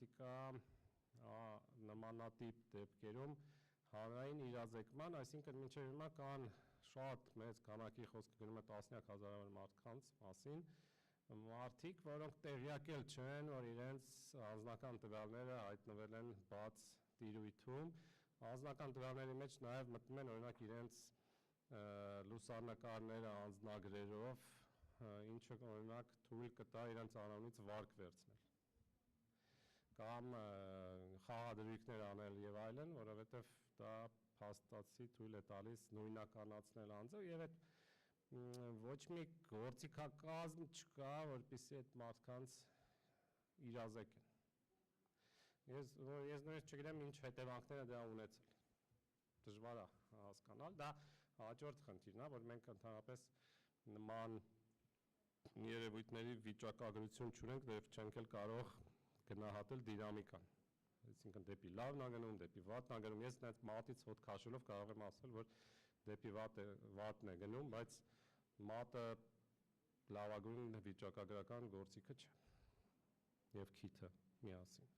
պրակտիկա նմանատիպ դեպքերում հանրային իրազեկման, այսինքն մինչև հիմա կան շատ մեծ քանակի խոսքը գնում է տասնյակ հազարավոր մարդկանց մասին, մարդիկ, որոնք տեղյակ էլ չեն, որ իրենց անձնական տվյալները հայտնվել են բաց տիրույթում, անձնական տվյալների մեջ նաև մտնում են օրինակ իրենց լուսանկարները անձնագրերով, ինչը օրինակ թույլ կտա իրենց անունից վարկ վերցնել կամ խաղադրույքներ անել եւ այլն, որովհետեւ դա փաստացի թույլ է տալիս նույնականացնել անձը եւ այդ ոչ մի գործիքակազմ չկա, որպեսզի այդ մարդկանց իրազեկեն։ Ես նույնիսկ չգիտեմ ինչ հետևանքներ է դա ունեցել։ Դժվար է հասկանալ, դա հաջորդ խնդիրն է, որ մենք ընդհանրապես նման երևույթների վիճակագրություն չունենք, դեռ չենք էլ կարող գնահատել դինամիկան, այսինքն դեպի լավն է գնում, դեպի վատն է գնում, ես նայած մատից հոտ քաշելով կարող եմ ասել, որ դեպի վատն է գնում, բայց մատը լավագույն վիճակագրական գործիքը չէ, և քիթը միասին։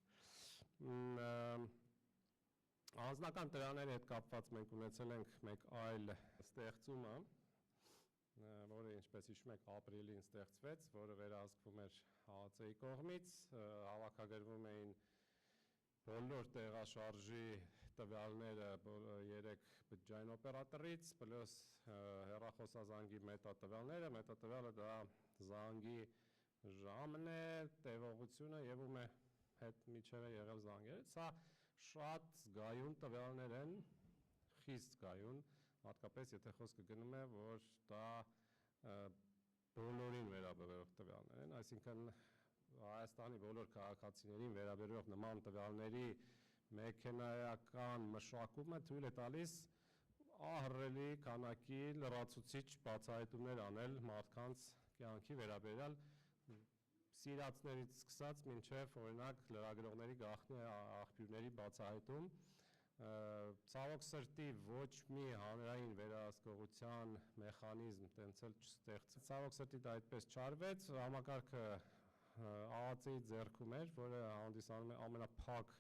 Անձնական տվյալների հետ կապված մենք ունեցել ենք մեկ այլ ստեղծումը, որը ինչպես հիշում եք ապրիլին ստեղծվեց, որը վերահսկվում էր ՀԱԾ-ի կողմից, հավաքագրվում էին բոլոր տեղաշարժի տվյալները 3 բջջային օպերատորից, պլյուս հեռախոսազանգի մետատվյալները, մետատվյալը դա զանգի ժամն է, տևողությունը եւ ում է հետ միջև է եղել զանգերը, սա շատ զգայուն տվյալներ են, խիստ զգայուն, հատկապես եթե խոսքը գնում է, որ դա բոլորին վերաբերող տվյալներ են, այսինքն Հայաստանի բոլոր քաղաքացիներին վերաբերող նման տվյալների մեքենայական մշակումը թույլ է տալիս ահռելի քանակի լրացուցիչ բացահայտումներ անել մարդկանց կյանքի վերաբերյալ սիրածներից սկսած մինչև օրինակ լրագրողների գաղտնի աղբյուրների բացահայտում ցավոք սրտի ոչ մի հանրային վերահսկողության մեխանիզմ տենց էլ չստեղծեց, ցավոք սրտի դա այդպես չարվեց, համակարգը ԱԱԾ-ի ձեռքում էր, որը հանդիսանում է ամենափակ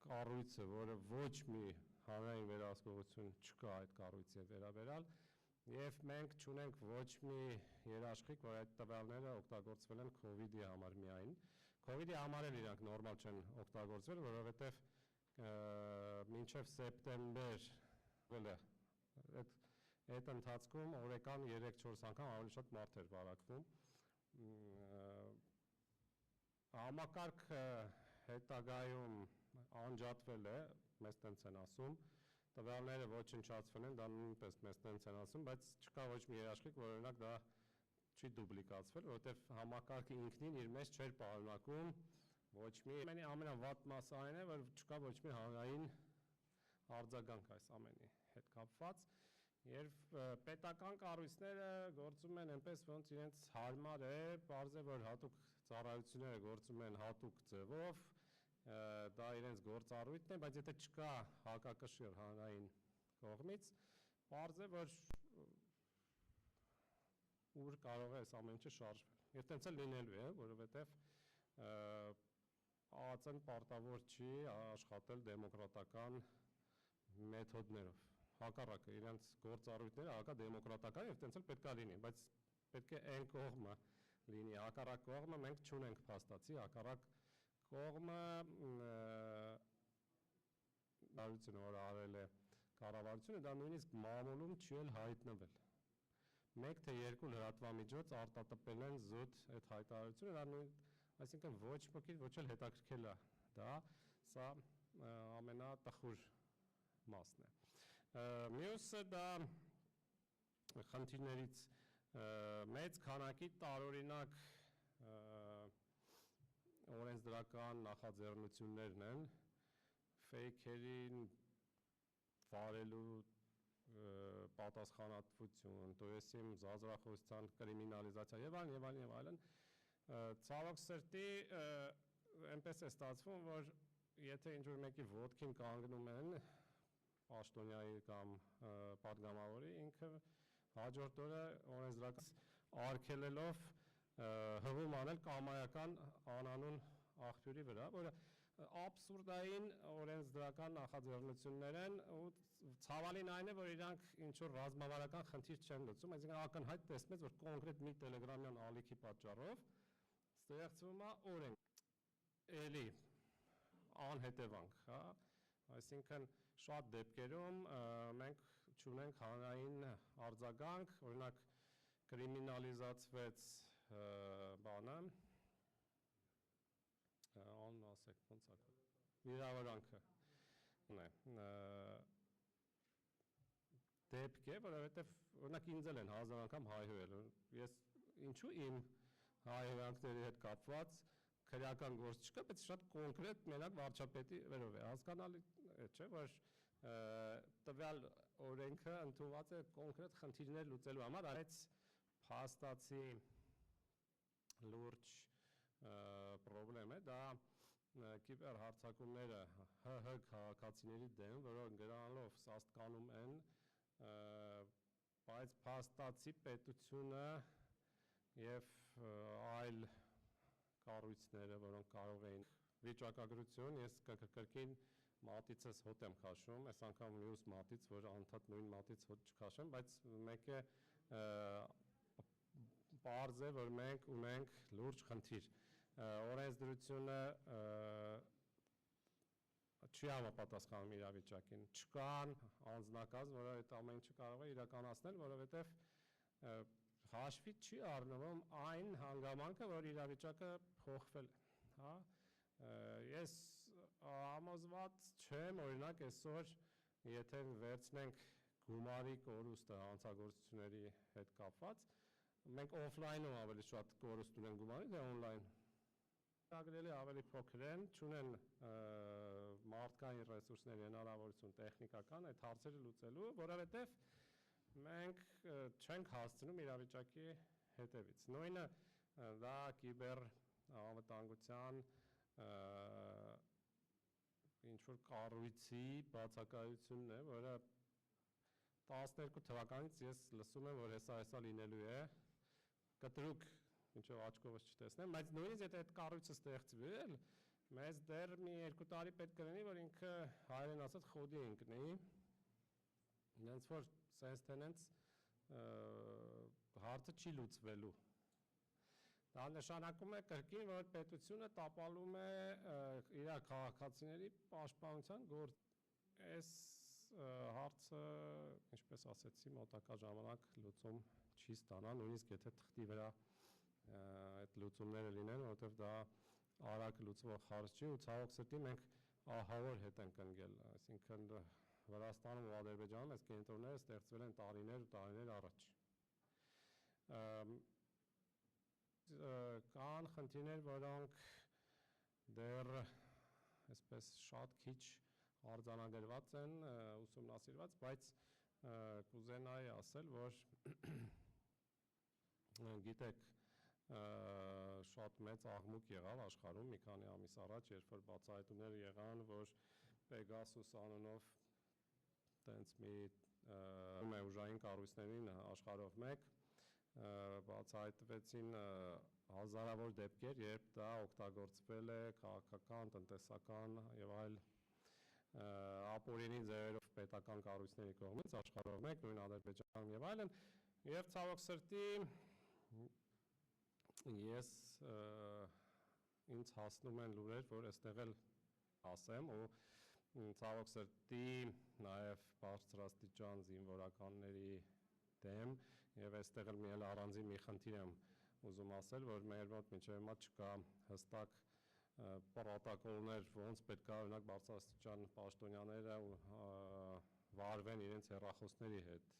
կառույցը, որը ոչ մի հանրային վերահսկողություն չկա այդ կառույցի վերաբերյալ, եւ մենք չունենք ոչ մի երաշխիք, որ այդ տվյալները օգտագործվել են COVID-ի համար միայն։ COVID-ի համար էլ իրանք նորմալ չեն օգտագործվել, որովհետեւ մինչև սեպտեմբեր այդ ընթացքում օրական 3-4 անգամ ավելի շատ մարդ էր վարակվում։ Համակարգը հետագայում անջատվել է, մեզ տենց են ասում, տվյալները ոչնչացվել են, դա նույնպես մեզ տենց են ասում, բայց չկա ոչ մի երաշխիք, որ օրինակ դա չի դուպլիկացվել, որովհետև համակարգը ինքնին իր մեջ չէր պարունակում ոչ մի ամենավատ մասը այն է, որ չկա ոչ մի հանրային արձագանք այս ամենի հետ կապված, եւ պետական կառույցները գործում են այնպես, ոնց իրենց հարմար է, պարզ է, որ հատուկ ծառայությունները գործում են հատուկ ձևով, դա իրենց գործառույթն է, բայց եթե չկա հակակշիռ հանրային կողմից, պարզ է, որ ուր կարող է այս ամեն ինչը շարժվել։ Եվ տենց էլ լինելու է, որովհետեւ ԱԱԾ-ն պարտավոր չի աշխատել դեմոկրատական մեթոդներով, հակառակը իրենց գործառույթները հակադեմոկրատական եւ տենց էլ պետք է լինի, բայց պետք է այն կողմը լինի, հակառակ կողմը մենք չունենք փաստացի, հակառակ կողմը դարությունը որ արել է կառավարությունը, դա նույնիսկ մամուլում չի էլ հայտնվել։ Մեկ թե երկու լրատվամիջոց արտատպել են զուտ այդ հայտարարությունը, դա այսինքն ոչ ոքի ոչ էլ հետաքրքրել է դա, սա ամենատխուր մասն է։ Մյուսը դա խնդիրներից մեծ քանակի տարօրինակ օրենսդրական նախաձեռնություններն են, ֆեյքերին վարելու պատասխանատվություն, տոյեսիմ զազրախոսության կրիմինալիզացիա եւ այլն, ցավոք սրտի այնպես է ստացվում, որ եթե ինչ-որ մեկի ոտքին կանգնում են պաշտոնյայի կամ պատգամավորի, ինքը հաջորդ օրը օրենսդրական արգելելով հղում անել կամայական անանուն աղբյուրի վրա, որը աբսուրդային օրենսդրական նախաձեռնություններ են ու ցավալին այն է, որ իրանք ինչ-որ ռազմավարական խնդիր չեն լուծում, այսինքն ակնհայտ տեսնեց, որ կոնկրետ մի տելեգրամյան ալիքի պատճառով ստեղծվում է օրենք, էլի անհետևանք, հա, այսինքն շատ դեպքերում մենք չունենք հանրային արձագանք, օրինակ կրիմինալիզացվեց բանը, անուն ասեք, ոնց է, վիրավորանքը, դեպք է, որովհետև օրինակ ինձ էլ են հազար անգամ հայհոյել, ես ինչու իմ հայհոյանքների հետ կապված քրեական գործ չկա, բայց շատ կոնկրետ մենակ վարչապետի վերով է, հասկանալի չէ, որ տվյալ օրենքը ընդունված է կոնկրետ խնդիրներ լուծելու համար, այս փաստացի լուրջ պրոբլեմ է, դա կիբերհարձակումները ՀՀ քաղաքացիների դեմ, որոնք գրանալով սաստկանում են, բայց փաստացի պետությունը և այլ կառույցները, որոնք կարող էին վիճակագրություն, ես կրկին մատիցս հոտ եմ քաշում, այս անգամ մյուս մատից, որ անդադ նույն մատից հոտ չքաշեմ, բայց մեկ է պարզ է, որ մենք ունենք լուրջ խնդիր, օրենսդրությունը չի համապատասխանում իրավիճակին, չկան անձնակազմ, որը այդ ամեն ինչը կարող է իրականացնել, որովհետև հաշվի չի առնվում այն հանգամանքը, որ իրավիճակը փոխվել է, հա, ես համոզված չեմ, օրինակ այսօր, եթե վերցնենք գումարի կորուստը հանցագործությունների հետ կապված, մենք օֆլայնում ավելի շատ կորուստ ունենք գումարի, թե օնլայն agrելի ավելի փոքր են, չունեն մարդկային ռեսուրսների հնարավորություն տեխնիկական այդ հարցերը լուծելու, որովհետև մենք չենք հասցնում իրավիճակի հետևից։ Նույնը դա կիբեր անվտանգության ինչ-որ կառույցի բացակայությունն է, որը 12 թվականից ես լսում եմ, որ հեսա լինելու է, կտրուկ ինչով աչքովս չտեսնեմ, բայց նույնիսկ եթե այդ կառույցը ստեղծվել, մեզ դեռ մի 2 տարի պետք կլինի, որ ինքը հայերեն ասած խոդի ընկնի, նենց որ սենց թե նենց հարցը չի լուծվելու։ Դա նշանակում է կրկին, որ պետությունը տապալում է իր քաղաքացիների պաշտպանության գործ։ Այս հարցը, ինչպես ասեցի, մոտակա ժամանակ լուծում չի ստանա, նույնիսկ եթե թղթի վրա այդ լուծումները լինեն, որովհետև դա արագ լուծվող հարց չի ու ցավոք սրտի մենք ահավոր հետ ենք ընկել, այսինքն Վրաստանում ու Ադրբեջանում այս կենտրոնները ստեղծվել են տարիներ ու տարիներ առաջ։ Կան խնդիրներ, որոնք դեռ այսպես շատ քիչ արձանագրված են, ուսումնասիրված, բայց կուզենայի ասել, որ գիտեք, շատ մեծ աղմուկ եղավ աշխարհում մի քանի ամիս առաջ, երբ որ բացահայտումներ եղան, որ Pegasus անունով տենց մի ուժային կառույցներին աշխարհով մեկ բացահայտվեցին հազարավոր դեպքեր, երբ դա օգտագործվել է քաղաքական, տնտեսական եւ այլ ապօրինի ձևերով պետական կառույցների կողմից աշխարհով մեկ, նույն Ադրբեջանում եւ այլն, եւ ցավոք սրտի ես ինձ հասնում են լուրեր, որ այստեղ էլ ասեմ ու ցավոք սրտի նաև բարձրաստիճան զինվորականների դեմ եւ այստեղ էլ մի առանձին մի խնդիր եմ ուզում ասել, որ մեր մոտ մինչև հիմա չկա հստակ պրոտոկոլներ, ոնց պետք է օրինակ բարձրաստիճան պաշտոնյաները վարվեն իրենց հեռախոսների հետ,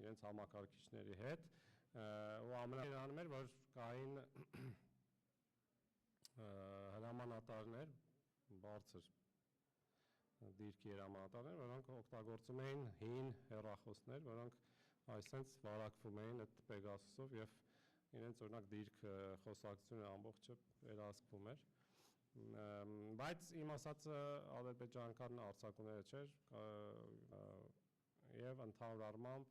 իրենց համակարգիչների հետ ու ամենահետաքրքիրն էր, որ կային հրամանատարներ, բարձր դիրքի հրամանատարներ, որոնք օգտագործում էին հին հեռախոսներ, որոնք այսպես վարակվում էին այդ Pegasus-ով եւ իրենց օրինակ դիրքը խոսակցությունը ամբողջը վերահսկվում էր, բայց իմ ասածը ադրբեջանական արձակումները չէր եւ ընդհանուր առմամբ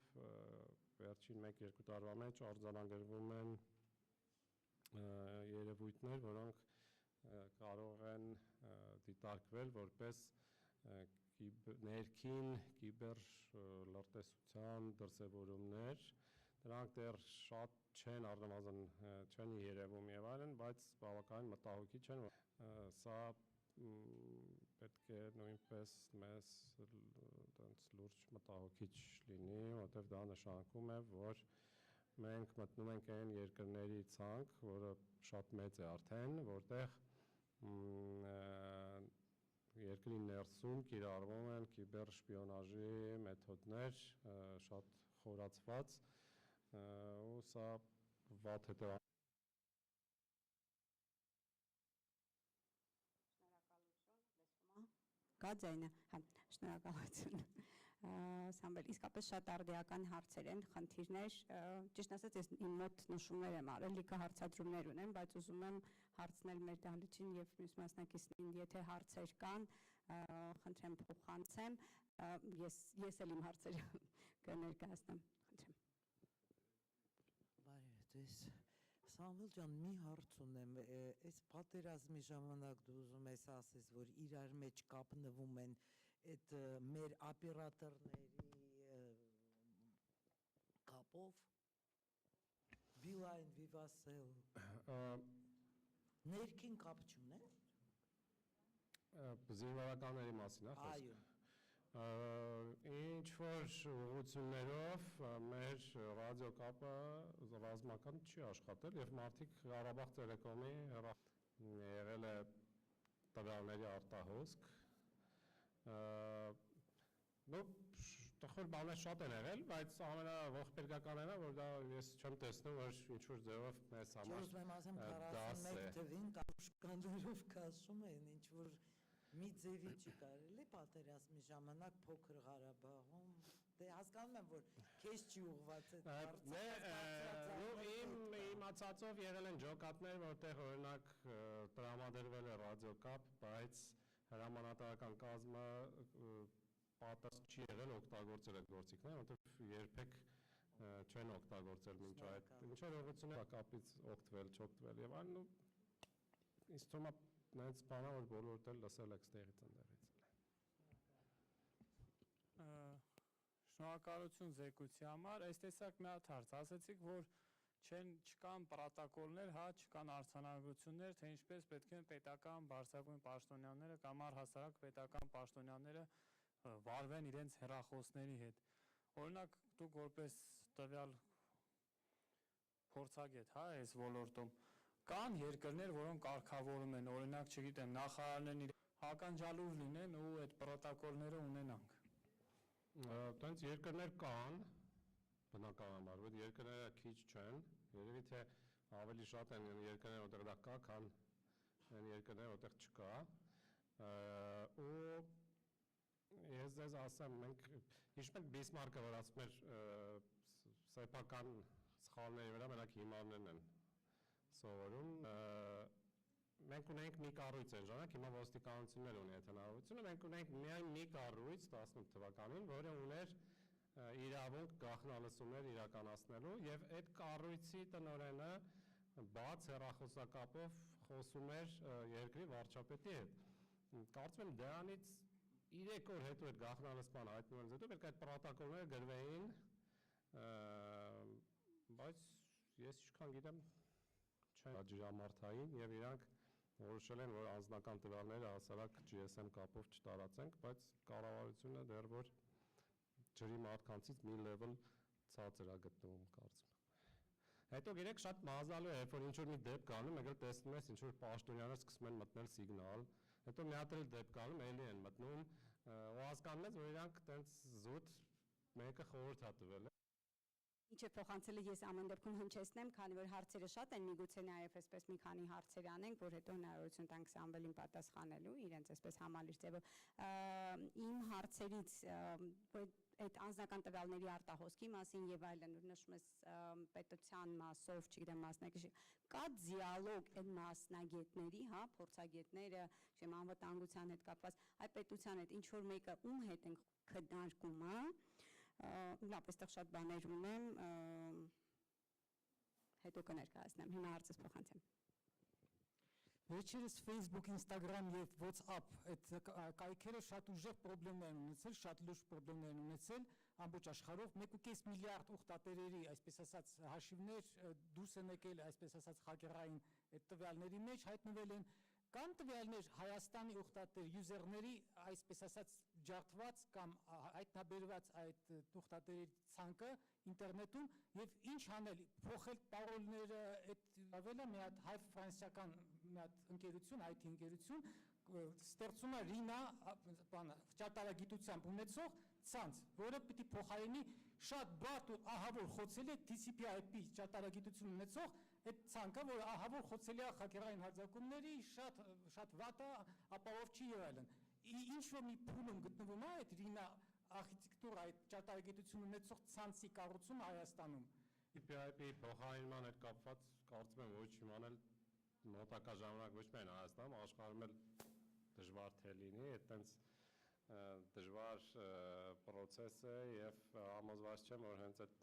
վերջին 1-2 տարվա մեջ արձանագրվում են երևույթներ, որոնք կարող են դիտարկվել որպես ներքին կիբեր լրտեսության դրսևորումներ, դրանք դեռ շատ չեն առնվազն չեն երևում եւ այլն, բայց բավականին մտահոգիչ են, սա պետք է նույնպես մեզ այդպես լուրջ մտահոգիչ լինի, որտեղ դա նշանակում է, որ մենք մտնում ենք այն երկրների ցանկ, որը շատ մեծ է արդեն, որտեղ երկրի ներսում կիրառվում են կիբեր շպիոնաժի մեթոդներ, շատ խորացված, ու սա վատ հետևանքներ Գաձայնը, հա, շնորհակալություն։ Սամվել, իսկապես շատ արդիական հարցեր են, խնդիրներ, ճիշտ ասած ես իմ մոտ նշումներ եմ արել, լիքը հարցադրումներ ունեմ, բայց ուզում եմ հարցնել մեր դահլիճին եւ մյուս մասնակիցներին, եթե հարցեր կան, խնդրեմ փոխանցեմ, ես էլ իմ հարցերը կներկայացնեմ, խնդրեմ։ Բարև ձեզ։ Սամվել ջան, մի հարց ունեմ, այս պատերազմի ժամանակ դու ուզում ես ասես, որ իրար մեջ կապնվում են այդ մեր օպերատորների կապով, Beeline, Vivacell, ներքին կապ չունեն։ զինվորականների մասին, Այո։ Ինչ որ ուղղություններով մեր ռադիոկապը ռազմական չի աշխատել եւ մարդիկ Ղարաբաղ Տելեկոմի եղել է տվյալների արտահոսք տխուր բաներ շատ են եղել, բայց ամենաողբերգականն է, որ դա ես չեմ տեսնում, որ ինչ որ ձևով մեզ համար Չոս եմ ասեմ 41 թվին կապուշկաններով կասում են, ինչ որ մի ձևի չի կարելի պատերազմի ժամանակ փոքր Ղարաբաղում, դե հասկանում եմ, որ քեզ չի ուղղված Իմ իմացածով եղել են ջոկատներ, որտեղ օրինակ տրամադրվել է ռադիոկապ, բայց հրամանատարական կազմը պատրաստ չի եղել օգտագործել այդ գործիքները, որտեղ երբեք չեն օգտագործել մինչ այդ ինչ որ ուղղություններ կապից օգտվել, չօգտվել եւ այլն, ինձ թվում է նայած բանը, որ բոլորդ էլ լսել եք ստեղից ընդեղից։ Շնորհակալություն զեկույցի համար, այս տեսակ մի հատ հարց, ասեցիք, որ չկան պրոտոկոլներ, հա, չկան արձանագրություններ, թե ինչպես պետք է պետական բարձրագույն պաշտոնյաները կամ առհասարակ պետական պաշտոնյաները վարվեն իրենց հեռախոսների հետ։ Օրինակ, դուք որպես տվյալ փորձագետ, հա, այս ոլորտում կան երկրներ, որոնք կարգավորում են, օրինակ, չգիտեմ, նախարարներն հականջալուր լինեն ու այդ պրոտոկոլները ունենանք։ Տենց երկրներ կան, բնականաբար, որ երկրները քիչ չեն, երևի թե ավելի շատ են երկրներ, որտեղ դա կա, քան այն երկրներ, որտեղ չկա։ Ու ես ձեզ ասեմ, մենք հիշում եք Բիսմարկը, որ ասում էր սեփական սխալների վրա մենակ հիմարներն են սովորում, մենք ունենք մի կառույց այն ժամանակ, հիմա ոստիկանություններ ունի այդ հնարավորությունը, մենք ունենք միայն մի կառույց 18 թվականին, որը ուներ իրավունք գաղտնալսումներ իրականացնելու եւ այդ կառույցի տնօրենը բաց հեռախոսակապով խոսում էր երկրի վարչապետի հետ։ Կարծում եմ դրանից 3 օր հետո այդ գաղտնալսման հայտնվելուց հետո պետք է այդ պրոտոկոլները գրվեին, բայց ես ինչքան գիտեմ ջրամարտային եւ իրանք որոշել են, որ անձնական տվյալները հասարակ GSM կապով չտարածենք, բայց կառավարությունը դեռ որ ջրի մարդկանցից մի level ցածր է գտնվում, կարծում եմ։ Հետո գիտեք շատ մազալու է, որ ինչ որ մի դեպք անում, եկել տեսնում ես ինչ որ պաշտոնյաներ սկսում են մտնել սիգնալ, հետո մի հատ էլ դեպք անում, էլի են մտնում, ու հասկանում ես, որ իրանք տենց զուտ մեկը խորհուրդ է տվել։ Ինչը փոխանցելը ես ամեն դեպքում հնչեցնեմ, քանի որ հարցերը շատ են, միգուցե նաև այսպես մի քանի հարցեր անենք, որ հետո հնարավորություն տանք Սամվելին պատասխանելու իրենց այսպես համալիր ձևով։ Իմ հարցերից այդ անձնական տվյալների արտահոսքի մասին եւ այլն, որ նշում ես պետության մասով, չգիտեմ, մասնակից, կա դիալոգ այդ մասնագետների, հա, փորձագետները, չեմ անվտանգության հետ կապված, այ պետության հետ ինչ որ մեկը ում հետ են քննարկում, հա, լավ, այստեղ շատ բաներ ունեմ, հետո կներկայացնեմ, հիմա հարցս փոխանցեմ։ Վերջերս Facebook, Instagram եւ WhatsApp այդ կայքերը շատ ուժեղ խնդիրներ ունեցել, շատ լուրջ խնդիրներ ունեցել ամբողջ աշխարհով 1.5 միլիարդ ուխտատերերի, այսպես ասած, հաշիվներ դուրս են եկել, այսպես ասած, հակերային այդ տվյալների մեջ հայտնվել են կան տվյալներ Հայաստանի ուխտատեր յուզերների, այսպես ասած, ջարդված կամ հայտնաբերված այդ ուխտատերի ցանկը ինտերնետում եւ ինչ անել, փոխել պարոլները, այդ ավելը մի հատ հայ-ֆրանսիական մի հատ ընկերություն, IT ընկերություն ստեղծում է Ռինա ճարտարագիտությամբ ունեցող ցանց, որը պիտի փոխարինի շատ բարդ ու ահավոր խոցելի TCP/IP ճարտարագիտություն ունեցող այդ ցանկը, որ ահավոր խոցելի է հակերային հարձակումների, շատ վատ է, ապահով չի եւ այլն։ Ինչ որ մի փուլում գտնվում է այդ Ռինա արխիտեկտուրա, այդ ճարտարագիտություն ունեցող ցանցի կառուցումը Հայաստանում։ TCP/IP փոխարինման հետ կապված կարծում եմ ոչ իմանալ մոտակա ժամանակ ոչ միայն Հայաստանում, աշխարհում էլ դժվար թե լինի, այտենց դժվար process է եւ համոզված չեմ, որ հենց այդ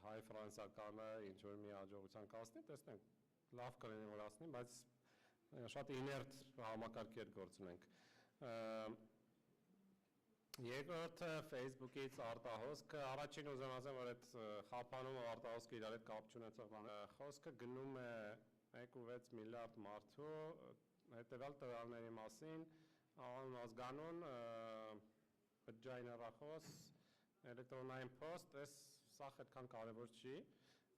հայ-ֆրանսիականը ինչ որ մի հաջողության կասնի, տեսնենք, լավ կլինի որ ասնի, բայց շատ իներտ համակարգեր գործունենք։ Երկրորդը Facebook-ից արտահոսքը, առաջին ուզեմ ասեմ, որ այդ խափանումը արտահոսքը իրար հետ կապ չունեցող բան է։ Խոսքը գնում է 1.6 միլիարդ մարդու հետևյալ տվյալների մասին, անուն ազգանուն, բջջային հեռախոս, էլեկտրոնային փոստ, այս սա այդքան կարևոր չի,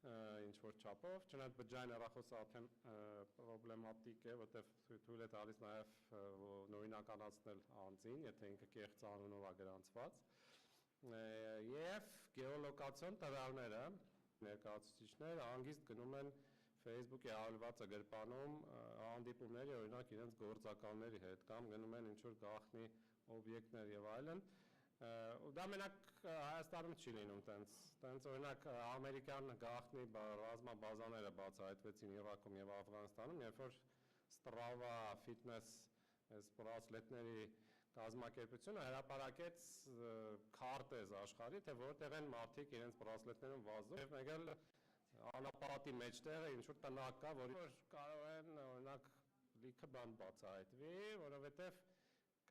ինչ որ չափով, չնայած բջջային հեռախոսը արդեն պրոբլեմատիկ է, որտեղ թույլ է տալիս նաև նորինականացնել անձին, եթե ինքը կեղծ անունով է գրանցված, եւ գեոլոկացիոն տվյալները, ներկայացուցիչներ հանգիստ գնում են Facebook-ի հավելվածը գրպանում հանդիպումների, օրինակ իրենց գործականների հետ կամ գնում են ինչ-որ գաղտնի օբյեկտներ եւ այլն։ Դա մենակ Հայաստանում չի լինում տենց օրինակ ամերիկյան գաղտնի ռազմաբազաները բացահայտվեցին Իրաքում եւ Աֆղանստանում, երբ որ Strava fitness այս բրասլետների կազմակերպությունը հրապարակեց քարտեզ աշխարհի, թե որտեղ են մարդիկ իրենց բրասլետներում վազում եւ մեկ էլ անապարատի մեջտեղը ինչ որ տնակ կա, որ կարող են օրինակ լիքը բան բացահայտվի, որովհետեւ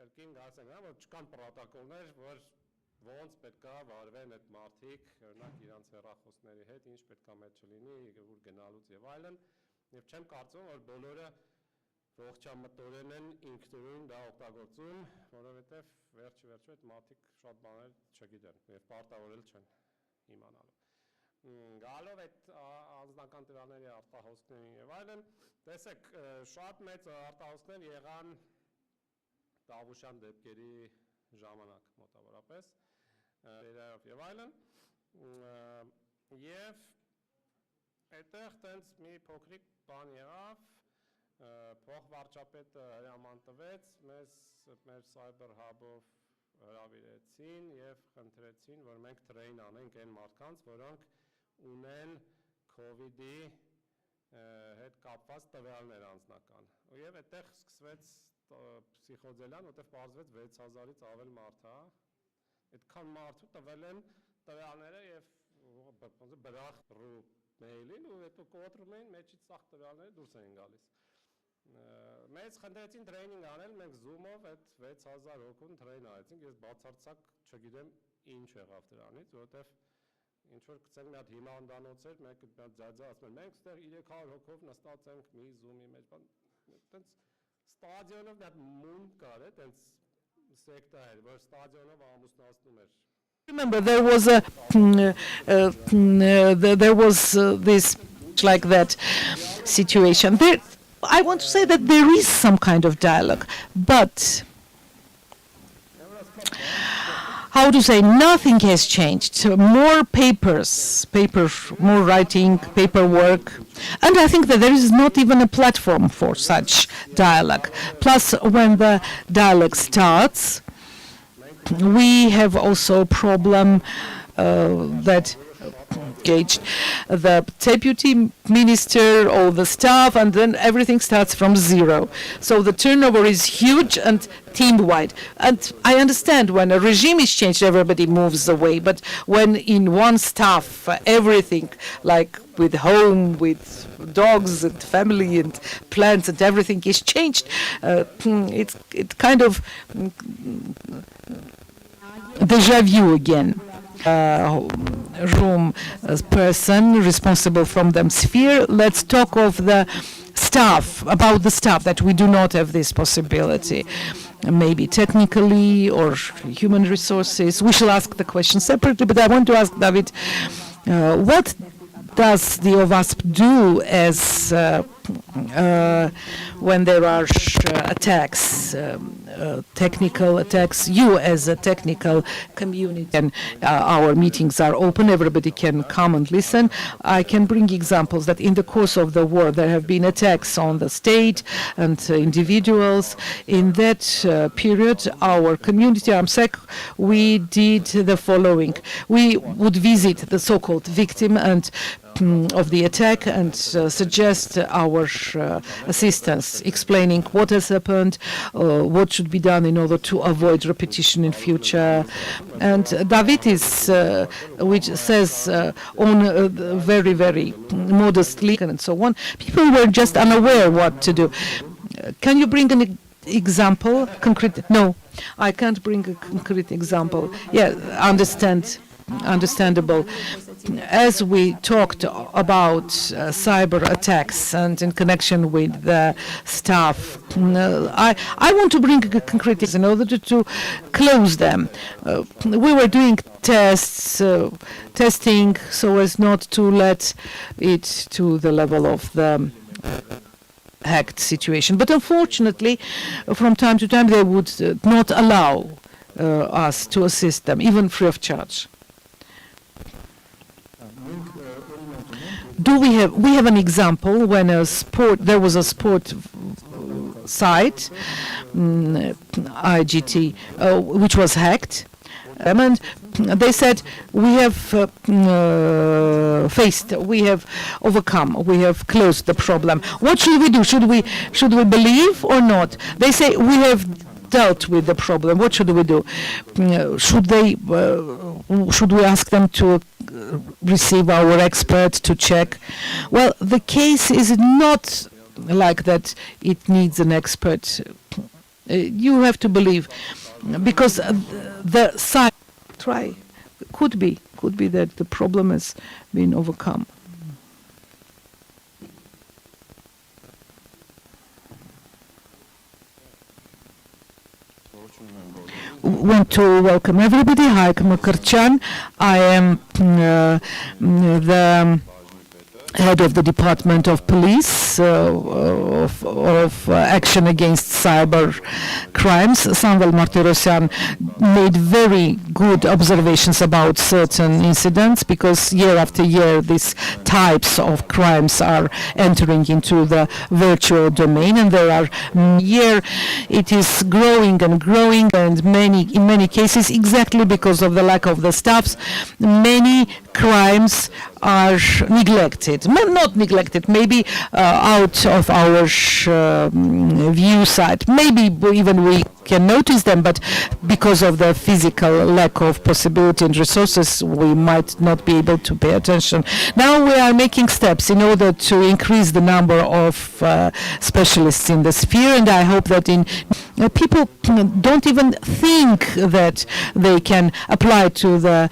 կրկին գասենք, որ չկան պրոտոկոլներ, որ ոնց պետքա վարվեն այդ մարդիկ, օրինակ իրանց հեռախոսների հետ, ինչ պետքա մեջ չլինի, ուր գնալուց եւ այլն, եւ չեմ կարծում, որ բոլորը ողջամտորեն են ինքնուրույն դա օգտագործում, որովհետեւ վերջի այդ մարդիկ շատ բաներ չգիտեն եւ պարտավորել չեն իմանալու։ Գալով այդ անձնական տվյալների արտահոսքներին եւ այլն, տեսեք, շատ մեծ արտահոսքներ եղան Տավուշյան դեպքերի ժամանակ մոտավորապես դերերով եւ այլն եւ այդտեղ տենց մի փոքրիկ բան եղավ փոխվարչապետը հրաման տվեց մեզ մեր cyber hub-ով հրավիրեցին եւ խնդրեցին որ մենք տրեյն անենք այն մարդկանց որոնք ունեն COVID-ի հետ կապված տվյալներ անձնական եւ այդտեղ սկսվեց պսիխոզելյան, որտեղ պարզվեց 6000-ից ավել մարդ է, այդքան մարդու տվել են տվյալները և բրախ ռու մեյլին ու հետո կոտրում էին, մեջից սաղ տվյալները դուրս էին գալիս։ Մեզ խնդրեցին տրեյնինգ անել, մենք Zoom-ով այդ 6000 հոգուն տրեյն արեցինք, ես բացարձակ չգիտեմ ինչ եղավ դրանից, որովհետև ինչ-որ գցենք մի հատ հիմանդանոց էր, մենք մի հատ ձայձա ասում են, մենք ստեղ 300 հոգով նստած ենք մի Zoom-ի մեջ, տենց ստադիոնով մի հատ մուն կար է, տենց սեկտա էր, որ ստադիոնով ամուսնացնում էր։ Remember, there was this like that situation. I want to say that there is some kind of dialogue, but how to say, nothing has changed. More papers, more writing, paperwork, and I think that there is not even a platform for such dialogue. Plus, when the dialogue starts, we have also a problem that engaged the deputy minister, all the staff, and then everything starts from zero. So the turnover is huge and team-wide. And I understand when a regime is changed, everybody moves away. But when in one staff, everything, like with home, with dogs and family and plants and everything is changed, it kind of deja vu again. Room person responsible from the sphere. Let's talk of the staff, about the staff, that we do not have this possibility. Maybe technically or human resources. We shall ask the question separately, but I want to ask David, what does the OVASP do as when there are attacks, technical attacks, you as a technical community, and our meetings are open, everybody can come and listen. I can bring examples that in the course of the war there have been attacks on the state and individuals. In that period, our community, ARMSEC, we did the following. We would visit the so-called victim and of the attack and suggest our assistance, explaining what has happened, what should be done in order to avoid repetition in future. And David is, which says on very, very modestly and so on, people were just unaware what to do. Can you bring an example, concrete? No, I can't bring a concrete example. Yeah, understandable. As we talked about cyber attacks and in connection with the staff, I want to bring a concrete example in order to close them. We were doing testing so as not to let it to the level of the hacked situation. But unfortunately, from time to time, they would not allow us to assist them, even free of charge. We have an example when there was a sport site, IGT, which was hacked, and they said we have we have overcome, we have closed the problem. What should we do? Should we believe or not? They say we have dealt with the problem. What should we do? Should we ask them to receive our expert to check? Well, the case is not like that. It needs an expert. You have to believe, because the side could be that the problem has been overcome. Want to welcome everybody. Hi, I'm Makarchan. I am the head of the Department of Police of Action Against Cyber Crimes. Samvel Martirosyan made very good observations about certain incidents, because year after year these types of crimes are entering into the virtual domain, and there are year it is growing and growing, and in many cases exactly because of the lack of the staffs, many crimes are neglected. Not neglected, maybe out of our view side. Maybe even we can notice them, but because of the physical lack of possibility and resources, we might not be able to pay attention. Now we are making steps in order to increase the number of specialists in the sphere, and I hope that people don't even think that they can apply to the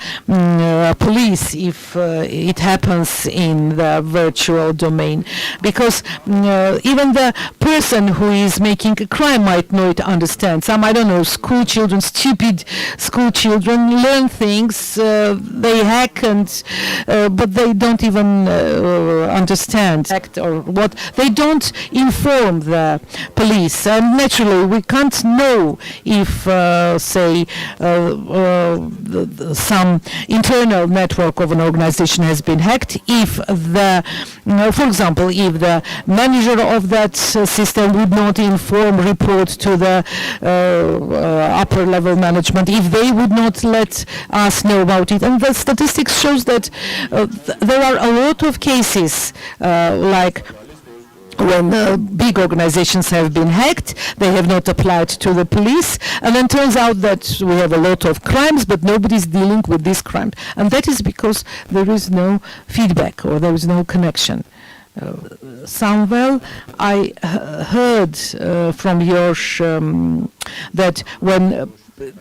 police if it happens in the virtual domain, because even the person who is making a crime might not understand. Some, I don't know, school children, stupid school children learn things, they hack, but they don't even understand or what. They don't inform the police, and naturally we can't know if, say, some internal network of an organization has been hacked, if the, for example, if the manager of that system would not report to the upper level management, if they would not let us know about it. And the statistics shows that there are a lot of cases like when big organizations have been hacked, they have not applied to the police, and then turns out that we have a lot of crimes, but nobody's dealing with these crimes. And that is because there is no feedback or there is no connection. Samuel, I heard from your that when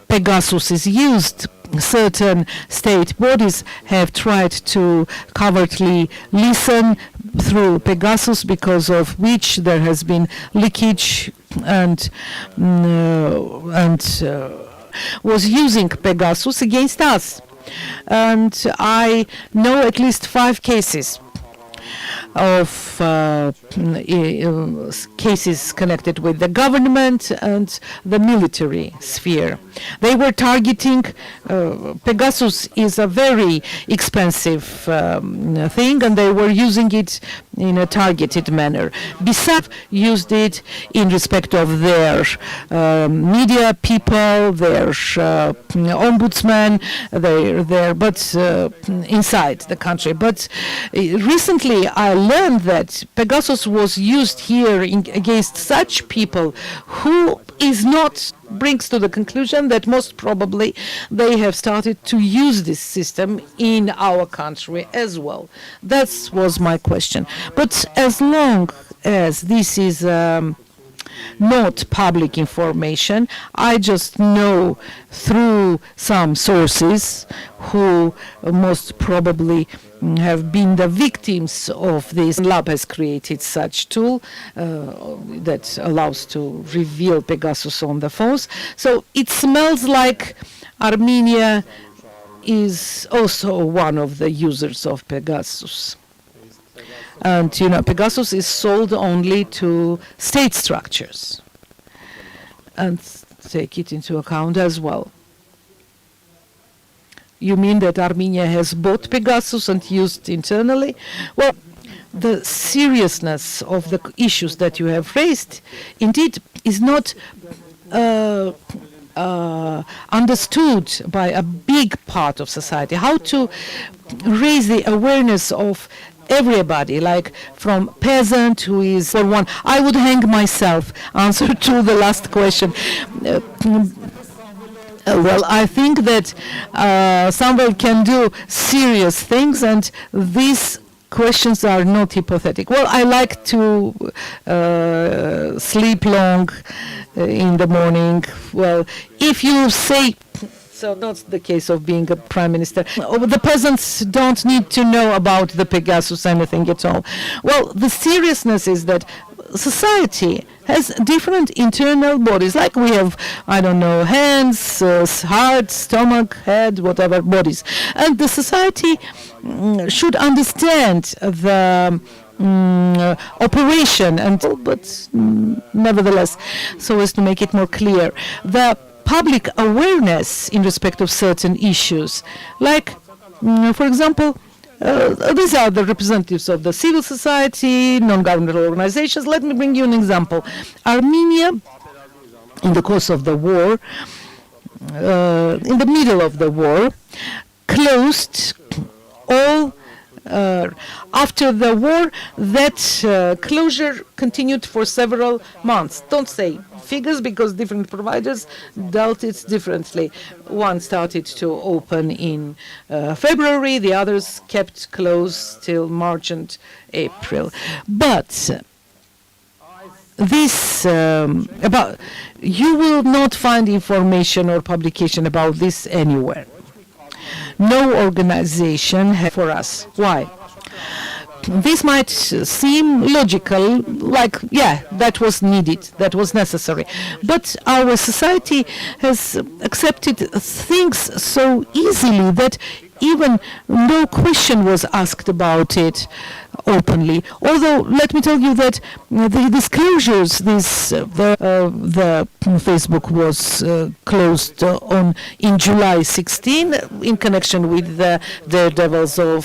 Pegasus is used, certain state bodies have tried to covertly listen through Pegasus, because of which there has been leakage and was using Pegasus against us. And I know at least 5 cases of cases connected with the government and the military sphere. They were targeting, Pegasus is a very expensive thing, and they were using it in a targeted manner. BISAP used it in respect of their media people, their ombudsman, but inside the country. But recently I learned that Pegasus was used here against such people who brings to the conclusion that most probably they have started to use this system in our country as well. That was my question. But as long as this is not public information, I just know through some sources who most probably have been the victims of this. Lab has created such tool that allows to reveal Pegasus on the phones. So it smells like Armenia is also one of the users of Pegasus. And Pegasus is sold only to state structures, and take it into account as well. You mean that Armenia has bought Pegasus and used internally? Well, the seriousness of the issues that you have raised indeed is not understood by a big part of society. How to raise the awareness of everybody, like from peasant who is, for one, I would hang myself, answer to the last question. Well, I think that somebody can do serious things, and these questions are not hypothetical. Well, I like to sleep long in the morning. Well, if you say, so that's the case of being a prime minister. The peasants don't need to know about the Pegasus anything at all. Well, the seriousness is that society has different internal bodies, like we have, I don't know, hands, heart, stomach, head, whatever bodies. And the society should understand the operation, but nevertheless, so as to make it more clear, the public awareness in respect of certain issues, like, for example, these are the representatives of the civil society, non-governmental organizations. Let me bring you an example. Armenia, in the course of the war, in the middle of the war, closed all. After the war, that closure continued for several months. Don't say figures, because different providers dealt it differently. One started to open in February, the others kept closed till March and April. But this you will not find information or publication about this anywhere. No organization for us. Why? This might seem logical, like, yeah, that was needed, that was necessary. But our society has accepted things so easily that even no question was asked about it, openly. Although, let me tell you that the disclosures, the Facebook was closed in July 16 in connection with the Daredevils of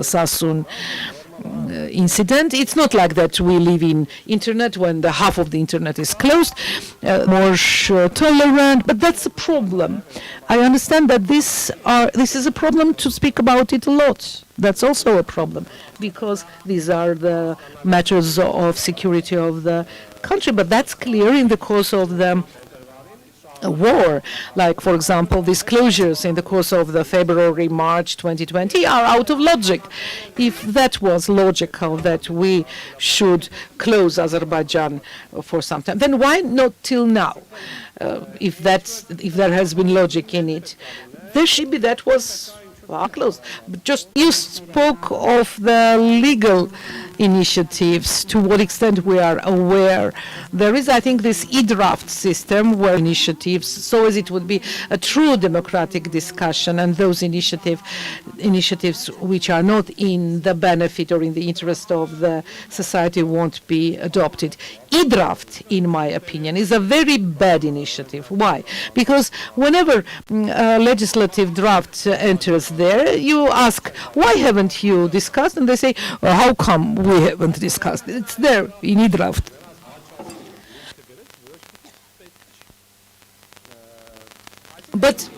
Sassoon incident. It's not like that we live in internet when the half of the internet is closed, more tolerant, but that's a problem. I understand that this is a problem to speak about it a lot. That's also a problem because these are the matters of security of the country, but that's clear in the course of the war. Like, for example, disclosures in the course of the February-March 2020 are out of logic. If that was logical that we should close Azerbaijan for some time, then why not till now? If there has been logic in it, there should be. That was closed. But just you spoke of the legal initiatives, to what extent we are aware. There is, I think, this e-draft system where initiatives, so as it would be a true democratic discussion, and those initiatives which are not in the benefit or in the interest of the society won't be adopted. E-draft, in my opinion, is a very bad initiative. Why? Because whenever a legislative draft enters there, you ask, why haven't you discussed? And they say, well, how come we haven't discussed it? It's there in e-draft. But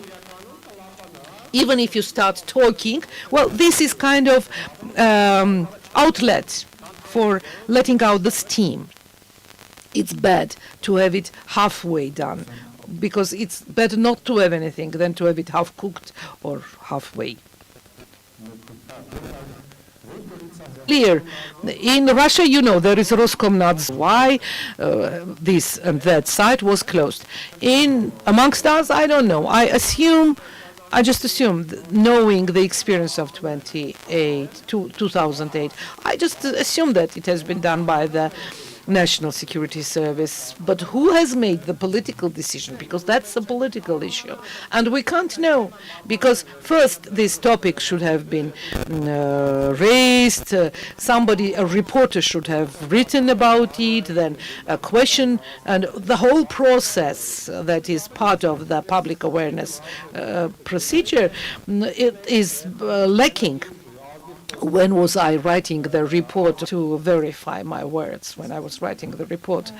even if you start talking, well, this is kind of outlet for letting out the steam. It's bad to have it halfway done, because it's better not to have anything than to have it half cooked or halfway. Clear. In Russia, you know, there is Roskomnadzor. Why this and that site was closed. Amongst us, I don't know. I just assume, knowing the experience of 2008, I just assume that it has been done by the National Security Service. But who has made the political decision? Because that's a political issue. And we can't know. Because first, this topic should have been raised. A reporter should have written about it. Then a question. And the whole process that is part of the public awareness procedure, it is lacking. When was I writing the report to verify my words when I was writing the report?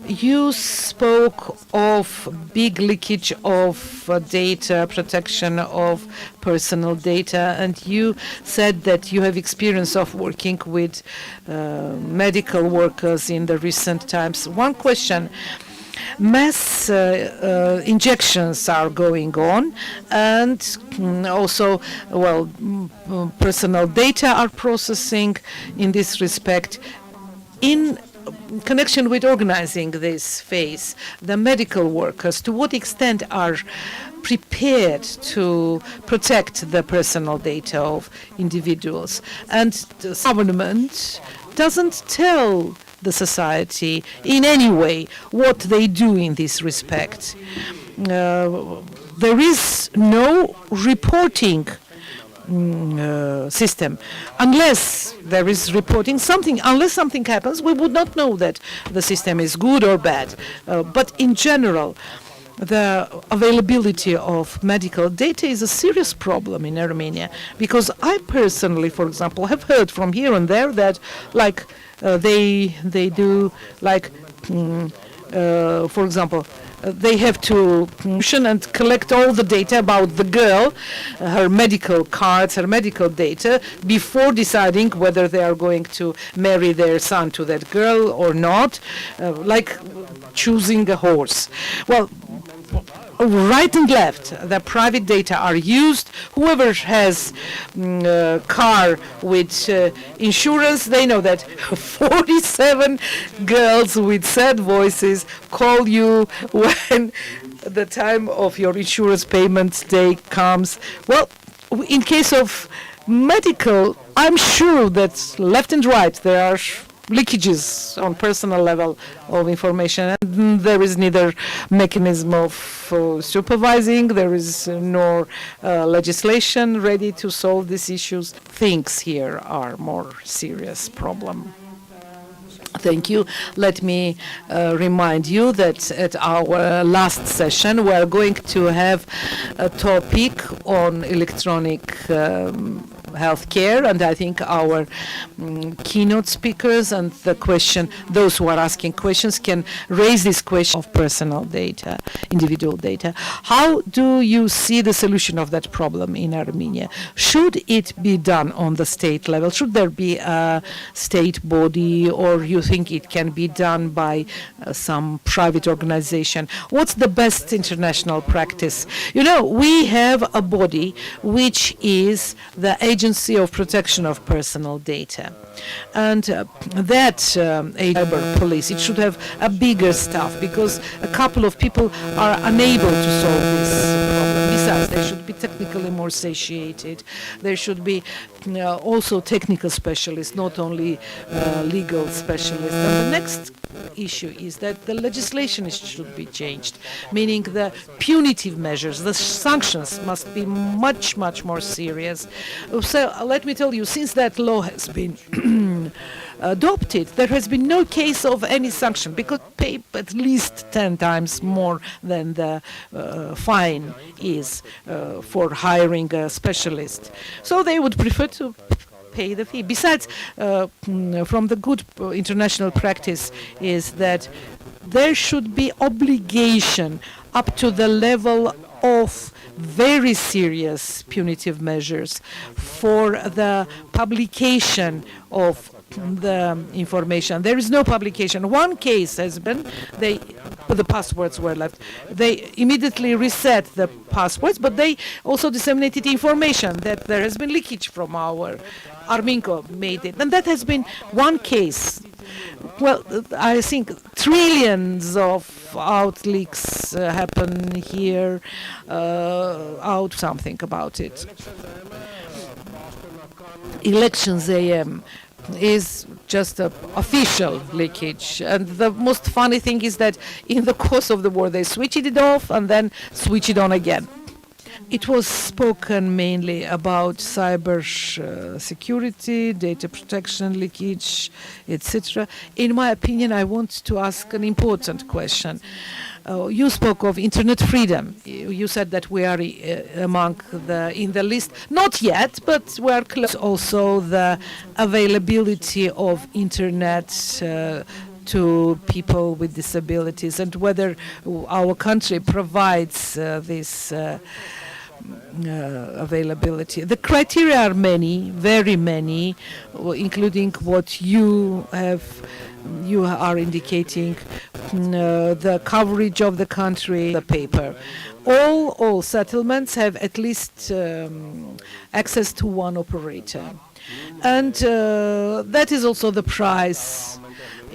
You spoke of big leakage of data, protection of personal data, and you said that you have experience of working with medical workers in the recent times. One question. Mass injections are going on, and also, well, personal data are processing in this respect. In connection with organizing this phase, the medical workers, to what extent are prepared to protect the personal data of individuals? And the government doesn't tell the society in any way what they do in this respect. There is no reporting system. Unless there is reporting something, unless something happens, we would not know that the system is good or bad. But in general, the availability of medical data is a serious problem in Armenia, because I personally, for example, have heard from here and there that, like, they do, like, for example, they have to and collect all the data about the girl, her medical cards, her medical data, before deciding whether they are going to marry their son to that girl or not, like choosing a horse. Well, right and left, the private data are used. Whoever has a car with insurance, they know that 47 girls with sad voices call you when the time of your insurance payment day comes. Well, in case of medical, I'm sure that left and right there are leakages on personal level of information, and there is neither mechanism of supervising, there is no legislation ready to solve these issues. Things here are more serious problem. Thank you. Let me remind you that at our last session we are going to have a topic on electronic healthcare, and I think our keynote speakers and those who are asking questions can raise this question of personal data, individual data. How do you see the solution of that problem in Armenia? Should it be done on the state level? Should there be a state body, or you think it can be done by some private organization? What's the best international practice? You know, we have a body which is the Agency of Protection of Personal Data. And that cyber police, it should have a bigger staff, because a couple of people are unable to solve this problem. Besides, they should be technically more satiated. There should be also technical specialists, not only legal specialists. And the next issue is that the legislation should be changed, meaning the punitive measures, the sanctions must be much, much more serious. So let me tell you, since that law has been adopted, there has been no case of any sanction, because pay at least 10 times more than the fine is for hiring a specialist. So they would prefer to pay the fee. Besides, from the good international practice is that there should be obligation up to the level of very serious punitive measures for the publication of the information. There is no publication. One case has been, the passwords were left. They immediately reset the passwords, but they also disseminated information that there has been leakage from our Arminco made it. And that has been one case. Well, I think trillions of out leaks happen here, out something about it. Elections AM is just an official leakage. And the most funny thing is that in the course of the war, they switched it off and then switch it on again. It was spoken mainly about cyber security, data protection, leakage, etc. In my opinion, I want to ask an important question. You spoke of internet freedom. You said that we are in the list. Not yet, but we are close. Also, the availability of internet to people with disabilities, and whether our country provides this availability. The criteria are many, very many, including what you are indicating, the coverage of the country, the paper. All settlements have at least access to one operator. And that is also the price.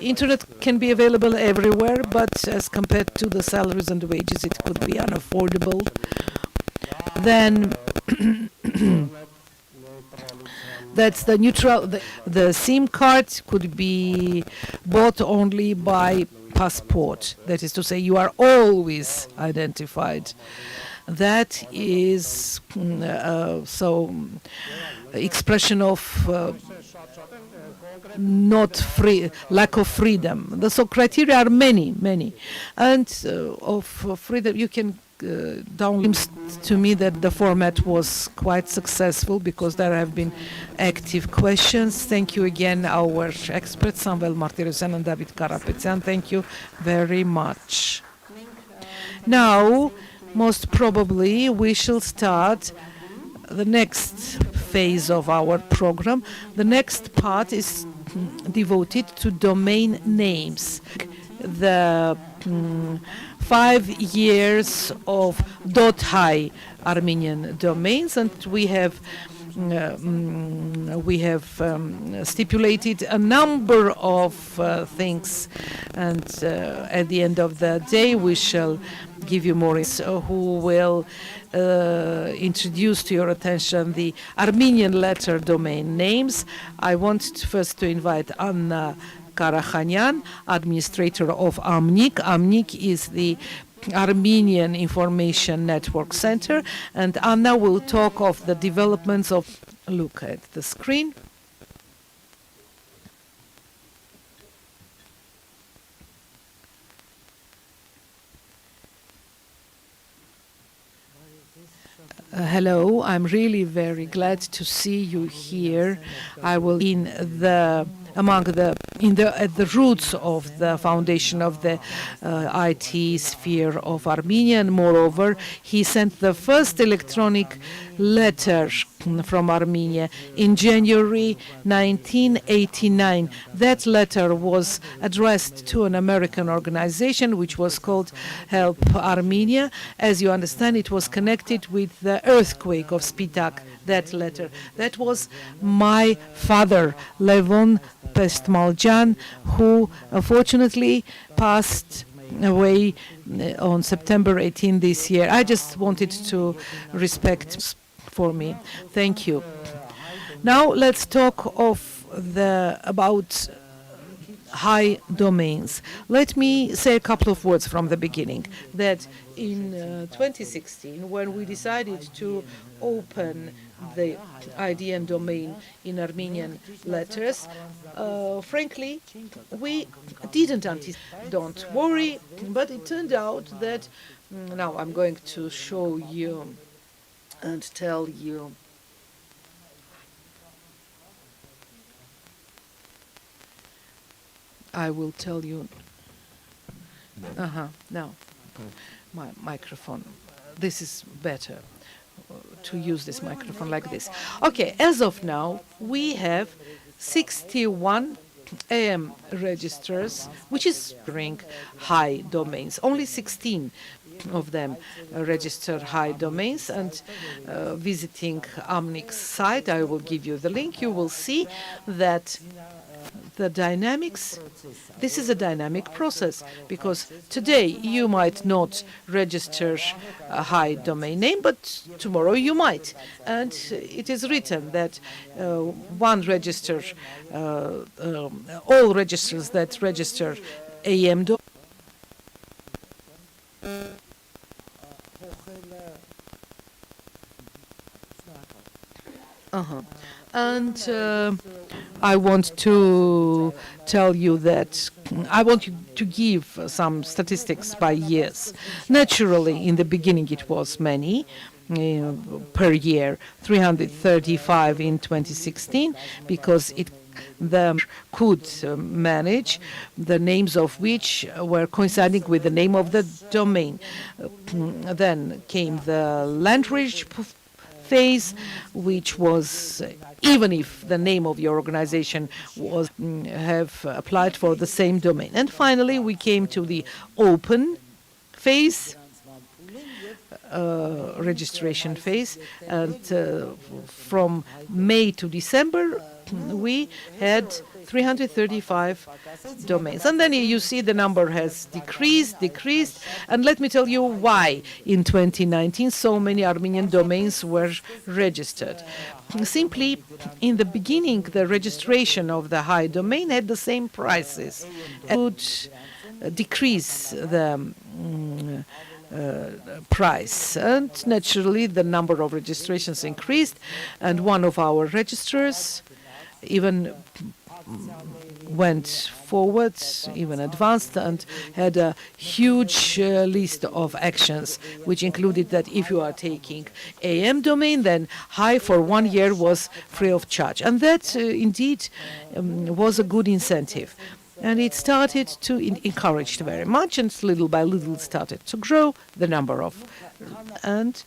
Internet can be available everywhere, but as compared to the salaries and wages, it could be unaffordable. Then that's the neutral. The SIM card could be bought only by passport. That is to say, you are always identified. That is so expression of not free, lack of freedom. So criteria are many, and of freedom you can. Seems to me that the format was quite successful because there have been active questions. Thank you again, our experts, Samuel Martirosyan and David Karapetyan. Thank you very much. Now, most probably, we shall start the next phase of our program. The next part is devoted to domain names. The 5 years of .hi Armenian domains, and we have stipulated a number of things, and at the end of the day we shall give you more who will introduce to your attention the Armenian letter domain names. I want first to invite Anna Karachanyan, administrator of AMNIC. AMNIC is the Armenian Information Network Center, and Anna will talk of the developments of, look at the screen. Hello, I'm really very glad to see you here. I will at the roots of the foundation of the IT sphere of Armenia, and moreover, he sent the first electronic letter from Armenia in January 1989. That letter was addressed to an American organization which was called Help Armenia. As you understand, it was connected with the earthquake of Spitak, that letter. That was my father, Levon Pestmaljan, who unfortunately passed away on September 18 this year. I just wanted to respect for me. Thank you. Now let's talk about high domains. Let me say a couple of words from the beginning. That in 2016, when we decided to open the IDN domain in Armenian letters, frankly, we didn't anticipate. Don't worry, but it turned out that now I'm going to show you and tell you. I will tell you. Now, my microphone. This is better to use this microphone like this. Okay, as of now, we have 61 AM registers, which is bring high domains. Only 16 of them register high domains, and visiting AMNIC's site, I will give you the link, you will see that the dynamics, this is a dynamic process, because today you might not register a high domain name, but tomorrow you might. And it is written that one register, all registers that register AM domain. And I want to tell you that I want you to give some statistics by years. Naturally, in the beginning it was many per year, 335 in 2016, because the could manage the names of which were coinciding with the name of the domain. Then came the language phase, which was, even if the name of your organization was have applied for the same domain. And finally, we came to the open phase, registration phase, and from May to December, we had 335 domains. And then you see the number has decreased. And let me tell you why in 2019 so many Armenian domains were registered. Simply, in the beginning, the registration of the high domain had the same prices. It would decrease the price, and naturally the number of registrations increased, and one of our registrars even went forward, even advanced, and had a huge list of actions, which included that if you are taking AM domain, then high for 1 year was free of charge. And that indeed was a good incentive. And it started to encourage very much, and little by little started to grow the number of, and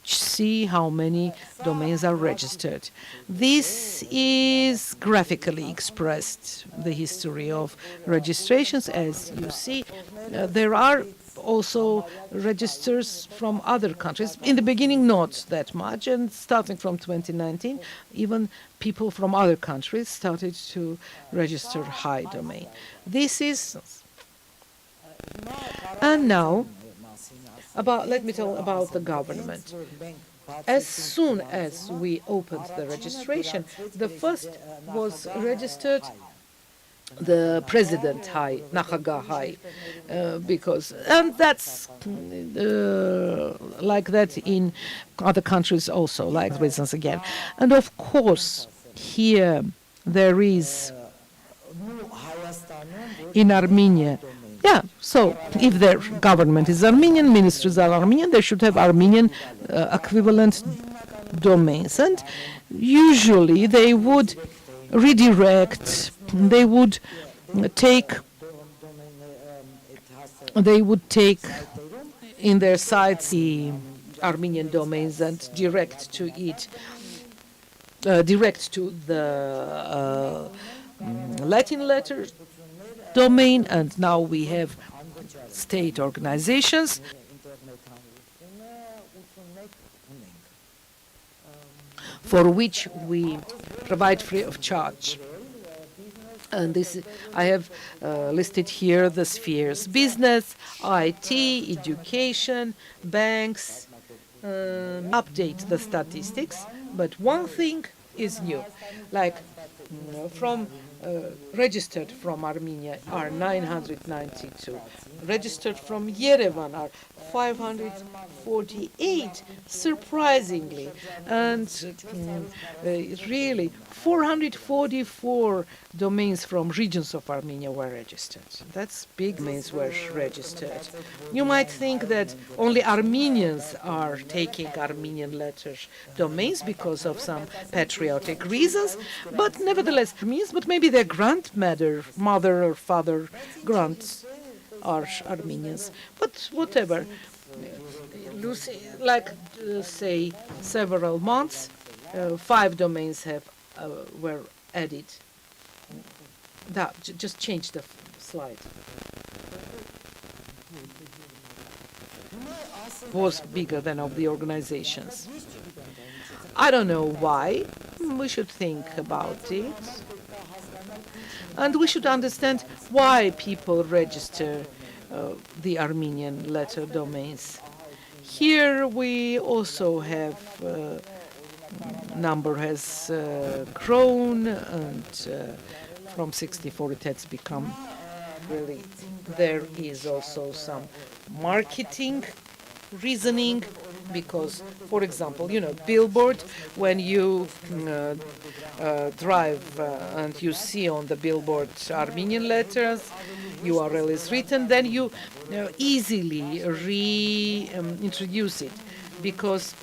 see how many domains are registered. This is graphically expressed, the history of registrations. As you see, there are also registers from other countries. In the beginning, not that much, and starting from 2019, even people from other countries started to register high domain. This is, and now, let me tell about the government. As soon as we opened the registration, the first was registered the president high, Nahaga high, because, and that's like that in other countries also, like reasons again. And of course, here there is in Armenia. Yeah, so if their government is Armenian, ministries are Armenian, they should have Armenian equivalent domains. And usually they would redirect, they would take in their sites the Armenian domains and direct to it, direct to the Latin letter domain, and now we have state organizations for which we provide free of charge. And this, I have listed here the spheres: business, IT, education, banks, update the statistics. But one thing is new, like from registered from Armenia are 992, registered from Yerevan are 548, surprisingly, and really 444 domains from regions of Armenia were registered. That's big domains were registered. You might think that only Armenians are taking Armenian letter domains because of some patriotic reasons, but nevertheless Armenians, but maybe their grandmother, mother or father, grands are Armenians, but whatever. Lucy, like say several months, 5 domains have were added. That just change the slide. Was bigger than of the organizations. I don't know why. We should think about it. And we should understand why people register the Armenian letter domains. Here we also have number has grown, and from 64 it has become really. There is also some marketing reasoning, because, for example, you know, billboard, when you drive and you see on the billboard Armenian letters, URL is written, then you easily reintroduce it, because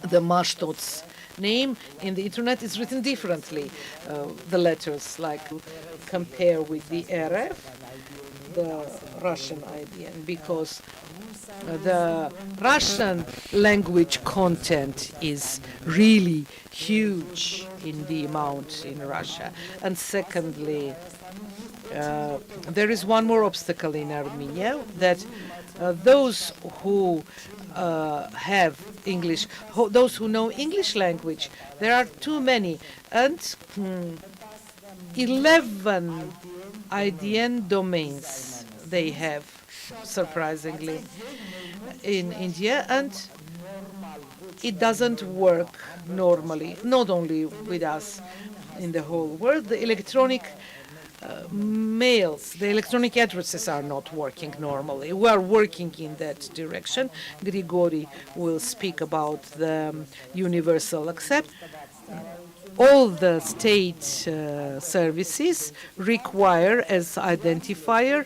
the Mashtot's name in the internet is written differently. The letters, like, compare with the RF, the Russian IDN, because the Russian language content is really huge in the amount in Russia. And secondly, there is one more obstacle in Armenia, that those who have English, those who know English language, there are too many, and 11 IDN domains they have, surprisingly, in India, and it doesn't work normally, not only with us, in the whole world. The electronic mails, the electronic addresses are not working normally. We are working in that direction. Grigori will speak about the universal accept. All the state services require as identifier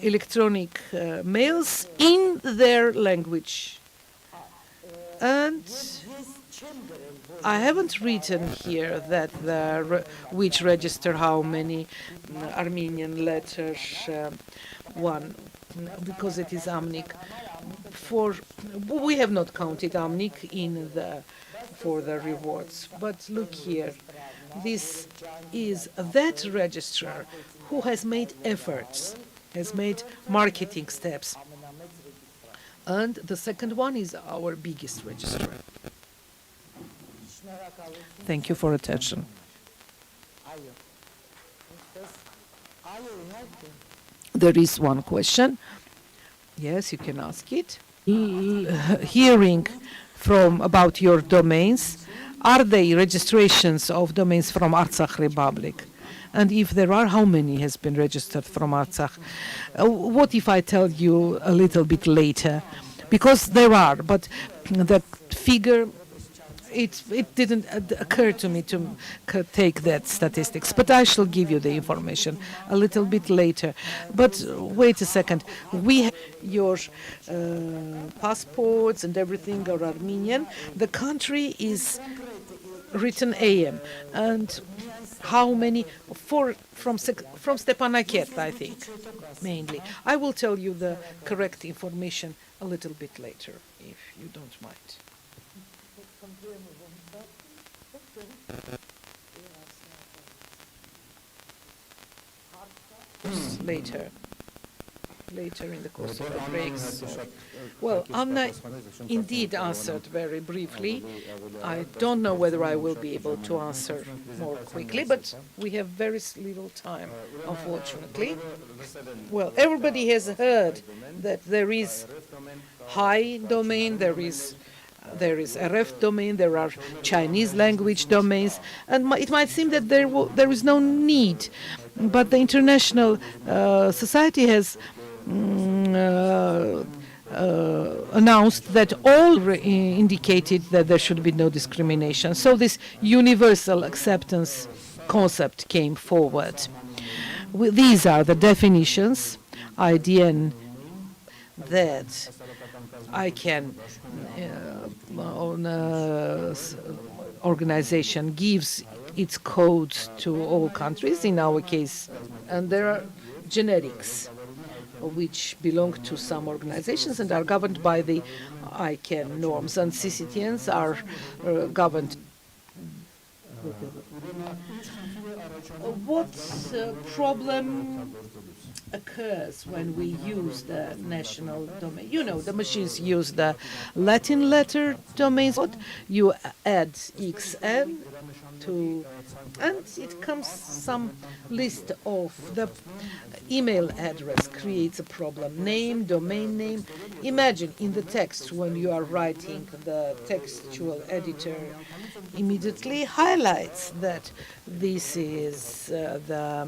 electronic mails in their language. And I haven't written here that which register how many Armenian letters one, because it is Amnik. We have not counted Amnik in for the rewards, but look here. This is that registrar who has made efforts, has made marketing steps. And the second one is our biggest registrar. Thank you for attention. There is one question. Yes, you can ask it. Hearing about your domains, are they registrations of domains from Artsakh Republic? And if there are, how many has been registered from Artsakh? What if I tell you a little bit later? Because there are, but the figure, it didn't occur to me to take that statistics, but I shall give you the information a little bit later. But wait a second, we have your passports and everything are Armenian. The country is written AM, and how many? From Stepanakert, I think, mainly. I will tell you the correct information a little bit later, if you don't mind. Later in the course of the breaks. Well, Anna indeed answered very briefly. I don't know whether I will be able to answer more quickly, but we have very little time, unfortunately. Well, everybody has heard that there is high domain, there is RF domain, there are Chinese language domains, and it might seem that there is no need, but the international society has announced that all indicated that there should be no discrimination. So this universal acceptance concept came forward. These are the definitions, IDN, that I can organization gives its codes to all countries, in our case, and there are generics which belong to some organizations and are governed by the ICANN norms, and CCTNs are governed. What problem occurs when we use the national domain? You know, the machines use the Latin letter domains. You add XN to, and it comes some list of the email address creates a problem. Name, domain name. Imagine in the text when you are writing, the textual editor immediately highlights that this is the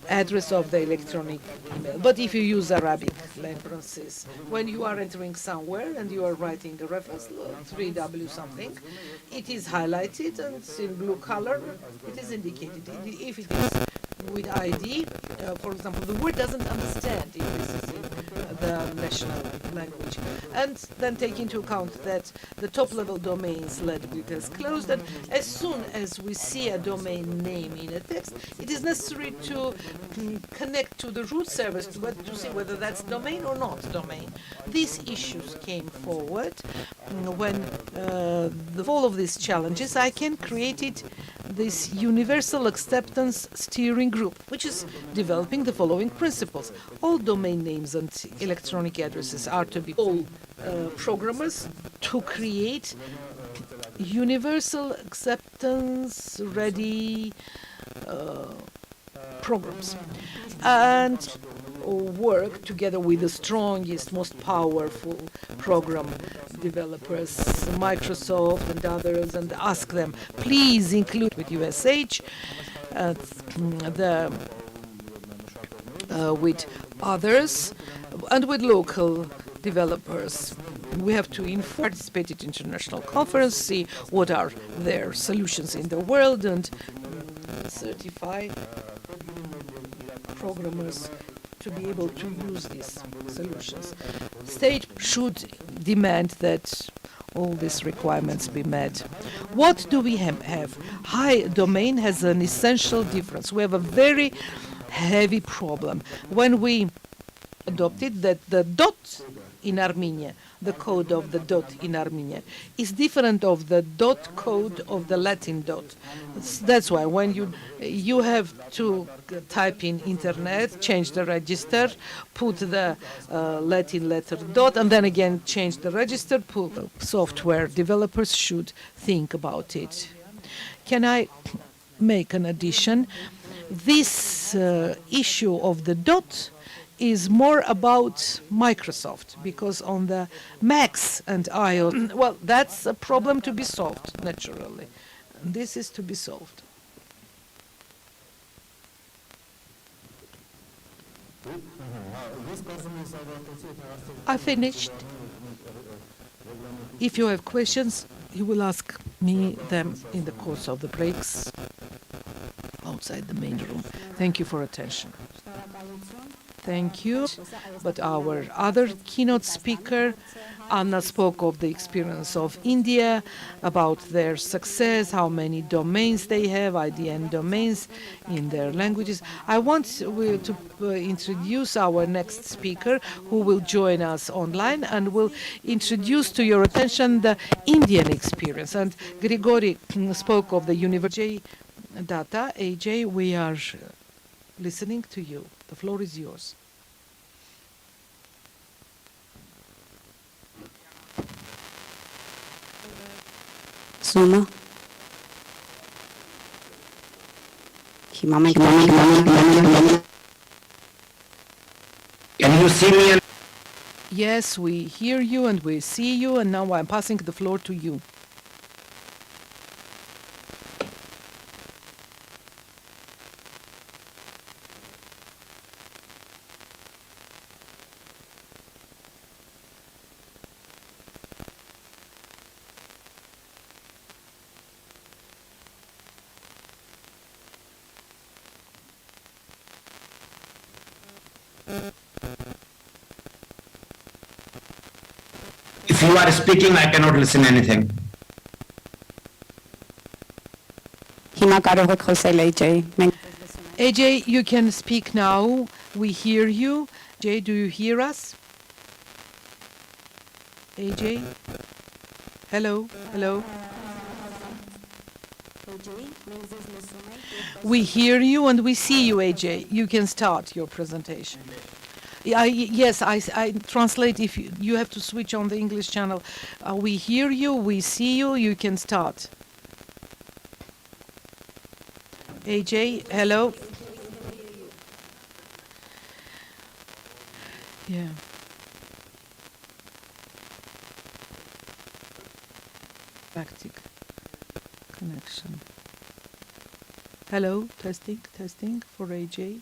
address of the electronic email. But if you use Arabic references, when you are entering somewhere and you are writing a reference, 3W something, it is highlighted and it's in blue color, it is indicated. If it is with ID, for example, the word doesn't understand if this is in the national language. And then take into account that the top-level domains it is closed, and as soon as we see a domain name in a text, it is necessary to connect to the root service to see whether that's domain or not domain. These issues came forward when all of these challenges, ICANN created this universal acceptance steering group, which is developing the following principles. All domain names and electronic addresses are to be all programmers to create universal acceptance ready programs and work together with the strongest, most powerful program developers, Microsoft and others, and ask them, please include with USH, with others, and with local developers. We have to participate in international conference, see what are their solutions in the world, and certify programmers to be able to use these solutions. State should demand that all these requirements be met. What do we have? High domain has an essential difference. We have a very heavy problem. When we adopted that the dot in Armenia, the code of the dot in Armenia, is different of the dot code of the Latin dot. That's why when you have to type in internet, change the register, put the Latin letter dot, and then again change the register, put software developers should think about it. Can I make an addition? This issue of the dot is more about Microsoft, because on the Macs and iOS, well, that's a problem to be solved, naturally. This is to be solved. I finished. If you have questions, you will ask me them in the course of the breaks outside the main room. Thank you for attention. Thank you. But our other keynote speaker, Anna, spoke of the experience of India, about their success, how many domains they have, IDN domains in their languages. I want to introduce our next speaker, who will join us online and will introduce to your attention the Indian experience. And Grigori spoke of the university data. AJ, we are listening to you. The floor is yours. Zuma. Can you see me? Yes, we hear you and we see you, and now I'm passing the floor to you. If you are speaking, I cannot listen anything. Հիմա կարող եք խոսել AJ։ AJ, you can speak now. We hear you. AJ, do you hear us? AJ? Hello? Hello? We hear you and we see you, AJ. You can start your presentation. Yes, I translate. If you have to switch on the English channel. We hear you, we see you, you can start. AJ, hello? Yeah. Backtick connection. Hello, testing for AJ.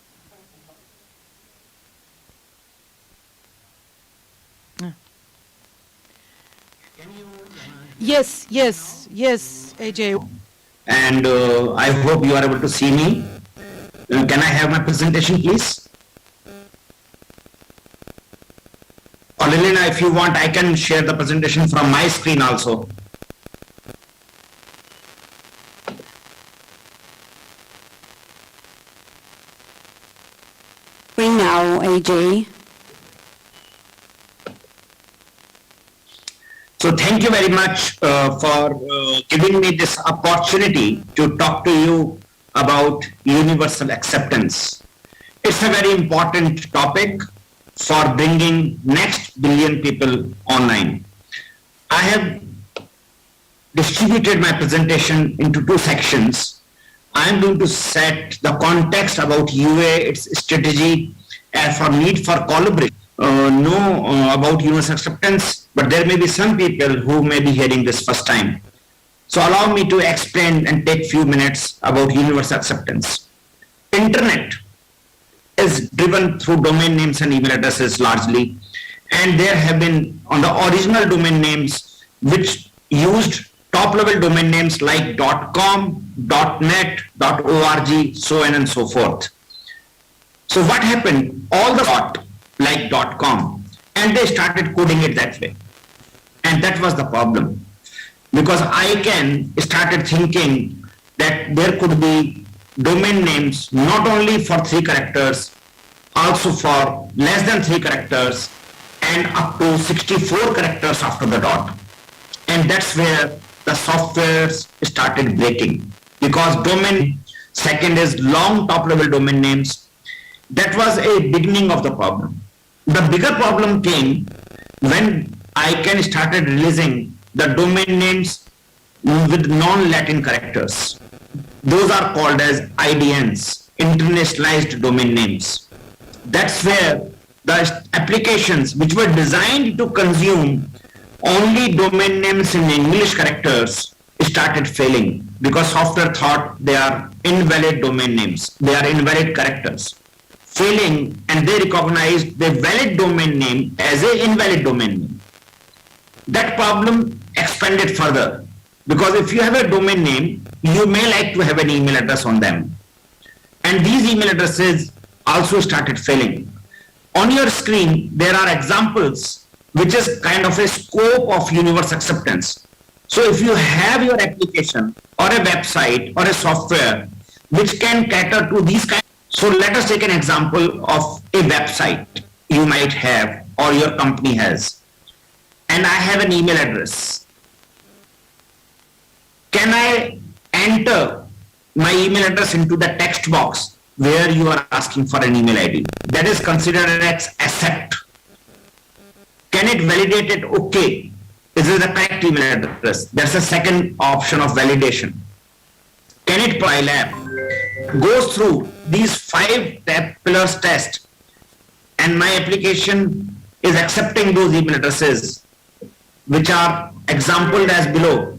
Yes, AJ. And I hope you are able to see me. Can I have my presentation, please? Or Lilina, if you want, I can share the presentation from my screen also. Screen now, AJ. So thank you very much for giving me this opportunity to talk to you about universal acceptance. It's a very important topic for bringing next billion people online. I have distributed my presentation into two sections. I'm going to set the context about UA, its strategy, and for need for collaboration. Know about universal acceptance, but there may be some people who may be hearing this first time. So allow me to explain and take few minutes about universal acceptance. Internet is driven through domain names and email addresses largely, and there have been on the original domain names which used top level domain names like .com, .net, .org, so on and so forth. So what happened? All the like .com, and they started coding it that way. And that was the problem. Because ICANN started thinking that there could be domain names not only for 3 characters, also for less than 3 characters, and up to 64 characters after the dot. And that's where the software started breaking. Because domain, second is long top level domain names. That was a beginning of the problem. The bigger problem came when ICANN started releasing the domain names with non-Latin characters. Those are called as IDNs, internationalized domain names. That's where the applications which were designed to consume only domain names in English characters started failing because software thought they are invalid domain names, they are invalid characters. failing and they recognized the valid domain name as an invalid domain name. That problem expanded further because if you have a domain name, you may like to have an email address on them. And these email addresses also started failing. On your screen, there are examples which is kind of a scope of universe acceptance. So if you have your application or a website or a software which can cater to these kinds, so let us take an example of a website you might have or your company has. And I have an email address. Can I enter my email address into the text box where you are asking for an email ID? That is considered as accept. Can it validate it? Okay. This is the correct email address. That's the second option of validation. Can it lab goes through these 5 pillars test and my application is accepting those email addresses which are exampled as below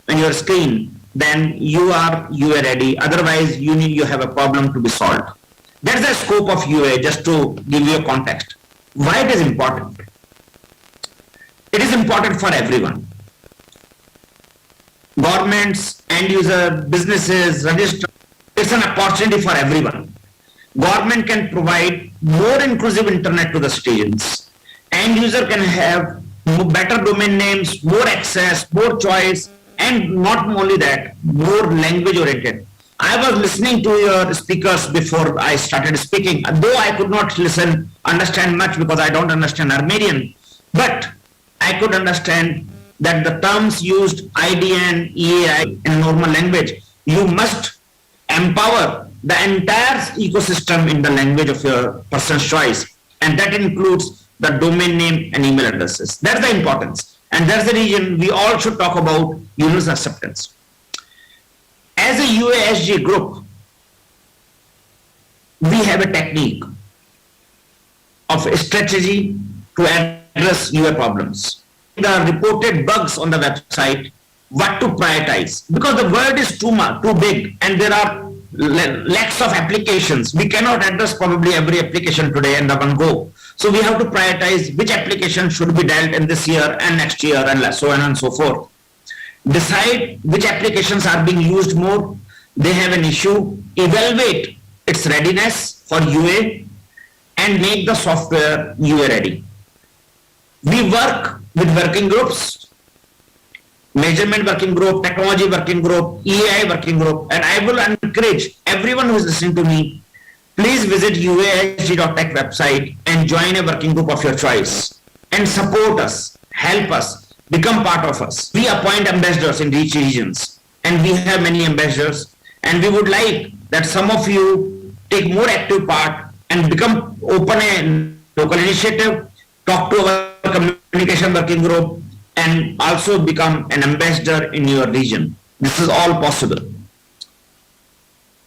on your screen, then you are UA ready. Otherwise, you have a problem to be solved. That's the scope of UA, just to give you a context. Why it is important? It is important for everyone. Governments, end user, businesses, registrars, it's an opportunity for everyone. Government can provide more inclusive internet to the citizens. End user can have better domain names, more access, more choice, and not only that, more language oriented. I was listening to your speakers before I started speaking, though I could not understand much because I don't understand Armenian, but I could understand that the terms used IDN, EAI in normal language, you must empower the entire ecosystem in the language of your person's choice, and that includes the domain name and email addresses. That's the importance, and that's the reason we all should talk about universal acceptance. As a UASG group, we have a technique of a strategy to address UA problems. The reported bugs on the website, what to prioritize, because the word is too big and there are lakhs of applications. We cannot address probably every application today and one go. So we have to prioritize which application should be dealt in this year and next year and so on and so forth. Decide which applications are being used more, they have an issue, evaluate its readiness for UA and make the software UA ready. We work with working groups, measurement working group, technology working group, EAI working group, and I will encourage everyone who is listening to me, please visit uasg.tech website and join a working group of your choice and support us, help us, become part of us. We appoint ambassadors in each regions and we have many ambassadors, and we would like that some of you take more active part and become open a local initiative, talk to our communication working group, and also become an ambassador in your region. This is all possible.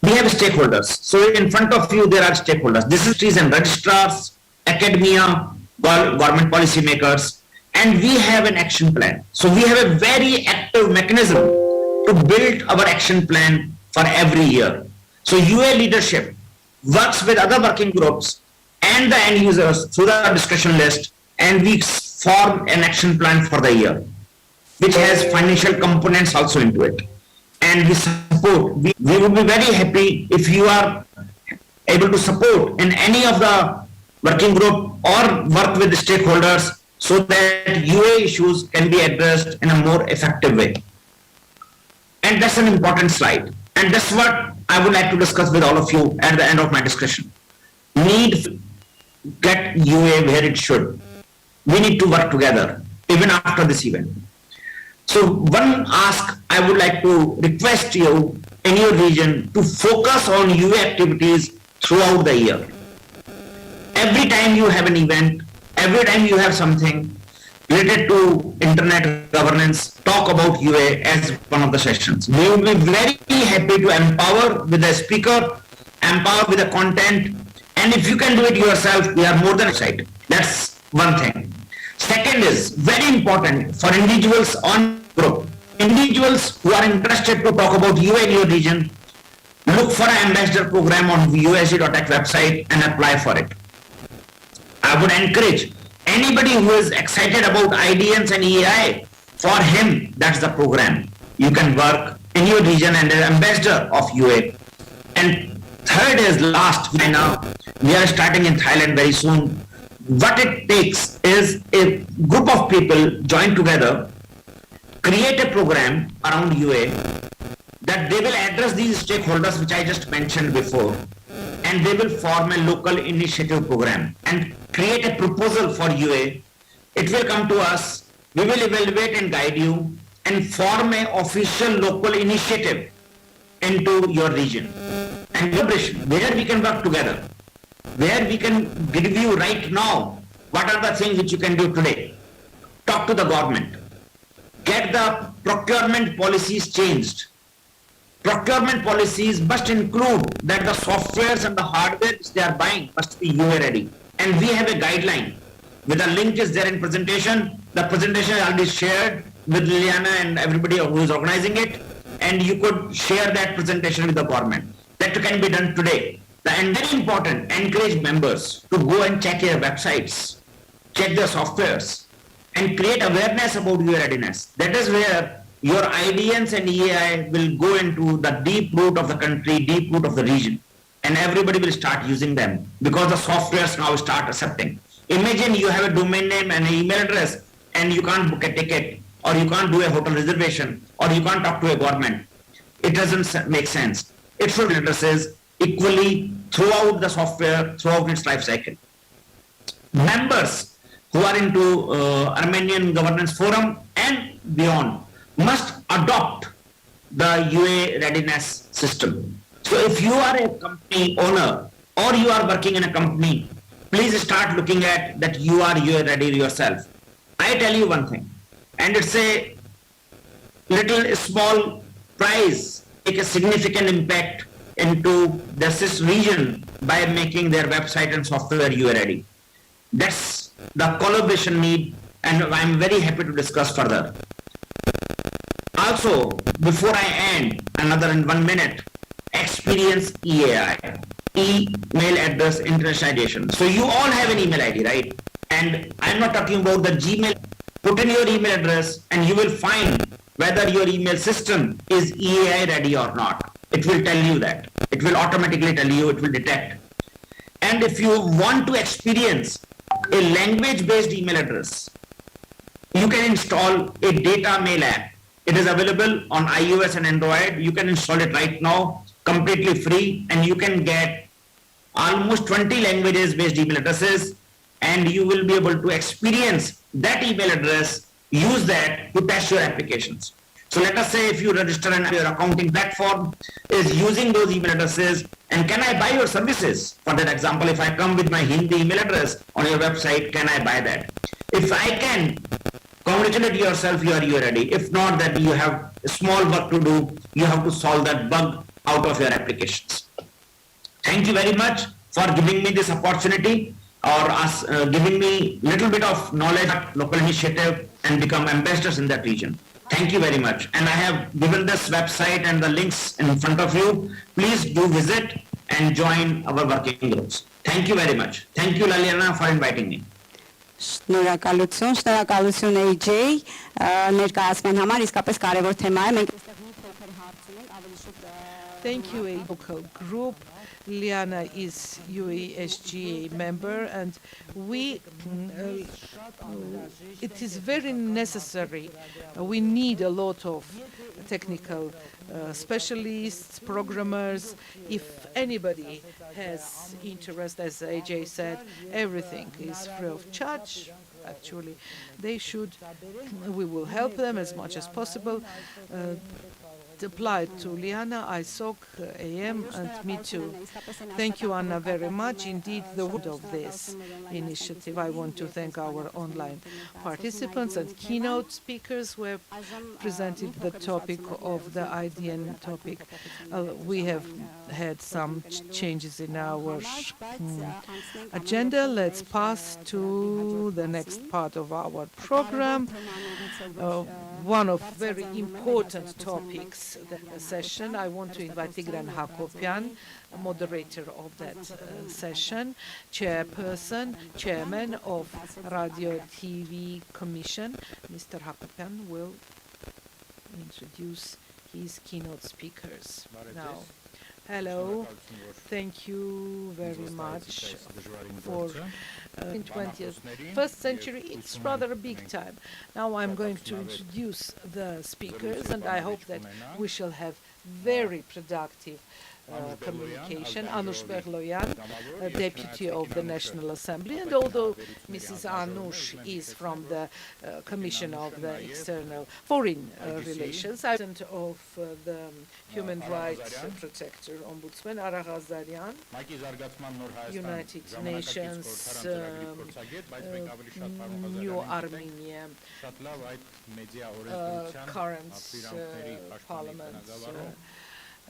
We have stakeholders. So in front of you, there are stakeholders. This is and registrars, academia, government policymakers, and we have an action plan. So we have a very active mechanism to build our action plan for every year. So UA leadership works with other working groups and the end users through the discussion list, and we form an action plan for the year, which has financial components also into it. And we support. We would be very happy if you are able to support in any of the working group or work with the stakeholders so that UA issues can be addressed in a more effective way. And that's an important slide. And that's what I would like to discuss with all of you at the end of my discussion. Need to get UA where it should. We need to work together even after this event. So one ask I would like to request you in your region to focus on UA activities throughout the year. Every time you have an event, every time you have something related to internet governance, talk about UA as one of the sessions. We will be very happy to empower with the speaker, empower with the content, and if you can do it yourself, we are more than excited. That's one thing. Second is very important for individuals on group. Individuals who are interested to talk about UA in your region, look for an ambassador program on USG.Tech website and apply for it. I would encourage anybody who is excited about IDNs and EAI, for him, that's the program. You can work in your region and an ambassador of UA. And third is last, now we are starting in Thailand very soon. What it takes is a group of people join together, create a program around UA that they will address these stakeholders which I just mentioned before, and they will form a local initiative program and create a proposal for UA. It will come to us, we will evaluate and guide you and form an official local initiative into your region. And collaboration, where we can work together, where we can give you right now what are the things which you can do today. Talk to the government, get the procurement policies changed. Procurement policies must include that the softwares and the hardware which they are buying must be UA ready. And we have a guideline. With the link is there in presentation. The presentation is already shared with Liliana and everybody who is organizing it. And you could share that presentation with the government. That can be done today. And very important, encourage members to go and check your websites, check their softwares, and create awareness about UA readiness. That is where your IDNs and EAI will go into the deep root of the country, deep root of the region, and everybody will start using them because the softwares now start accepting. Imagine you have a domain name and an email address and you can't book a ticket, or you can't do a hotel reservation, or you can't talk to a government. It doesn't make sense. It should be addresses equally throughout the software, throughout its life cycle. Members who are into Armenian Governance Forum and beyond must adopt the UA readiness system. So if you are a company owner or you are working in a company, please start looking at that you are UA ready yourself. I tell you one thing, and it's a little small price, make a significant impact into this region by making their website and software UA ready. That's the collaboration need, and I'm very happy to discuss further. Also, before I end, another in 1 minute, experience EAI, email address internationalization. So you all have an email ID, right? And I'm not talking about the Gmail. Put in your email address and you will find whether your email system is EAI ready or not. It will tell you that. It will automatically tell you, it will detect. And if you want to experience a language-based email address, you can install a data mail app. It is available on iOS and Android. You can install it right now, completely free, and you can get almost 20 languages-based email addresses, and you will be able to experience that email address, use that to test your applications. So let us say if you register and your accounting platform is using those email addresses, and can I buy your services? For that example, if I come with my Hindi email address on your website, can I buy that? If I can, congratulate yourself, you are ready. If not, that you have a small work to do, you have to solve that bug out of your applications. Thank you very much for giving me this opportunity, or giving me little bit of knowledge about local initiative and become ambassadors in that region. Thank you very much. And I have given this website and the links in front of you. Please do visit and join our working groups. Thank you very much. Thank you, Laliana, for inviting me. Շնորհակալություն AJ ներկայացման համար, իսկապես կարևոր թեմա է։ Մենք այստեղ մի փոքր հարց ունենք, ավելի շուտ Thank you, a local group. Liana is UASGA member, and it is very necessary. We need a lot of technical specialists, programmers. If anybody has interest, as AJ said, everything is free of charge. Actually, they should. We will help them as much as possible. Applied to Liana, ISOC, AM, and me too. Thank you, Anna, very much. Indeed, the word of this initiative. I want to thank our online participants and keynote speakers who have presented the topic of the IDN topic. We have had some changes in our agenda. Let's pass to the next next part of our program. One of very important topics, the session. I want to invite Tigran Hakopian, moderator of that session, chairperson, chairman of Radio TV Commission. Mr. Hakopian will introduce his keynote speakers now. Hello, thank you very much for in 21st century. It's rather a big time. Now I'm going to introduce the speakers, and I hope that we shall have very productive communication. Anush Berloyan, Deputy of the National Assembly, and although Mrs. Anush is from the Commission of the External Foreign Relations, President of the Human Rights Protector Ombudsman, Ara Ghazarian, United Nations, New Armenia, current Parliament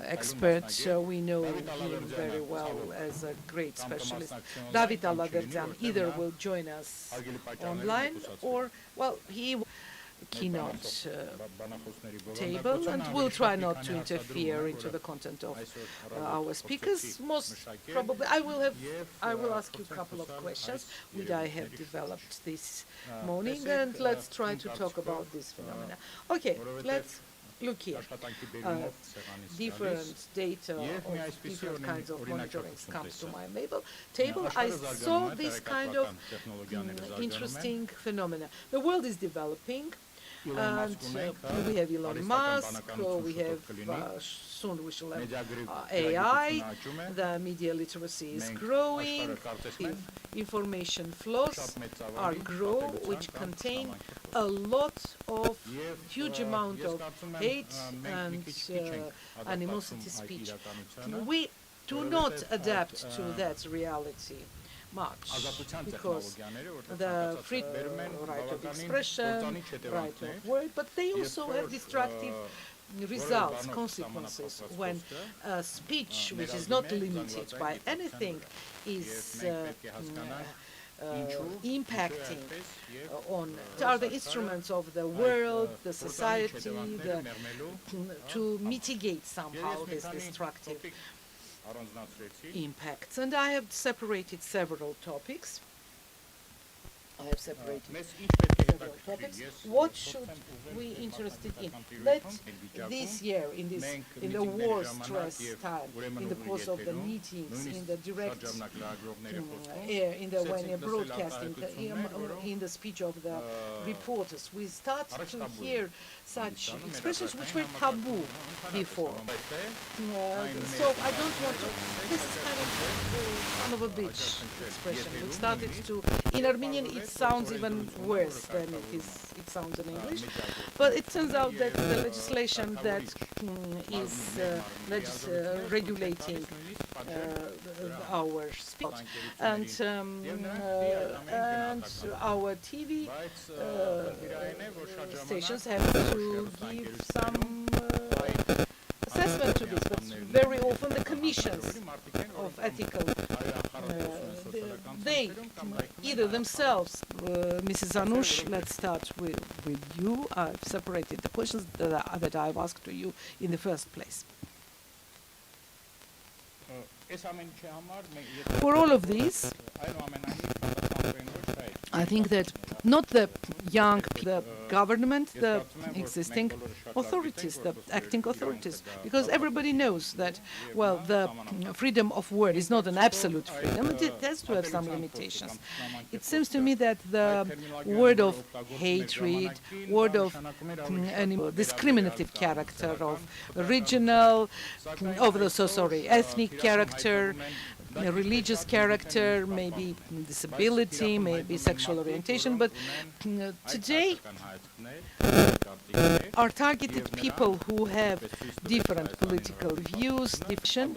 expert. We know him very well as a great specialist. David Alaverdian either will join us online or, well, he will keynote table, and we'll try not to interfere into the content of our speakers. Most probably I will ask you a couple of questions which I have developed this morning, and let's try to talk about this phenomena. Okay, let's look here. Different data of different kinds of monitoring comes to my table. I saw this kind of interesting phenomena. The world is developing, and we have Elon Musk, we have soon we shall have AI, the media literacy is growing, information flows are growing, which contain a lot of huge amount of hate and animosity speech. We do not adapt to that reality much, because the free right of expression, right of word, but they also have destructive results, consequences, when speech which is not limited by anything is impacting on are the instruments of the world, the society, to mitigate somehow this destructive impacts. And I have separated several topics. What should we interested in? Let this year, in the war-stress time, in the course of the meetings, in the direct air, when you're broadcasting, in the speech of the reporters, we start to hear such expressions which were taboo before. So I don't want to. This is kind of son of a bitch expression. We started to. In Armenian, it sounds even worse than it sounds in English. But it turns out that the legislation that is regulating our speech and our TV stations have to give some assessment to this, but very often the commissions of ethical, they either themselves, Mrs. Anush, let's start with you. I've separated the questions that I've asked to you in the first place. For all of these, I think that not the young, the government, the existing authorities, the acting authorities, because everybody knows that, well, the freedom of word is not an absolute freedom, it has to have some limitations. It seems to me that the word of hatred, word of discriminative character, of regional, ethnic character, religious character, maybe disability, maybe sexual orientation, but today are targeted people who have different political views. Division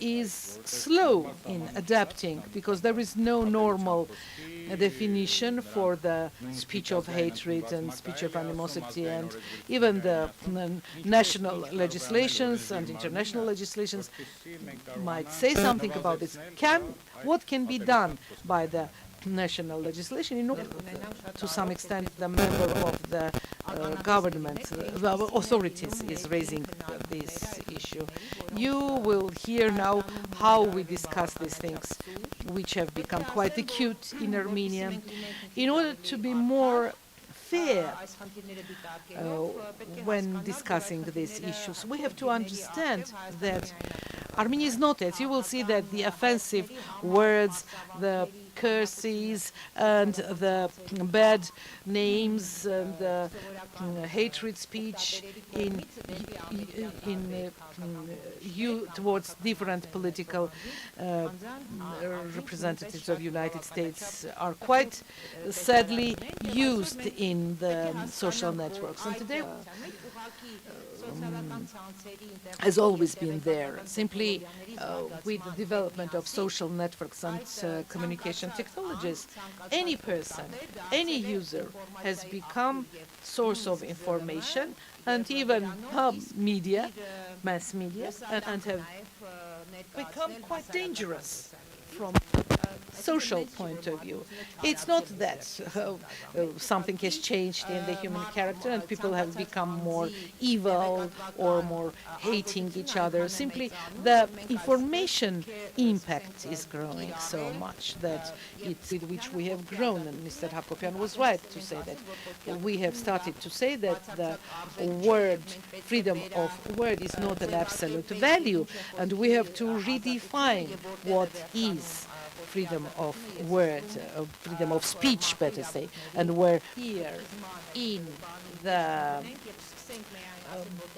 is slow in adapting because there is no normal definition for the speech of hatred and speech of animosity, and even the national legislations and international legislations might say something about this. What can be done by the national legislation. In order, to some extent, the member of the government, the authorities is raising this issue. You will hear now how we discuss these things, which have become quite acute in Armenia. In order to be more fair when discussing these issues, we have to understand that Armenia is not, as you will see, that the offensive words, the curses and the bad names and the hatred speech you towards different political representatives of United States are quite sadly used in the social networks. And today has always been there. Simply with the development of social networks and communication technologies, any person, any user has become source of information, and even media, mass media, and have become quite dangerous from social point of view. It's not that something has changed in the human character and people have become more evil or more hating each other. Simply the information impact is growing so much that it's with which we have grown. And Mr. Hakopian was right to say that we have started to say that the word, freedom of word is not an absolute value, and we have to redefine what is freedom of word, freedom of speech, better say, and where here in the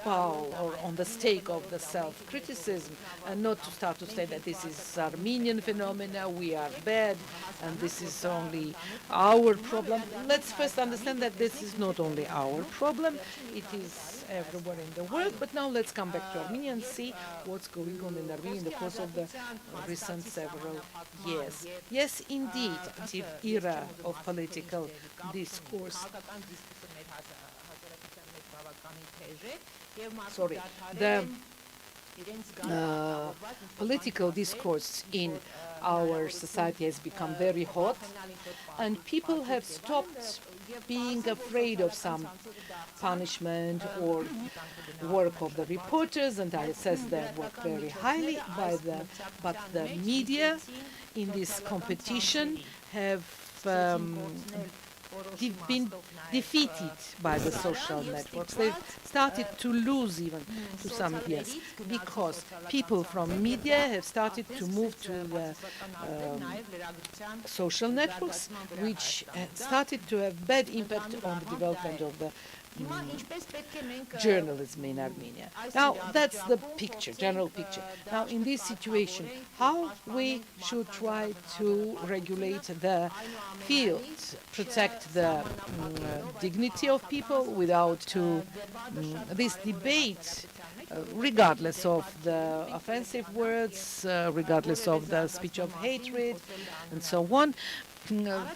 bowl or on the stake of the self-criticism, and not to start to say that this is Armenian phenomena, we are bad, and this is only our problem. Let's first understand that this is not only our problem, it is everywhere in the world. But now let's come back to Armenia and see what's going on in Armenia in the course of the recent several years. Yes, indeed, the era of political discourse. Sorry, the political discourse in our society has become very hot, and people have stopped being afraid of some punishment or work of the reporters, and I assess their work very highly but the media in this competition have been defeated by the social networks. They've started to lose even to some years because people from media have started to move to the social networks, which started to have bad impact on the development of the journalism in Armenia. Now, that's the picture, general picture. Now, in this situation, how we should try to regulate the field, protect the dignity of people without this debate, regardless of the offensive words, regardless of the speech of hatred, and so on.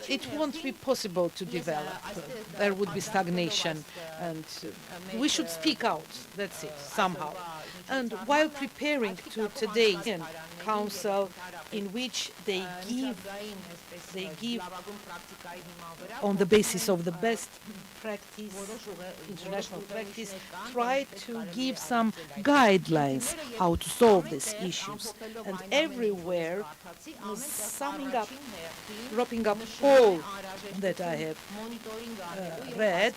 It won't be possible to develop. There would be stagnation, and we should speak out, that's it, somehow. And while preparing to today's council, in which they give on the basis of the best practice, international practice, try to give some guidelines how to solve these issues. And everywhere, summing up, wrapping up all that I have read,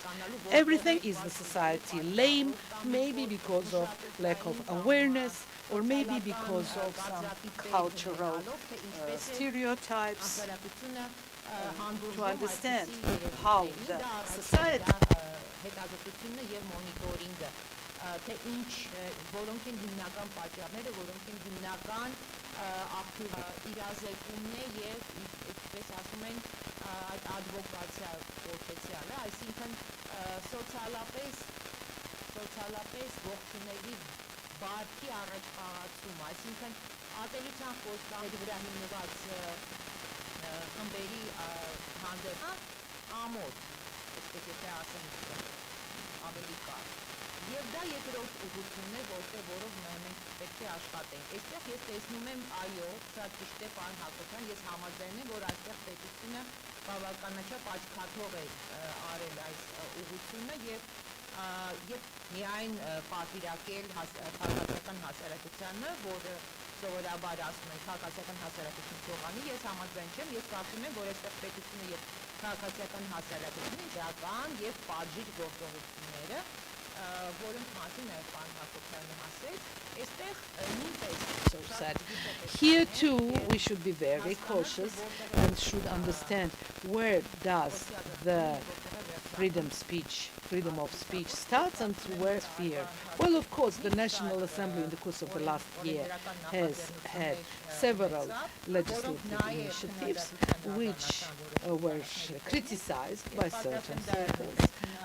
everything is the society lame, maybe because of lack of awareness, or maybe because of some cultural stereotypes. To understand how the society թե ինչ որոնք են հիմնական պատճառները, որոնք են հիմնական իրազեկումն է եւ ինչպես ասում են այդ ադվոկացիա պոտենցիալը, այսինքն սոցիալապես ողջունելի բարքի առաջխաղացում, այսինքն ատելության խոսքերի վրա հիմնված խմբերի հանդեպ ամոթ, այսպես եթե ասենք ավելի կարճ։ Եվ դա երկրորդ ուղղությունն է, որով մենք պետք է աշխատենք։ Այստեղ ես տեսնում եմ, այո, շատ ճիշտ է, պարոն Հակոբյան, ես համաձայն եմ, որ այստեղ պետությունը բավականաչափ աչքաթող է արել այս ուղղությունը եւ միայն պատվիրակել քաղաքացիական հասարակությանը, որը սովորաբար ասում են քաղաքացիական հասարակություն ցողանի, ես համաձայն չեմ, ես կարծում եմ, որ այստեղ պետությունը եւ քաղաքացիական հասարակությունը իրական եւ պատժիչ գործողությունները, որոնց մասին նաև պարոն Հակոբյանը ասեց, այստեղ նույնպես So sad. Here too, we should be very cautious and should understand where does the freedom of speech starts and where fear. Well, of course, the National Assembly in the course of the last year has had several legislative initiatives which were criticized by certain circles.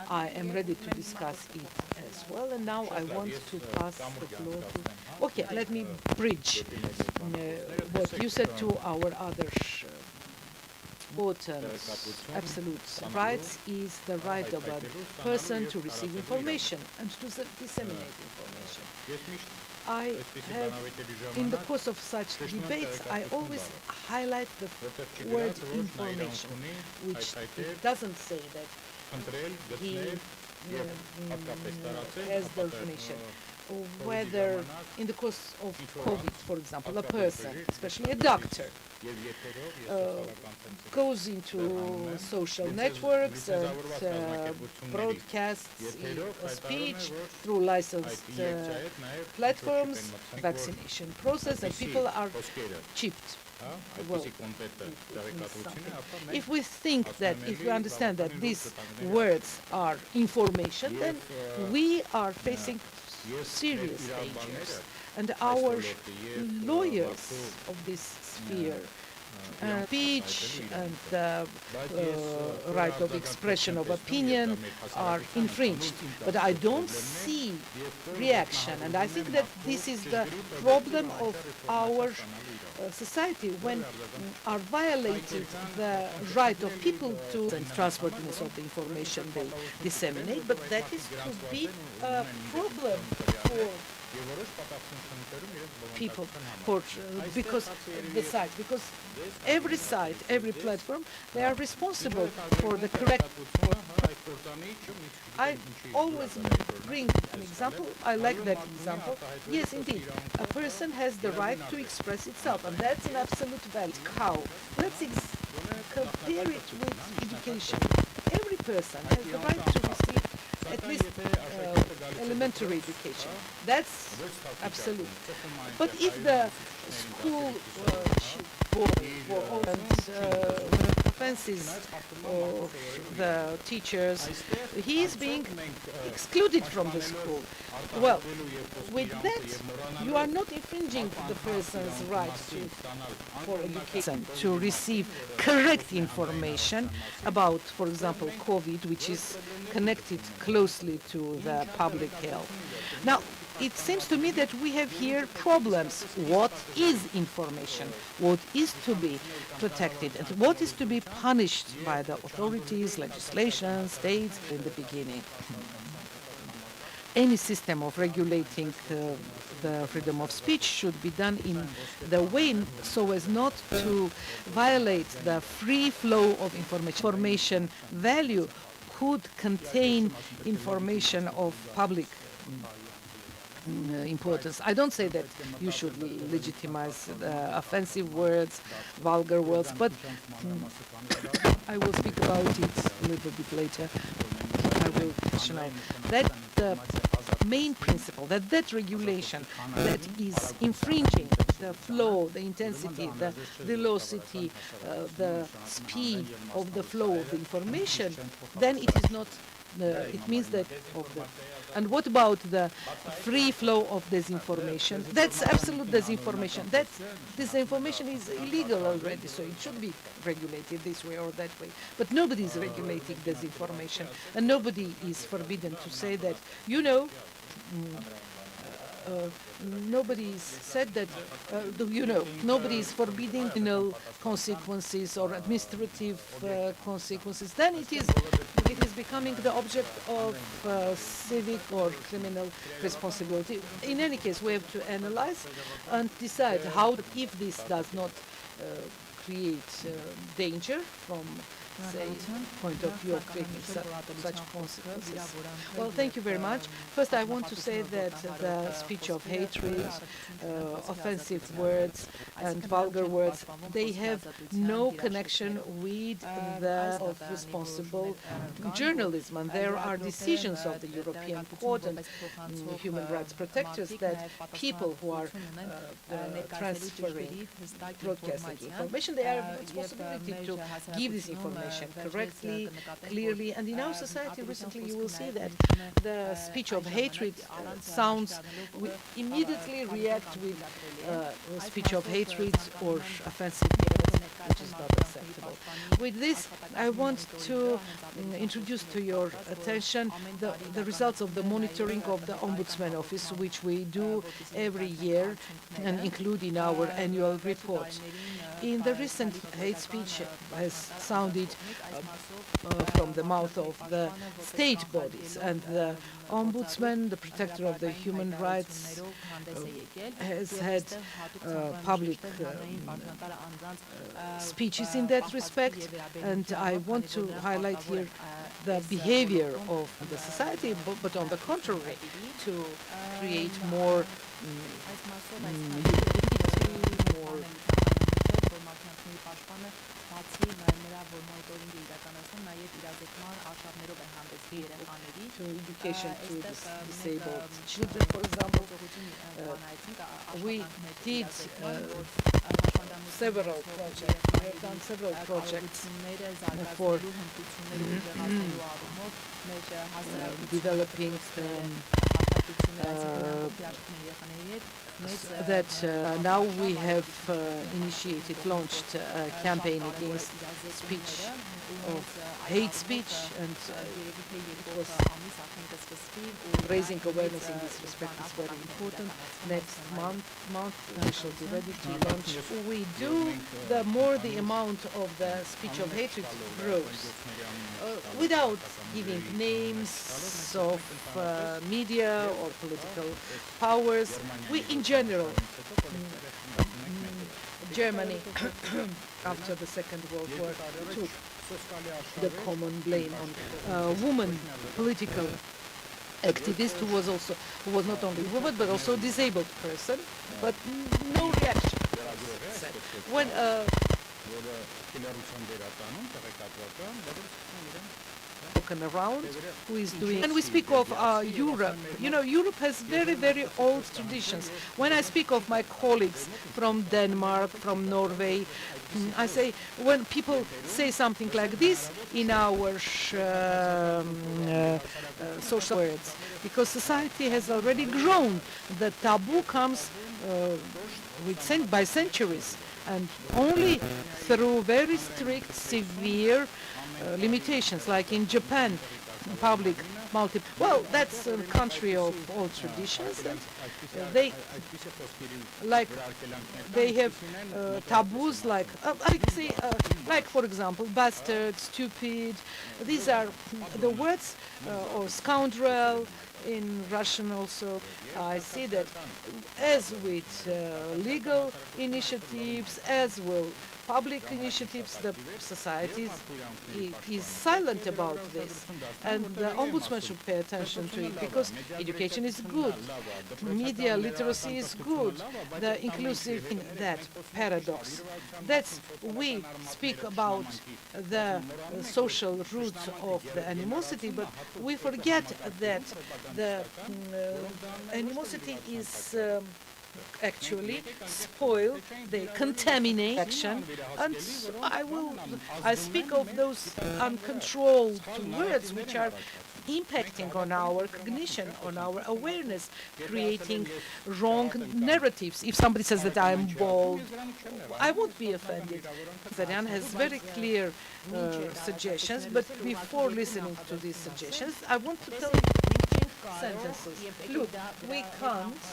I am ready to discuss it as well, and now I want to pass the floor to... Okay, let me bridge what you said to our other important absolute rights is the right of a person to receive information and to disseminate information. I have, in the course of such debates, I always highlight the word information, which it doesn't say that he has the information. Whether in the course of COVID, for example, a person, especially a doctor, goes into social networks and broadcasts a speech through licensed platforms, vaccination process, and people are chipped. Well, if we think that, if we understand that these words are information, then we are facing serious dangers, and our lawyers of this sphere, speech and the right of expression of opinion are infringed. But I don't see reaction, and I think that this is the problem of our society when are violated the right of people to and trustworthiness of the information they disseminate, but that is to be a problem for people, because the site, because every site, every platform, they are responsible for the correct. I always bring an example. I like that example. Yes, indeed, a person has the right to express itself, and that's an absolute value. How? Let's compare it with education. Every person has the right to receive at least elementary education. That's absolute. But if the school for all offenses of the teachers, he is being excluded from the school. Well, with that, you are not infringing the person's right for education, to receive correct information about, for example, COVID, which is connected closely to the public health. Now, it seems to me that we have here problems. What is information? What is to be protected? And what is to be punished by the authorities, legislation, states in the beginning? Any system of regulating the freedom of speech should be done in the way so as not to violate the free flow of information. Information value could contain information of public importance. I don't say that you should legitimize offensive words, vulgar words, but I will speak about it a little bit later. I will mention that the main principle, that regulation that is infringing the flow, the intensity, the velocity, the speed of the flow of the information, then it is not. It means that and what about the free flow of disinformation? That's absolute disinformation. That disinformation is illegal already, so it should be regulated this way or that way. But nobody is regulating disinformation, and nobody is forbidden to say that, you know, nobody is said that, nobody is forbidding penal consequences or administrative consequences. Then it is becoming the object of civic or criminal responsibility. In any case, we have to analyze and decide how, if this does not create danger from, say, point of view of creating such consequences. Well, thank you very much. First, I want to say that the speech of hatred, offensive words, and vulgar words, they have no connection with the responsible journalism. And there are decisions of the European Court and human rights protectors that people who are transferring, broadcasting information, they have a responsibility to give this information correctly, clearly, and in our society recently you will see that the speech of hatred sounds, we immediately react with speech of hatred or offensive words, which is not acceptable. With this, I want to introduce to your attention the results of the monitoring of the Ombudsman Office, which we do every year and include in our annual report. In the recent hate speech has sounded from the mouth of the state bodies, and the Ombudsman, the protector of the human rights, has had public speeches in that respect, and I want to highlight here the behavior of the society, but on the contrary, to create more unity, more to education to disabled children, for example. We did several projects. We have done several projects for developing that now we have launched a campaign against speech of hate speech, and it was raising awareness in this respect is very important. Next month we shall be ready to launch. We do, the more the amount of the speech of hatred grows, without giving names of media or political powers. We, in general, Germany, after the Second World War, took the common blame on a woman political activist who was not only a woman but also a disabled person, but no reaction. When around who is doing, and we speak of Europe. You know, Europe has very, very old traditions. When I speak of my colleagues from Denmark, from Norway, I say, when people say something like this in our social words, because society has already grown, the taboo comes by centuries, and only through very strict, severe limitations, like in Japan, public well, that's a country of old traditions, and they have taboos like like, for example, bastard, stupid. These are the words, or scoundrel in Russian also. I see that as with legal initiatives, as will public initiatives, the society is silent about this, and the Ombudsman should pay attention to it, because education is good, media literacy is good, the inclusive, in that paradox. That's, we speak about the social roots of the animosity, but we forget that the animosity is actually spoil, they contaminate action, and I speak of those uncontrolled words which are impacting on our cognition, on our awareness, creating wrong narratives. If somebody says that I'm bald, I won't be offended. Zarian has very clear suggestions, but before listening to these suggestions, I want to tell you sentences. Look, we can't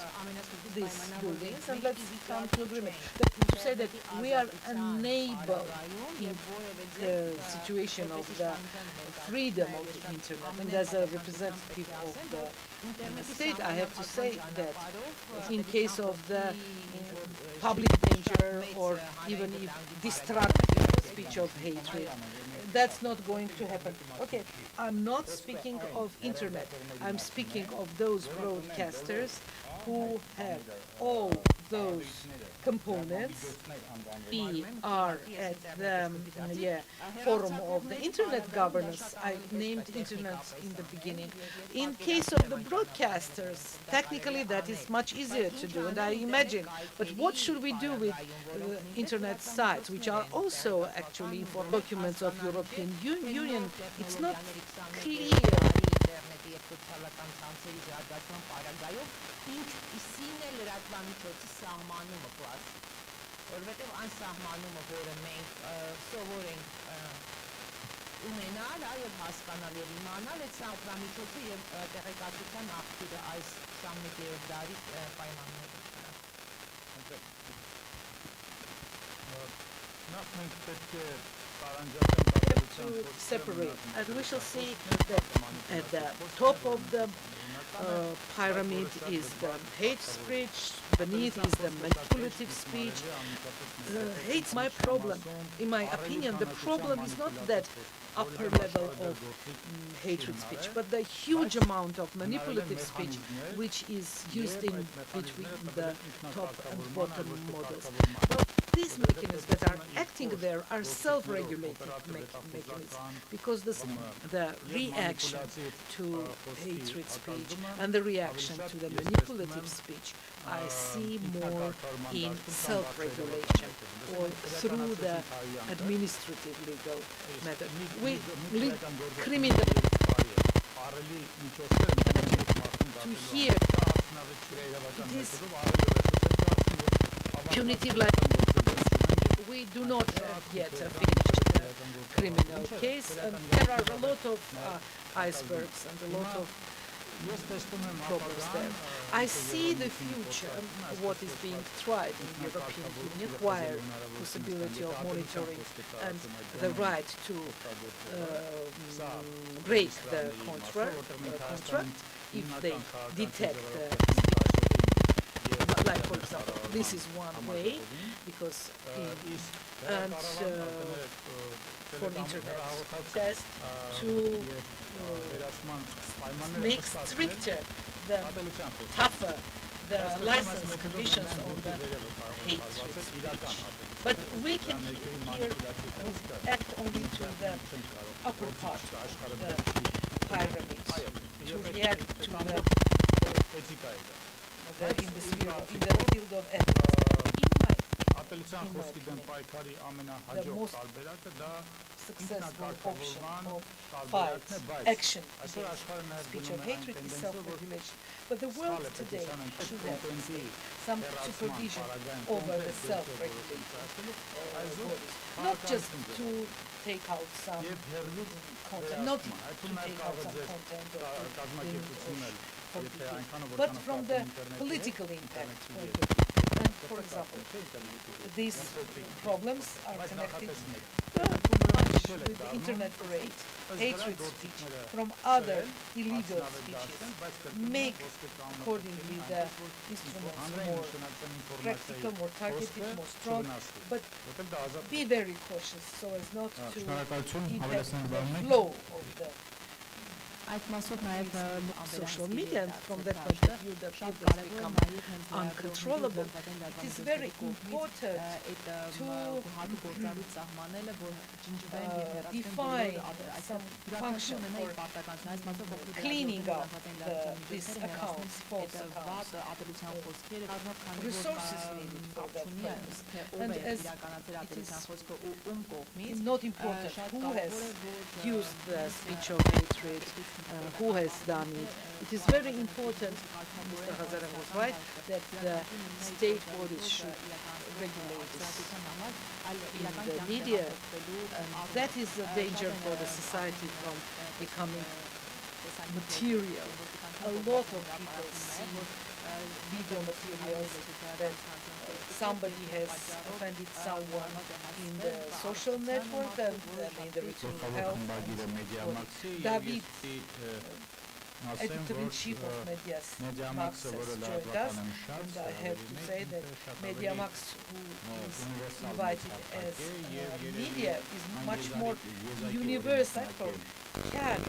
these buildings, and let's come to agreement. To say that we are unable in the situation of the freedom of the internet, and as a representative of the state, I have to say that in case of the public danger or even if destructive speech of hatred, that's not going to happen. Okay, I'm not speaking of internet. I'm speaking of those broadcasters who have all those components. We are at the forum of the internet governance. I named internet in the beginning. In case of the broadcasters, technically that is much easier to do, and I imagine. But what should we do with internet sites, which are also actually for documents of European Union? It's not clear. Որովհետև այն սահմանումը, որը մենք սովոր ենք ունենալ, եւ հասկանալ եւ իմանալ, այդ սահմանամիջոցը եւ տեղեկատվության աղբյուրը այս 21-րդ դարի պայմաններում։ Նախ մենք պետք է to separate, and we shall see that at the top of the pyramid is the hate speech, beneath is the manipulative speech. Hate's my problem. In my opinion, the problem is not that upper level of hatred speech, but the huge amount of manipulative speech which is used in between the top and bottom models. Well, these mechanisms that are acting there are self-regulated mechanisms, because the reaction to hatred speech and the reaction to the manipulative speech I see more in self-regulation or through the administrative legal method. We criminal to hear it is punitive like we do not have yet finished the criminal case, and there are a lot of icebergs and a lot of problems there. I see the future, what is being tried in the European Union, acquire possibility of monitoring and the right to break the contract if they detect like for example, this is one way, because and for internet test to make stricter, the tougher the license conditions on the hate speech. But we can here act only to the upper part of the pyramid to react to in the sphere, in the field of ethics. The most successful option of fight, action against speech of hatred is self-regulation. But the world today should have some supervision over the self-regulating bodies, not just to take out some content, not to take out some content but from the political impact point of view. And for example, these problems are connected much with the internet rate, hatred speech from other illegal speeches, make accordingly the instruments more practical, more targeted, more strong, but be very cautious so as not to impact the flow of the social media, and from that point of view the field has become uncontrollable. It is very important to define some function for cleaning up these accounts, false accounts, resources needed for that purpose. And as it is not important who has used the speech of hatred, who has done it. It is very important, Mr. Hazaran was right, that the state bodies should regulate this in the media. And that is a danger for the society from becoming material. A lot of people see video materials that somebody has offended someone in the social network and in the written health. David, editor-in-chief of MediaMax, has joined us, and I have to say that MediaMax, who is invited as media, is much more universal, can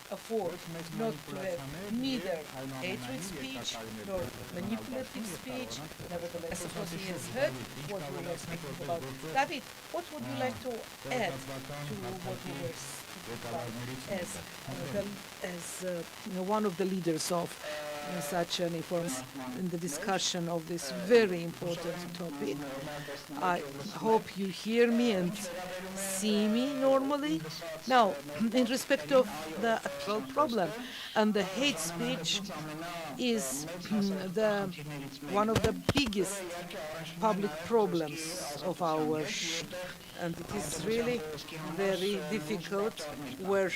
afford not to have neither hatred speech nor manipulative speech. Nevertheless, I suppose he has heard what we were speaking about. David, what would you like to add to what we were speaking about as one of the leaders of such an information in the discussion of this very important topic? I hope you hear me and see me normally. Now, in respect of the actual problem, and the hate speech is one of the biggest public problems of our and it is really very difficult where,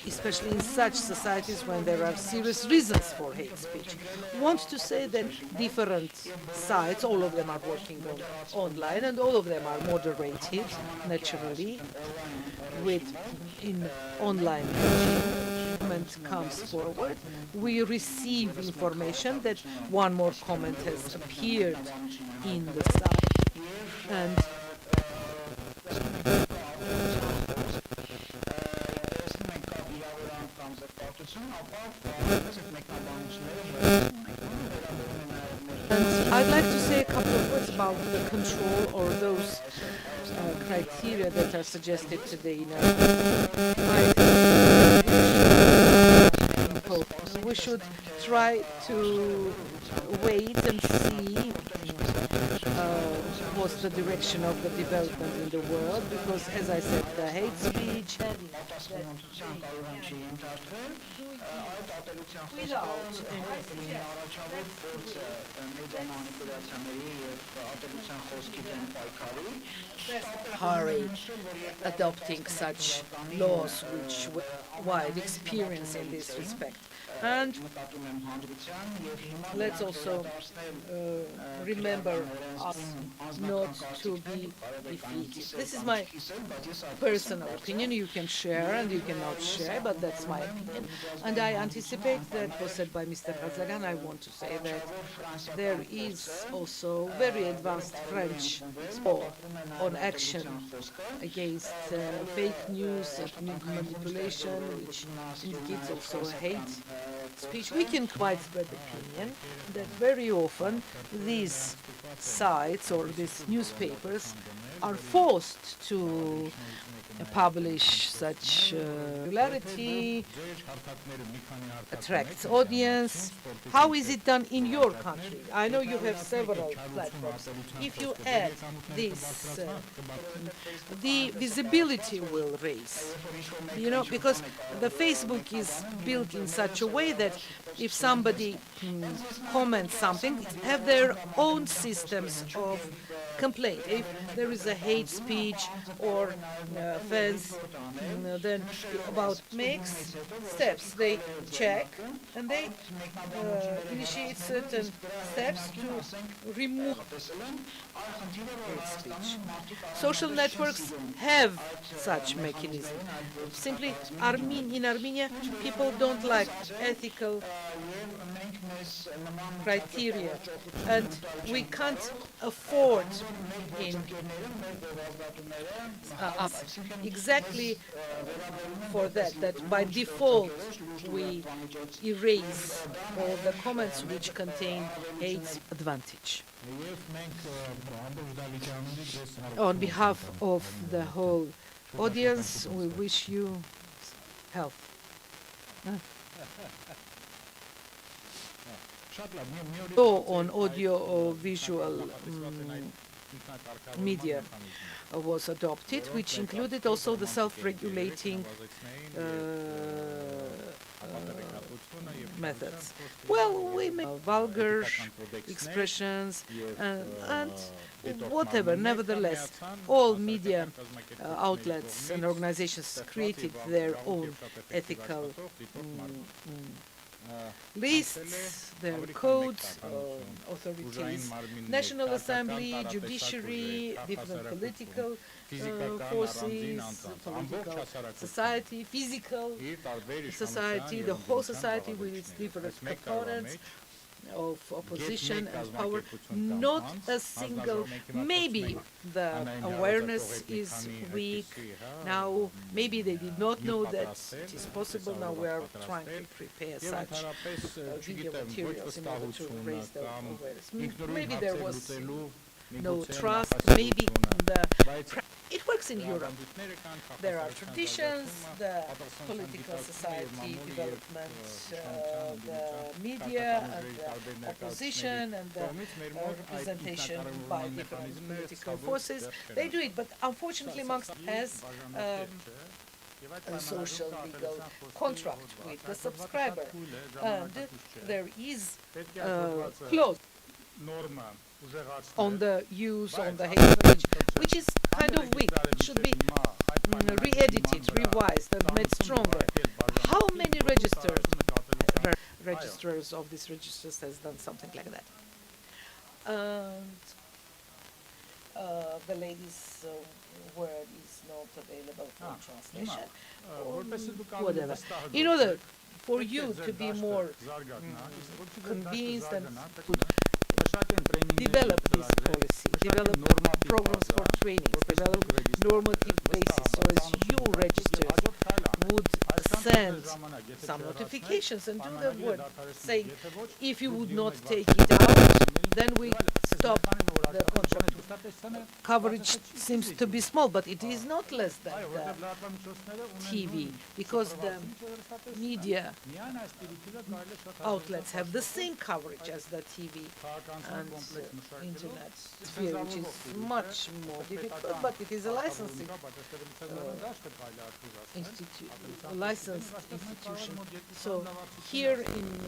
especially in such societies when there are serious reasons for hate speech. I want to say that different sites, all of them are working online and all of them are moderated naturally in online comment comes forward, we receive information that one more comment has appeared in the site, and I'd like to say a couple of words about the control or those criteria that are suggested today. We should try to wait and see what's the direction of the development in the world, because, as I said, the hate speech hurry adopting such laws which wide experience in this respect. And let's also remember us not to be defeated. This is my personal opinion. You can share and you cannot share, but that's my opinion. And I anticipate that was said by Mr. Hazagan. I want to say that there is also very advanced French law on action against fake news and manipulation, which indicates also hate speech. We can quite spread opinion that very often these sites or these newspapers are forced to publish such regularity, attracts audience. How is it done in your country? I know you have several platforms. If you add this, the visibility will raise. You know, because the Facebook is built in such a way that if somebody comments something, have their own systems of complaint. If there is a hate speech or offense, then about makes steps. They check and they initiate certain steps to remove hate speech. Social networks have such mechanism. Simply, in Armenia, people don't like ethical criteria, and we can't afford in exactly for that by default we erase all the comments which contain hate advantage. On behalf of the whole audience, we wish you health. Law on audio or visual media was adopted, which included also the self-regulating methods? Well, we make vulgar expressions and whatever. Nevertheless, all media outlets and organizations created their own ethical lists, their codes, authorities, National Assembly, judiciary, different political forces, political society, physical society, the whole society with its different components of opposition and power, not a single, maybe the awareness is weak, now maybe they did not know that it is possible, now we are trying to prepare such video materials in order to raise the awareness. Maybe there was no trust, maybe it works in Europe. There are traditions, the political society development, the media and the opposition and the representation by different political forces. They do it, but unfortunately Marx has a social legal contract with the subscriber, and there is a clause on the use on the hate speech, which is kind of weak. It should be re-edited, revised, and made stronger. How many registrars of these registers has done something like that? And the lady's word is not available for translation. Whatever. In order for you to be more convinced and develop this policy, develop programs for trainings, develop normative basis, so as you registered would send some notifications and do the word saying, if you would not take it out, then we stop the contract. Coverage seems to be small, but it is not less than the TV, because the media outlets have the same coverage as the TV and internet sphere, which is much more difficult, but it is a licensing licensed institution. So here in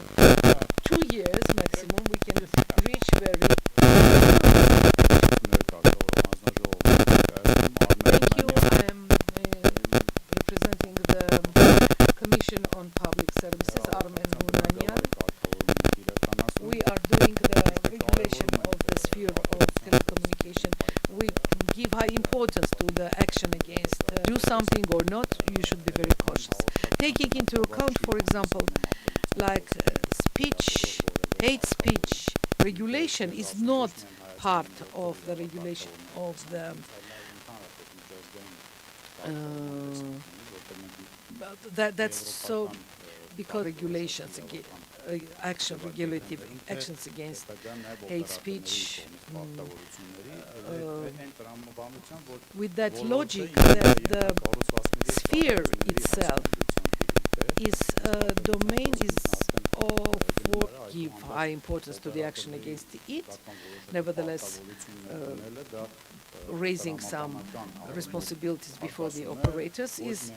2 years maximum we can reach very Thank you. I am representing the Commission on Public Services, Armen Hunanian. We are doing the regulation of the sphere of telecommunication. We give high importance to the action against do something or not, you should be very cautious. Taking into account, for example, like speech, hate speech, regulation is not part of the regulation of the that's so because regulations regulative actions against hate speech with that logic that the sphere itself is a domain for give high importance to the action against it, nevertheless raising some responsibilities before the operators is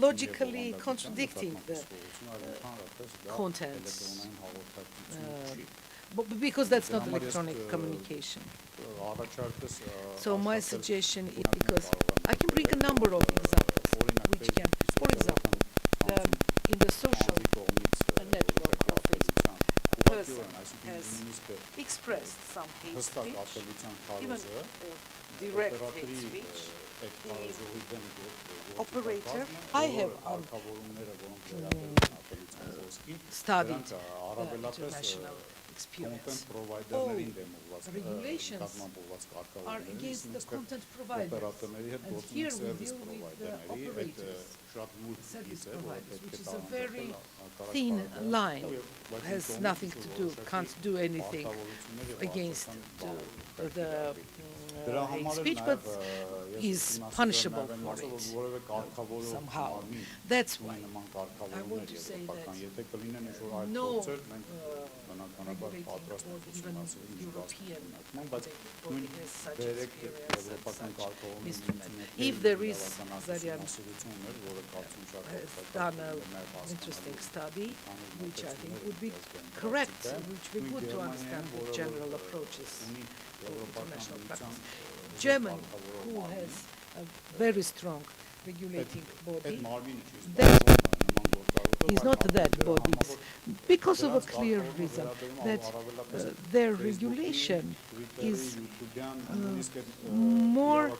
logically contradicting the content, because that's not electronic communication. So my suggestion is, because I can bring a number of examples which can, for example, in the social network of Facebook, a person has expressed some hate speech, even direct hate speech. The operator, I have studied the international experience. All regulations are against the content providers, and here we deal with the operators, service providers, which is a very thin line, has nothing to do, can't do anything against the hate speech, but is punishable for it somehow. That's why I want to say that no regulating or even European body has such experience and such instrument. If there is, Zarian has done an interesting study, which I think would be correct, which would be good to understand the general approaches to international practice. Germany, who has a very strong regulating body, that is not that body, because of a clear reason, that their regulation is more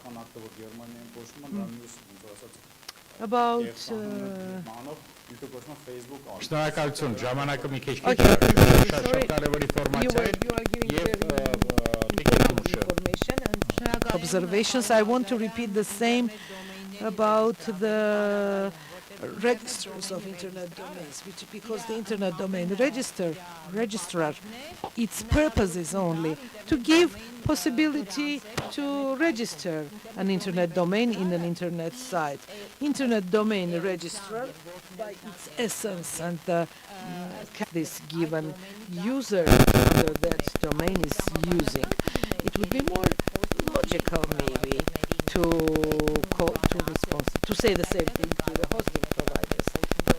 about Շնորհակալություն, ժամանակը մի քիչ Okay, քիչ շատ sorry. կարևոր you ինֆորմացիա are է giving եւ very information and observations. I want to repeat the same about the registers of internet domains, because the internet domain registrar, its purpose is only to give possibility to register an internet domain in an internet site. Internet domain registrar, by its essence and this given user under that domain is using, it would be more logical maybe to say the same thing to the hosting providers.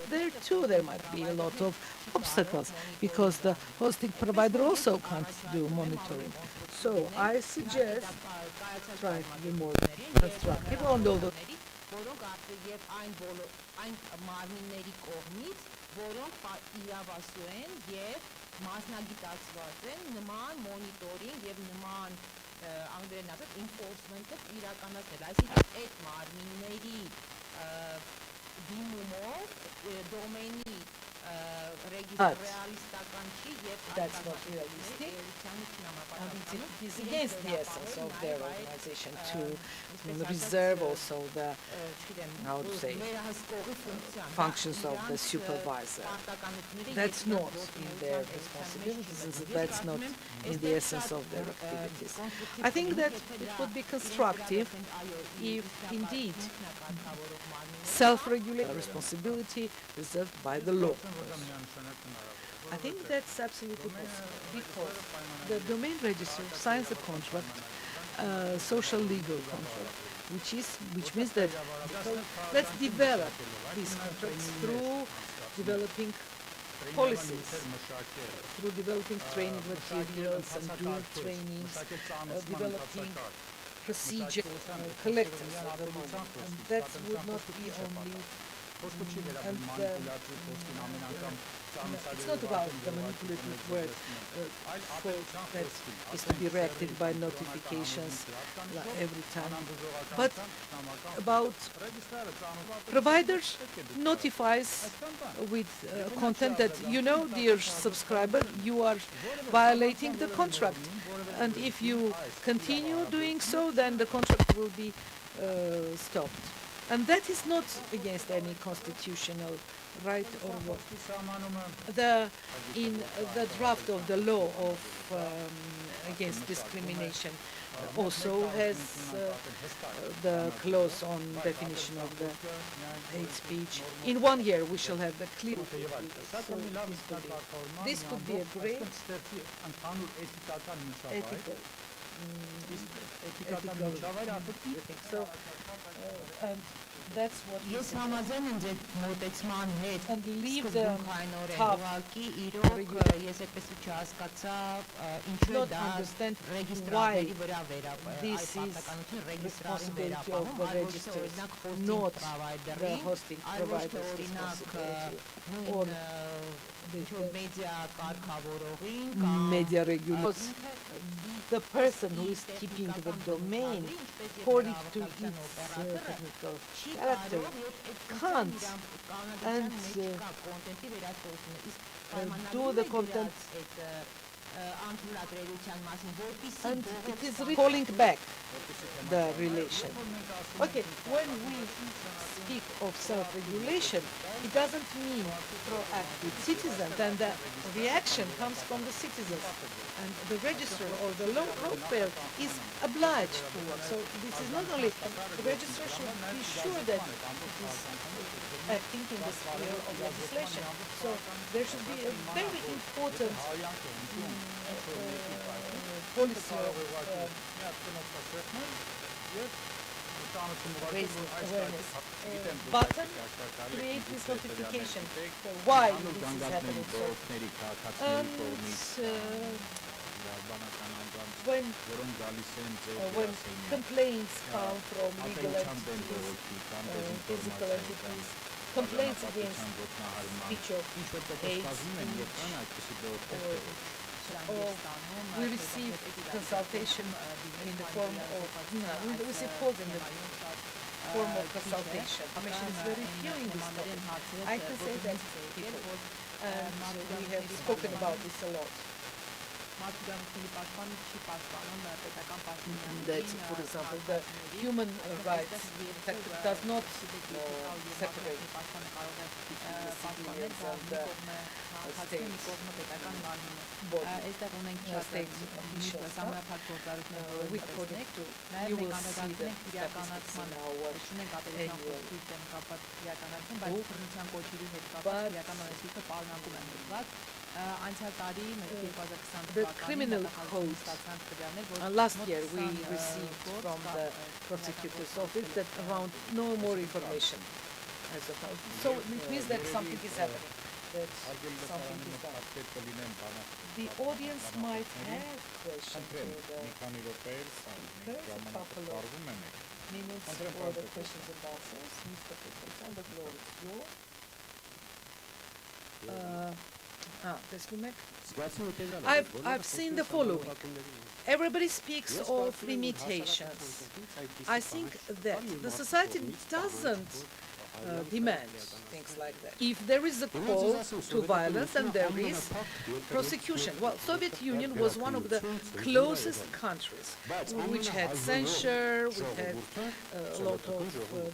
There too there might be a lot of obstacles, because the hosting provider also can't do monitoring. So I suggest try to be more constructive on the որոնք արդեն եւ այն մարմինների կողմից, որոնք իրավասու են եւ մասնագիտացված են նման մոնիտորինգ եւ նման անգլերեն ասած enforcement-ը իրականացնել, այսինքն այդ մարմինների դիմումով դոմենի ռեգիստրալիստական չի եւ that's not realistic. And it is against the essence of their organization to reserve also the, how to say, functions of the supervisor. That's not in their responsibilities, and that's not in the essence of their activities. I think that it would be constructive if indeed self-regulation responsibility reserved by the law. I think that's absolutely possible, because the domain registrar signs a contract, social legal contract, which means that let's develop these contracts through developing policies, through developing training materials and doing trainings, developing procedure collectors at the moment, and that would not be only it's not about the manipulative word that is to be reacted by notifications every time, but about providers notifies with content that, you know, dear subscriber, you are violating the contract, and if you continue doing so, then the contract will be stopped. And that is not against any constitutional right or what. In the draft of the law of against discrimination also has the clause on definition of the hate speech. In 1 year we shall have the clear. So this could be a great ethical. So, and that's what Ես համաձայն եմ ձեր մոտեցման հետ, and leave the սկզբունքայինորեն tough ուղղակի իրոք ես այդպես չհասկացա ինչու է not դա understand ռեգիստրարների վրա this այս is պարտականությունը ռեգիստրարին responsibility of the վերապահում, registers, not not the hosting provider's responsibility or ինչ-որ մեդիա կարգավորողին media regulators. The person who is keeping the domain according to its technical character can't and do the content, and it is calling back the relation. Okay, when we speak of self-regulation, it doesn't mean proactive citizens, and the reaction comes from the citizens, and the registrar or the lawyer is obliged to work. So this is not only the registrar should be sure that it is acting in the sphere of legislation. So there should be a very important policy of raise awareness button, create this notification for why this is happening. And when complaints come from legal entities, physical entities, complaints against speech of hate speech, or we receive consultation in the form of, we receive calls in the form of consultation. Information is very few in this topic. I can say that to people, and we have spoken about this a lot. That, for example, the human rights does not separate between the civilians and the state officials. With according to, you will see the statistics in our annual book. The criminal code, last year we received from the prosecutor's office that around no more information as of now. So it means that something is happening, that something is done. The audience might have questions to the a couple of minutes for the questions and answers. Mr. President, the floor is yours. I've seen the following. Everybody speaks of limitations. I think that the society doesn't demand things like that. If there is a call to violence and there is prosecution. Well, Soviet Union was one of the closest countries which had censure, which had a lot of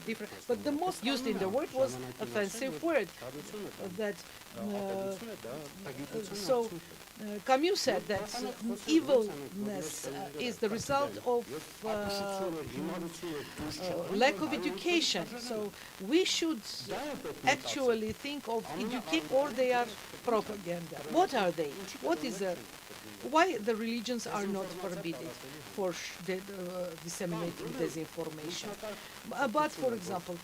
different, but the most used in the word was offensive word. That Camus said that evilness is the result of lack of education. So we should actually think of education, or they are propaganda. What are they? What is why the religions are not forbidden for disseminating disinformation? But for example,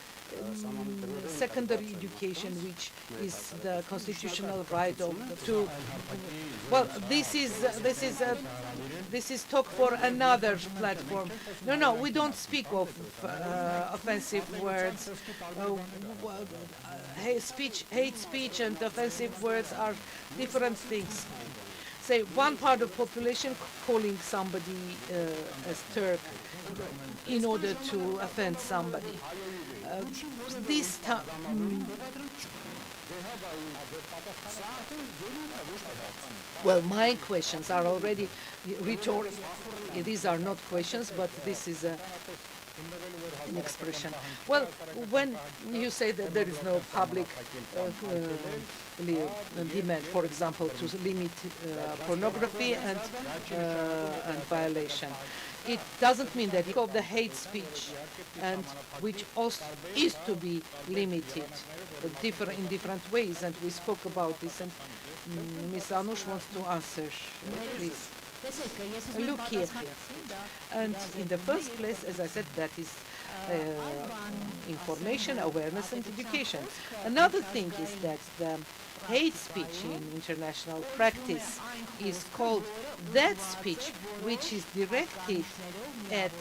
secondary education, which is the constitutional right of to. Well, this is talk for another platform. No, we don't speak of offensive words. Hate speech and offensive words are different things. Say one part of population calling somebody as Turk in order to offend somebody. This time. Well, my questions are already rhetorical. These are not questions, but this is an expression. Well, when you say that there is no public demand, for example, to limit pornography and violation, it doesn't mean that of the hate speech, and which also is to be limited in different ways, and we spoke about this, and Ms. Anush wants to answer, please. Look here. And in the first place, as I said, that is information, awareness, and education. Another thing is that the hate speech in international practice is called that speech which is directed at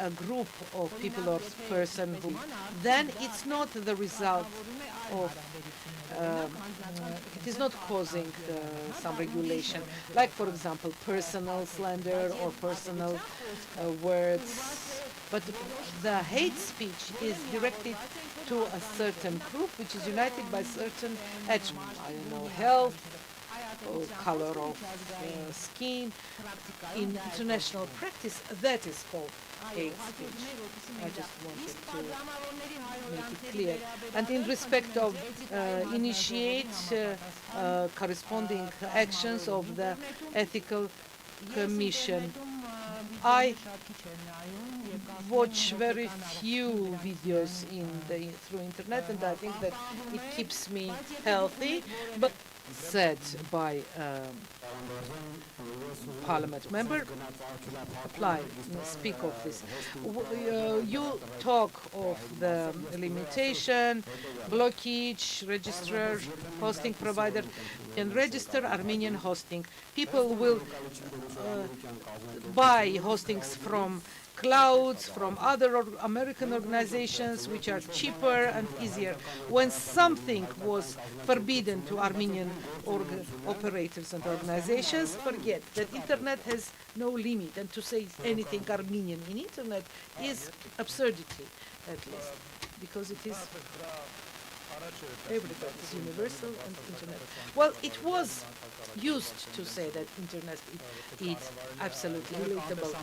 a group of people or person who, then it's not the result of it is not causing some regulation, like for example personal slander or personal words, but the hate speech is directed to a certain group which is united by certain attributes, I don't know, health or color of skin. In international practice, that is called hate speech. I just wanted to make it clear. And in respect of initiate corresponding actions of the ethical commission, I watch very few videos through internet, and I think that it keeps me healthy. But said by parliament member apply, speak of this. You talk of the limitation, blockage, registrar, hosting provider, and register Armenian hosting. People will buy hostings from clouds, from other American organizations which are cheaper and easier. When something was forbidden to Armenian operators and organizations, forget that internet has no limit, and to say anything Armenian in internet is absurdity, at least, because it is everywhere. It's universal and internet. Well, it was used to say that internet is absolutely relatable.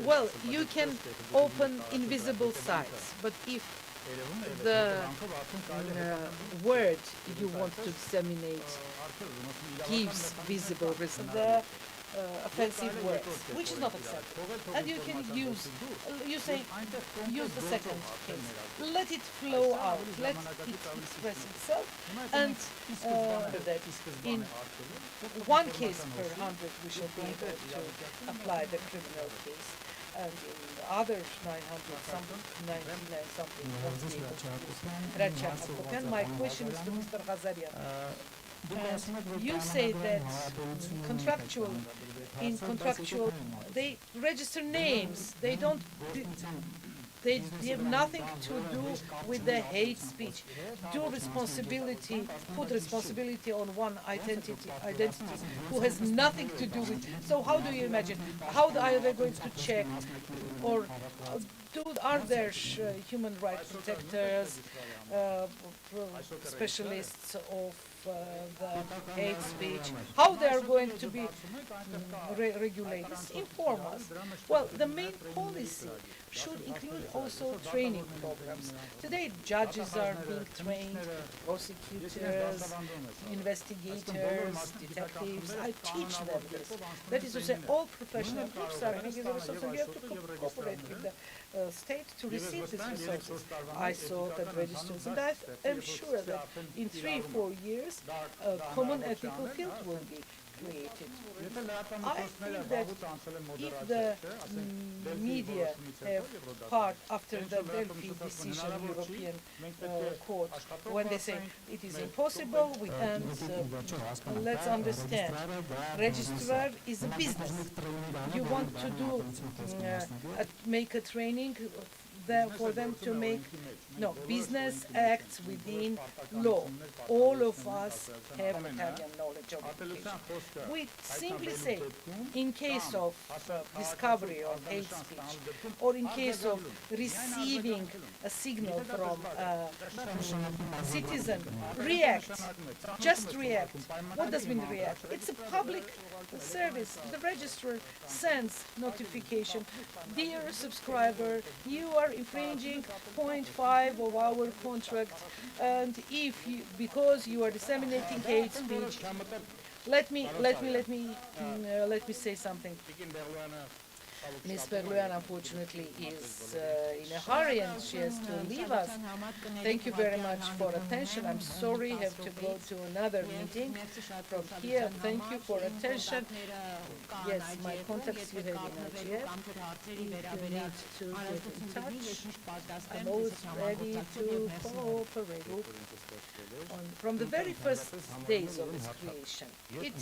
Well, you can open invisible sites, but if the word you want to disseminate gives visible results, the offensive words, which is not acceptable. And you can use the second case. Let it flow out, let it express itself, and that in one case per 100 we shall be able to apply the criminal case, and in the other 99 something won't be able to. My question is to Mr. Ghazarian. You say that in contractual, they register names. They don't. They have nothing to do with the hate speech. Put responsibility on one identity who has nothing to do with. So how do you imagine? How are they going to check, or are there human rights protectors, specialists of the hate speech, how they are going to be regulated? Inform us. Well, the main policy should include also training programs. Today, judges are being trained, prosecutors, investigators, detectives. I teach them this. That is to say, all professional groups are being given resources. You have to cooperate with the state to receive these resources. ISO and registers, and I am sure that in 3-4 years, a common ethical field will be created. I think that if the media have part after the Delphi decision, European court, when they say it is impossible, and let's understand, registrar is a business. You want to do make a training for them to make business acts within law. All of us have Italian knowledge of education. We simply say, in case of discovery of hate speech, or in case of receiving a signal from a citizen, react. Just react. What does mean react? It's a public service. The registrar sends notification. Dear subscriber, you are infringing 0.5 of our contract, and because you are disseminating hate speech, let me say something. Ms. Berluyan, unfortunately, is in a hurry and she has to leave us. Thank you very much for attention. I'm sorry I have to go to another meeting from here. Thank you for attention. Yes, my contacts you have in IGF. If you need to get in touch, I'm always ready to cooperate. From the very first days of its creation, it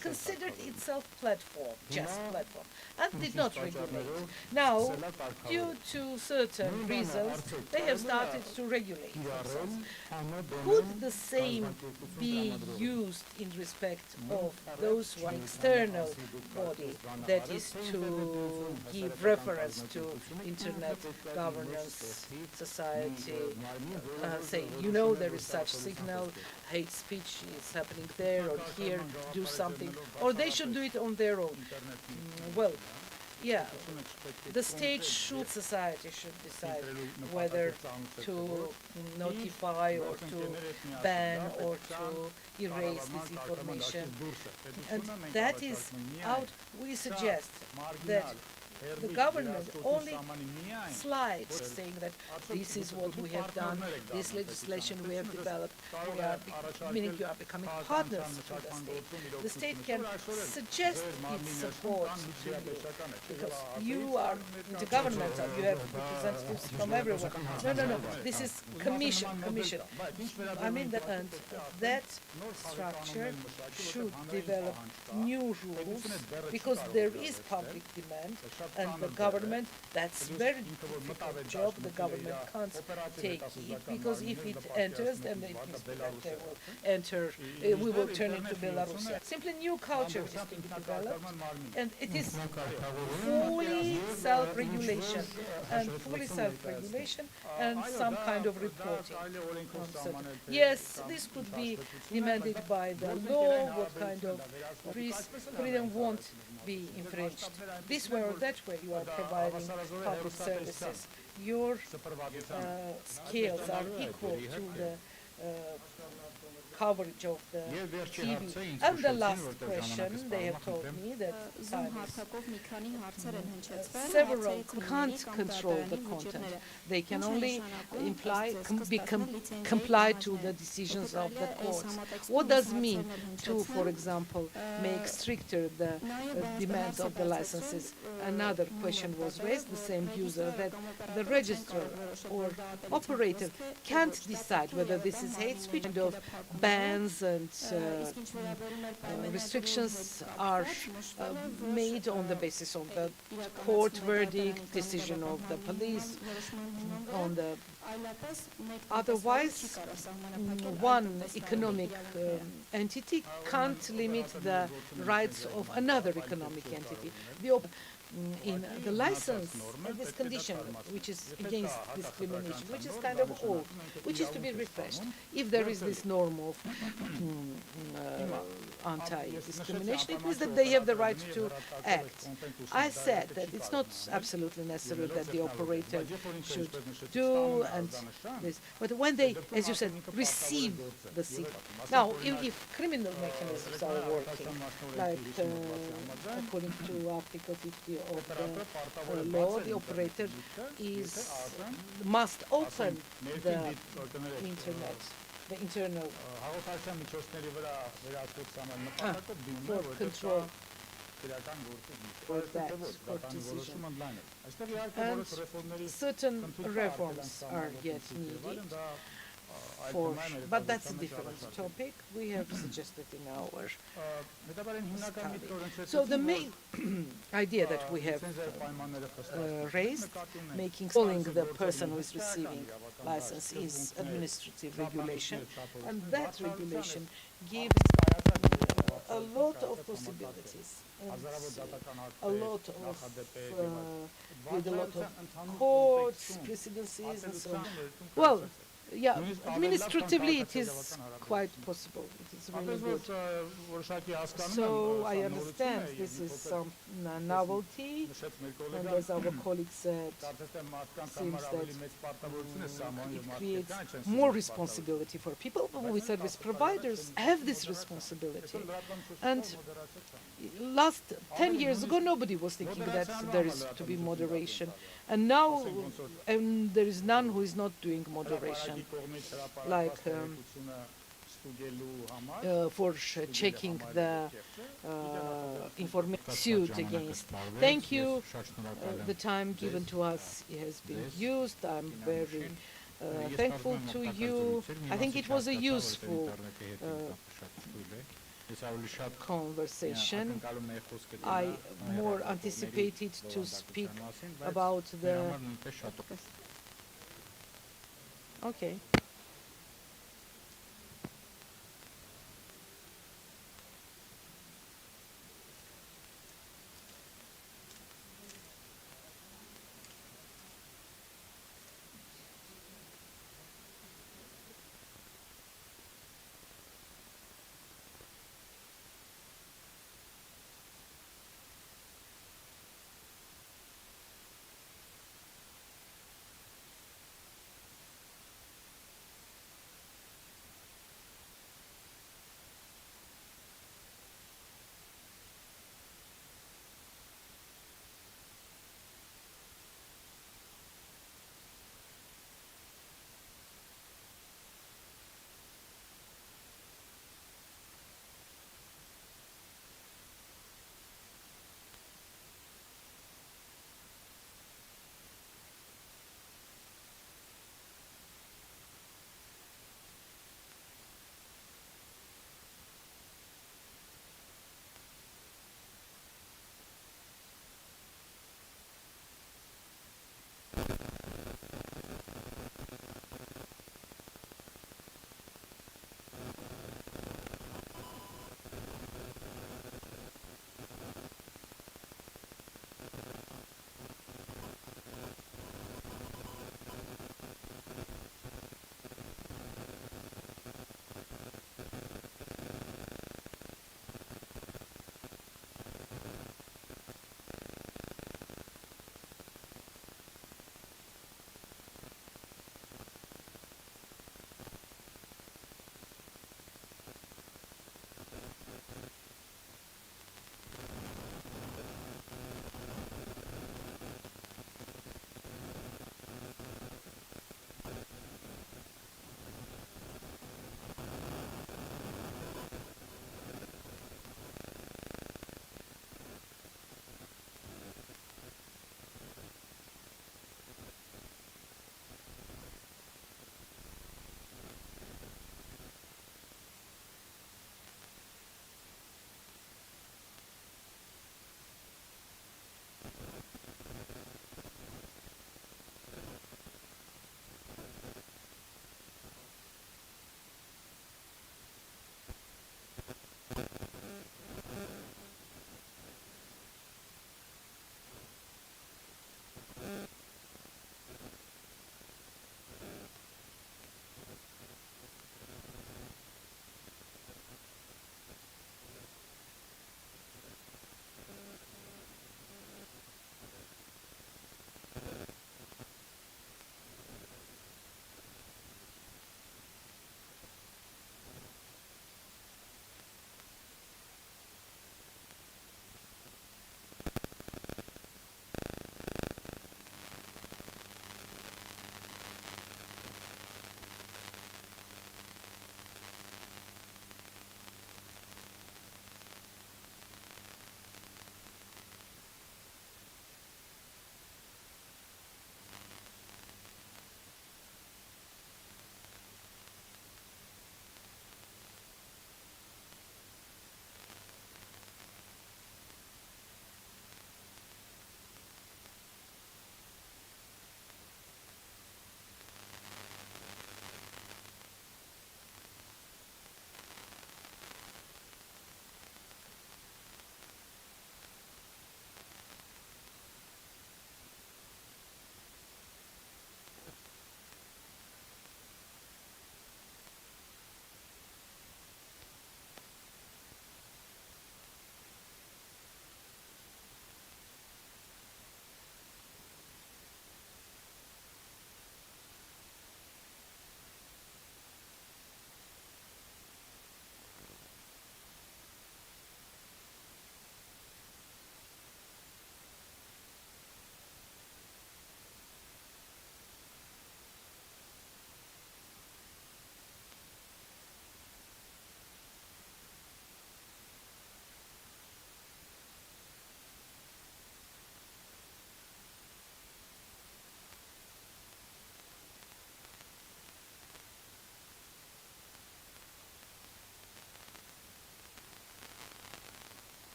considered itself just platform, and did not regulate. Now, due to certain reasons, they have started to regulate themselves. Could the same be used in respect of those one external body that is to give reference to internet governance society, say, there is such signal, hate speech is happening there or here, do something, or they should do it on their own? Well, yeah, the state society should decide whether to notify or to ban or to erase this information. And that is out. We suggest that the government only slides saying that this is what we have done, this legislation we have developed, meaning you are becoming partners to the state. The state can suggest its support to you because you are intergovernmental, you have representatives from everyone. No, this is commission. I mean that structure should develop new rules because there is public demand and the government, that's very difficult job, the government can't take it because if it enters then it means that they will enter, we will turn into Belarus. Simply new culture is being developed and it is fully self-regulation and some kind of reporting. Yes, this could be demanded by the law, what kind of freedom won't be infringed. This way or that way you are providing public services. Your scales are equal to the coverage of the TV. And the last question, they have told me that several can't control the content. They can only comply to the decisions of the courts. What does it mean to, for example, make stricter the demands of the licenses? Another question was raised, the same user, that the registrar or operator can't decide whether this is hate speech. Kind of bans and restrictions are made on the basis of the court verdict, decision of the police, on the otherwise one economic entity can't limit the rights of another economic entity. In the license, this condition, which is against discrimination, which is kind of old, which is to be refreshed. If there is this norm of anti-discrimination, it means that they have the right to act. I said that it's not absolutely necessary that the operator should do and this, but when they, as you said, receive the signal. Now, if criminal mechanisms are working, like according to Article 50 of the law, the operator must open the internet, the internal for control for that, for decision. And certain reforms are yet needed. But that's a different topic we have suggested in our study. So the main idea that we have raised, calling the person who is receiving license is administrative regulation, and that regulation gives a lot of possibilities and a lot of with a lot of courts, precedences, and so on. Well, yeah, administratively it is quite possible. It is really good. So I understand this is some novelty, and as our colleague said, seems that it creates more responsibility for people. But we service providers have this responsibility. And last 10 years ago, nobody was thinking that there is to be moderation. And now there is none who is not doing moderation, like for checking the information suit against. Thank you. The time given to us has been used. I'm very thankful to you. I think it was a useful conversation. I more anticipated to speak about the... Okay.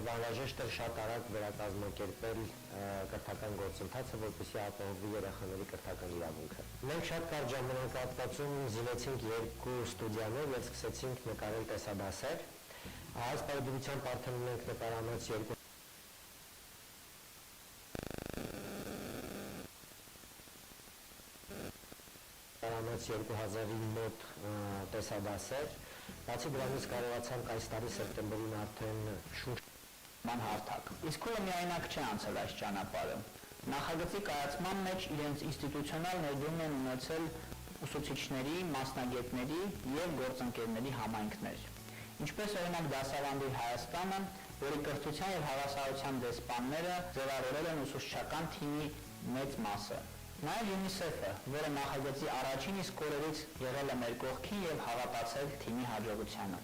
եւ անհրաժեշտ էր շատ արագ վերակազմակերպել կրթական գործընթացը, որպեսզի ապահովվի երեխաների կրթական իրավունքը։ Մենք շատ կարճ ժամանակահատվածում զինեցինք 2 ստուդիաներ եւ սկսեցինք նկարել տեսադասեր։ Այս պայմանությամբ արդեն ունենք նկարանոց 2 2000-ի մոտ տեսադասեր, բացի դրանից կարողացանք այս տարի սեպտեմբերին արդեն շուրջ հարթակ։ Իսկ ո՞րը միայնակ չէ անցել այս ճանապարհը։ Նախագծի կայացման մեջ իրենց ինստիտուցիոնալ ներդրում են ունեցել ուսուցիչների, մասնագետների եւ գործընկերների համայնքներ։ Ինչպես օրինակ դասավանդի Հայաստանը, որի կրթության եւ հավասարության դեսպանները ձևավորել են ուսուցչական թիմի մեծ մասը։ Նաև UNICEF-ը, որը նախագծի առաջին իսկ օրերից եղել է մեր կողքին եւ հավատացել թիմի հաջողությանը։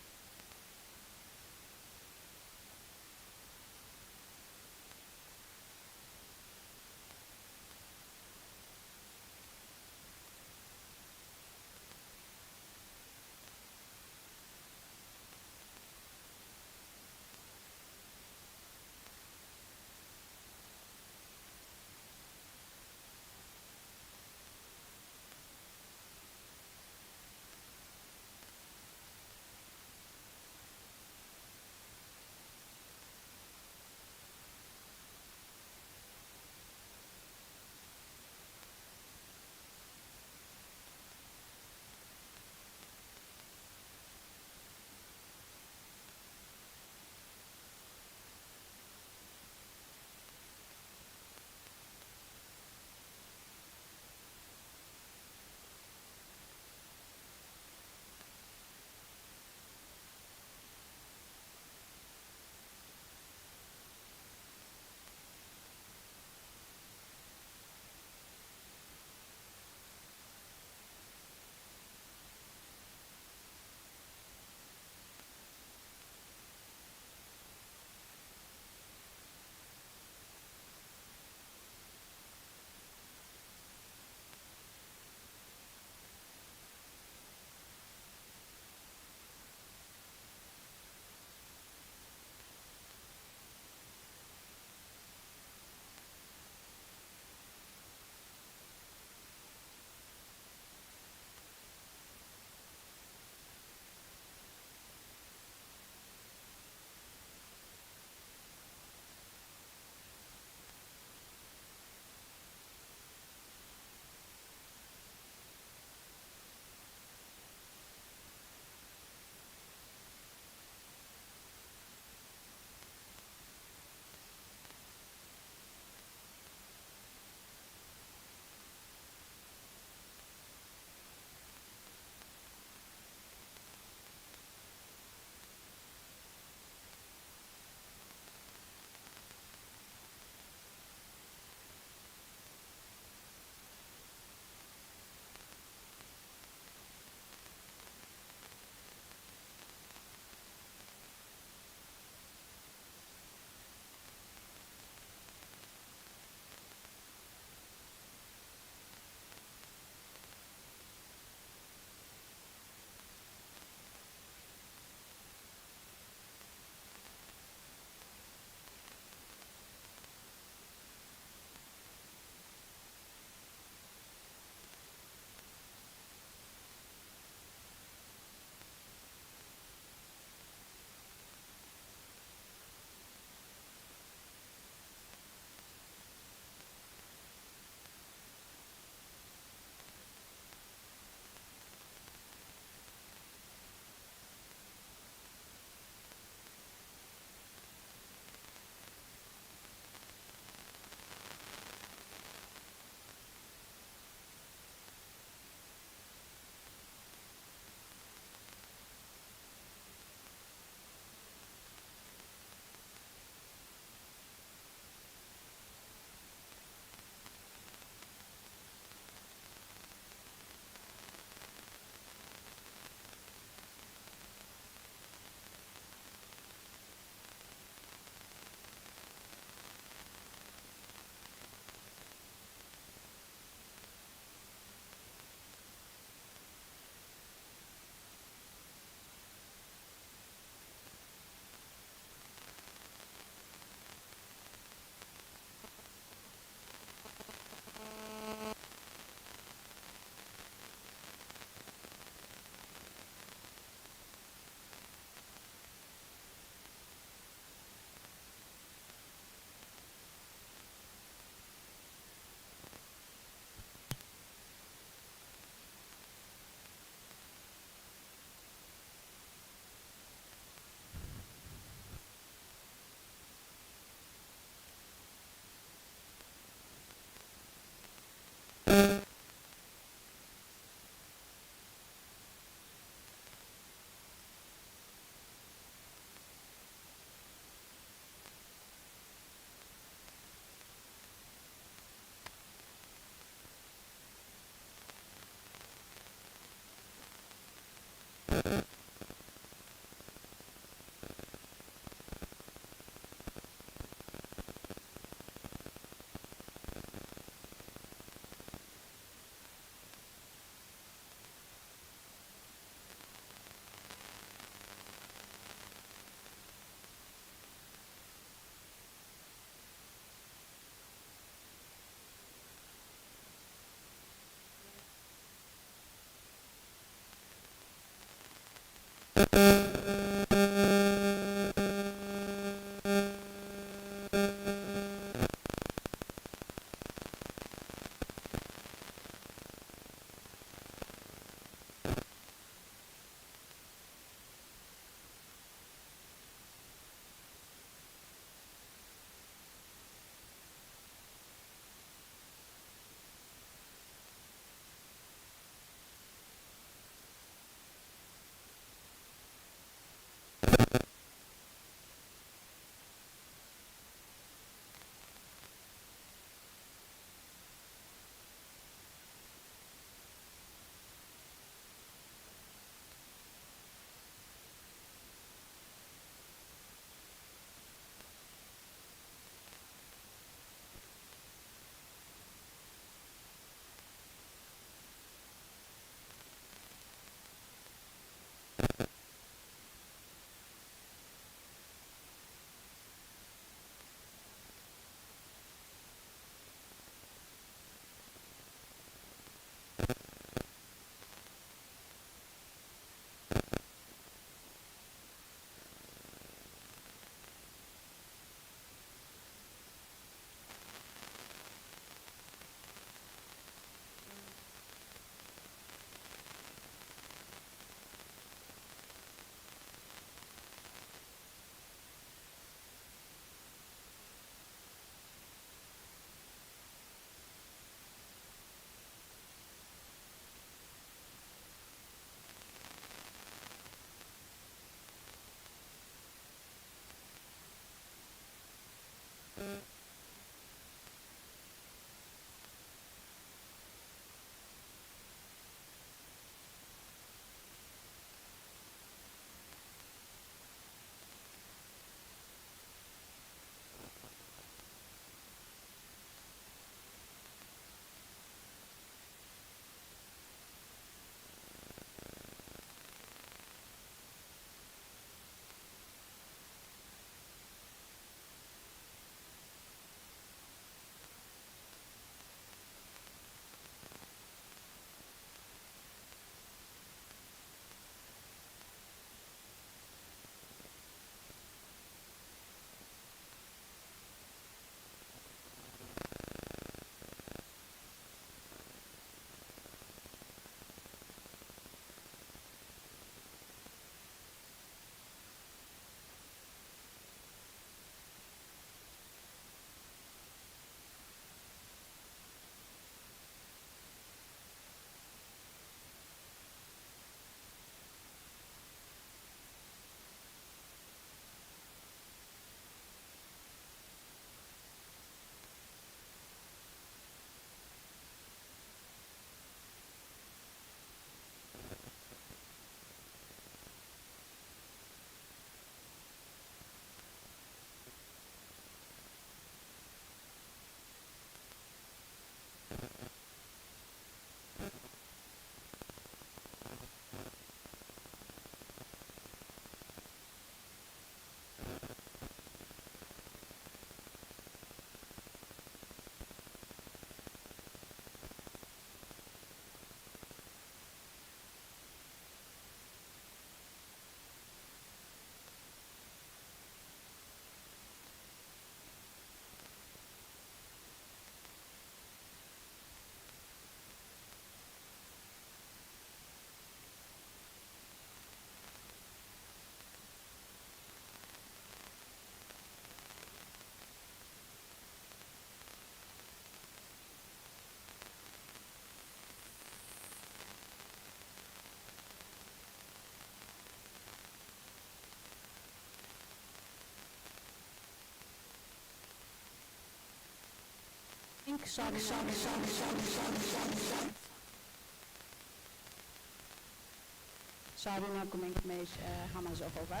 Շարունակում ենք մեր համաժողովը։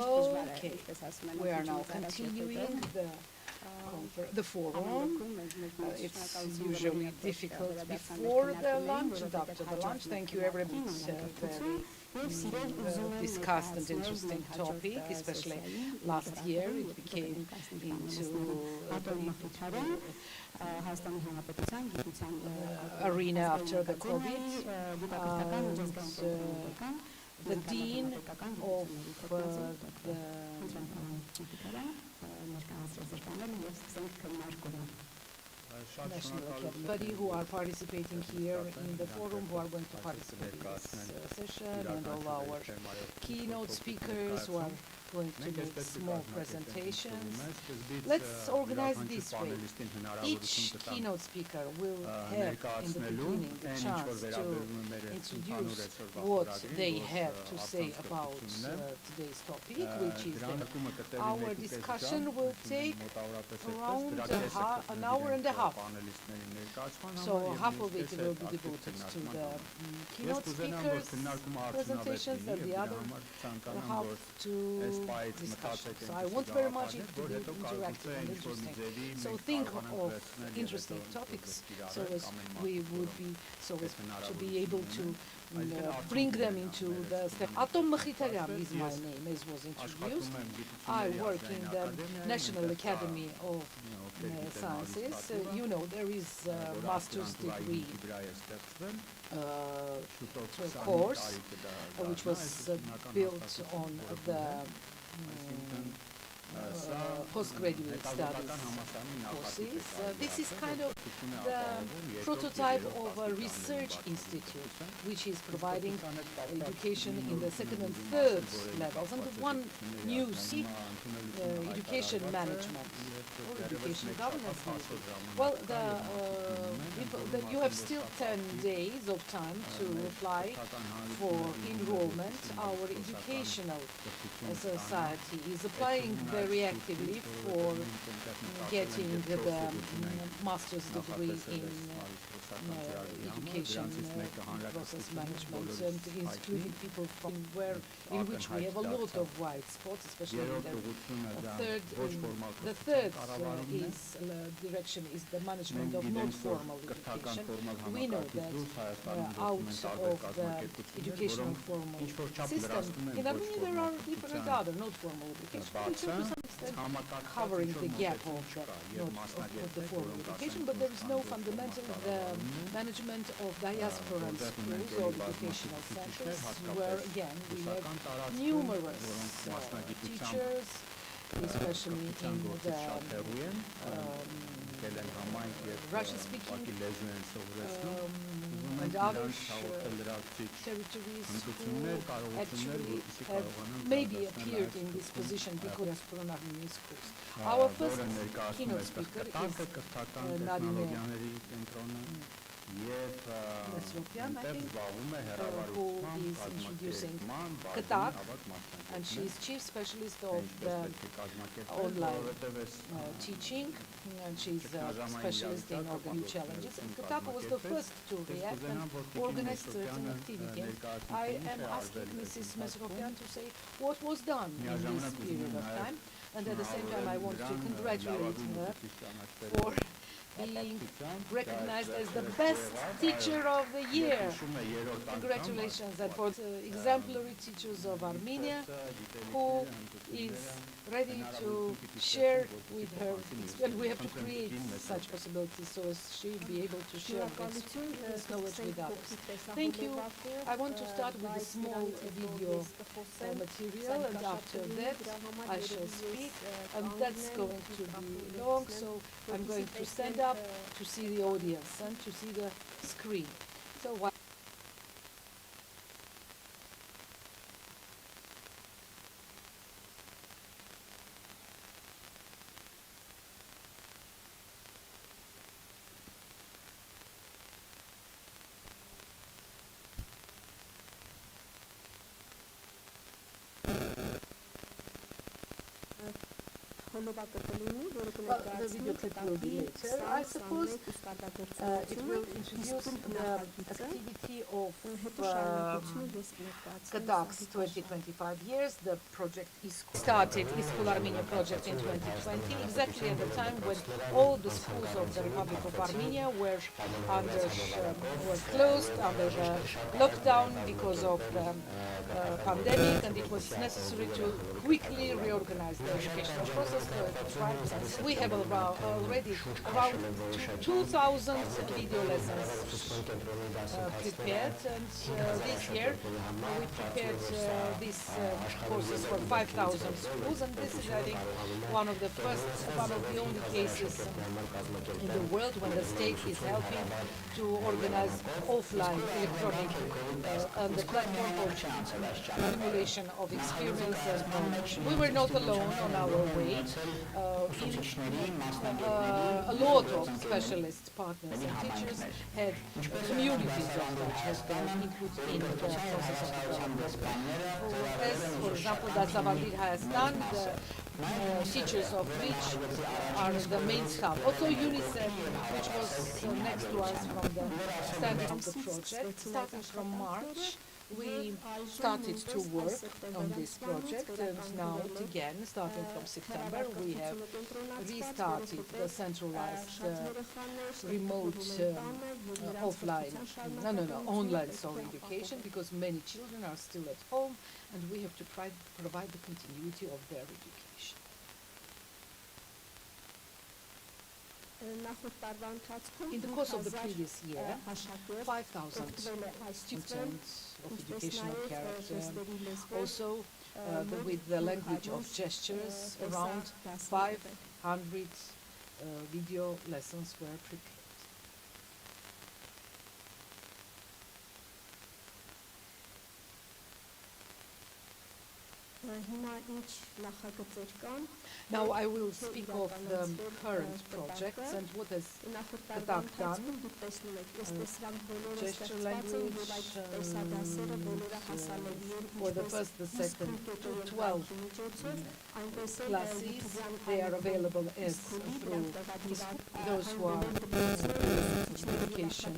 Okay, we are now continuing the forum. It's usually difficult before the lunch and after the lunch. Thank you, everybody. It's a very discussed and interesting topic, especially last year. It became into arena after the COVID. The dean of the National Academy who are participating here in the forum, who are going to participate in this session, and all our keynote speakers who are going to make small presentations. Let's organize this way. Each keynote speaker will have in the beginning the chance to introduce what they have to say about today's topic, which is that our discussion will take around an hour and a half. So half of it will be devoted to the keynote speakers' presentations and the other half to discussion. So I want very much it to be interactive and interesting. So think of interesting topics so as we would be to be able to bring them into the step. Atom Mkhitaryan is my name, as was introduced. I work in the National Academy of Sciences. You know, there is a master's degree course which was built on the postgraduate studies courses. This is kind of the prototype of a research institute which is providing education in the second and third levels, and one new education management or education governance management. Well, you have still 10 days of time to apply for enrollment. Our educational society is applying very actively for getting the master's degree in education process management, and including people from in which we have a lot of white spots, especially in the third. The third direction is the management of non-formal education. We know that out of the educational formal system, in Armenia there are different other non-formal education, which are to some extent covering the gap of the formal education, but there is no fundamental management of diasporan schools or educational centers, where again we have numerous teachers, especially in the Russian-speaking and other territories who actually have maybe appeared in this position because of Armenian schools. Our first keynote speaker is Nadine Mesropian, I think, who is introducing Qatar, and she is chief specialist of the online teaching, and she's a specialist in new challenges. And Qatar was the first to react and organize certain activity. And I am asking Mrs. Mesropian to say what was done in this period of time, and at the same time I want to congratulate her for being recognized as the best teacher of the year. Congratulations, and for the exemplary teachers of Armenia, who is ready to share with her, and we have to create such possibilities so as she be able to share this knowledge with others. Thank you. I want to start with a small video material, and after that I shall speak, and that's going to be long, so I'm going to stand up to see the audience and to see the screen. So The video clip will be later. I suppose it will introduce the activity of Gadak's 20-25 years. The project is started, isocarmenia project in 2020, exactly at the time when all the schools of the Republic of Armenia were closed under the lockdown because of the pandemic, and it was necessary to quickly reorganize the educational process. We have already around 2,000 video lessons prepared, and this year we prepared these courses for 5,000 schools, and this is, I think, one of the only cases in the world when the state is helping to organize offline electronic and the platform for accumulation of experience. And we were not alone on our way. A lot of specialist partners and teachers had communities of such that included in the process of development. As, for example, that Zavandir Hayastan, the teachers of which are the main staff. Also UNICEF, which was next to us from the standing of the project. Starting from March, we started to work on this project, and now again, starting from September, we have restarted the centralized remote online education, because many children are still at home, and we have to provide the continuity of their education. In the course of the previous year, 5,000 students of educational character, also with the language of gestures, around 500 video lessons were prepared. Now I will speak of the current projects and what has Gadak done. Gesture language for the first, the second to 12 classes. They are available as through those who are education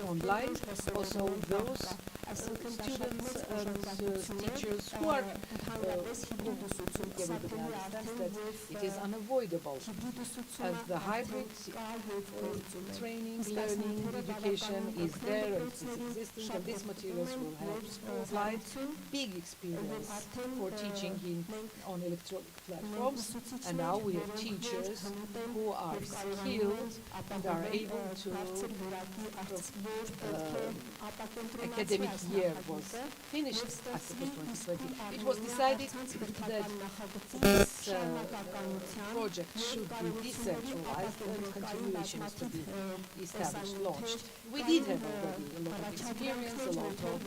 online. Also those students and teachers who are everybody understands that it is unavoidable, as the hybrid training, learning, education is there and it's existing, and these materials will have provide big experience for teaching on electronic platforms. And now we have teachers who are skilled and are able to academic year was finished, I suppose 2020. It was decided that this project should be decentralized and continuation is to be established, launched. We did have already a lot of experience, a lot of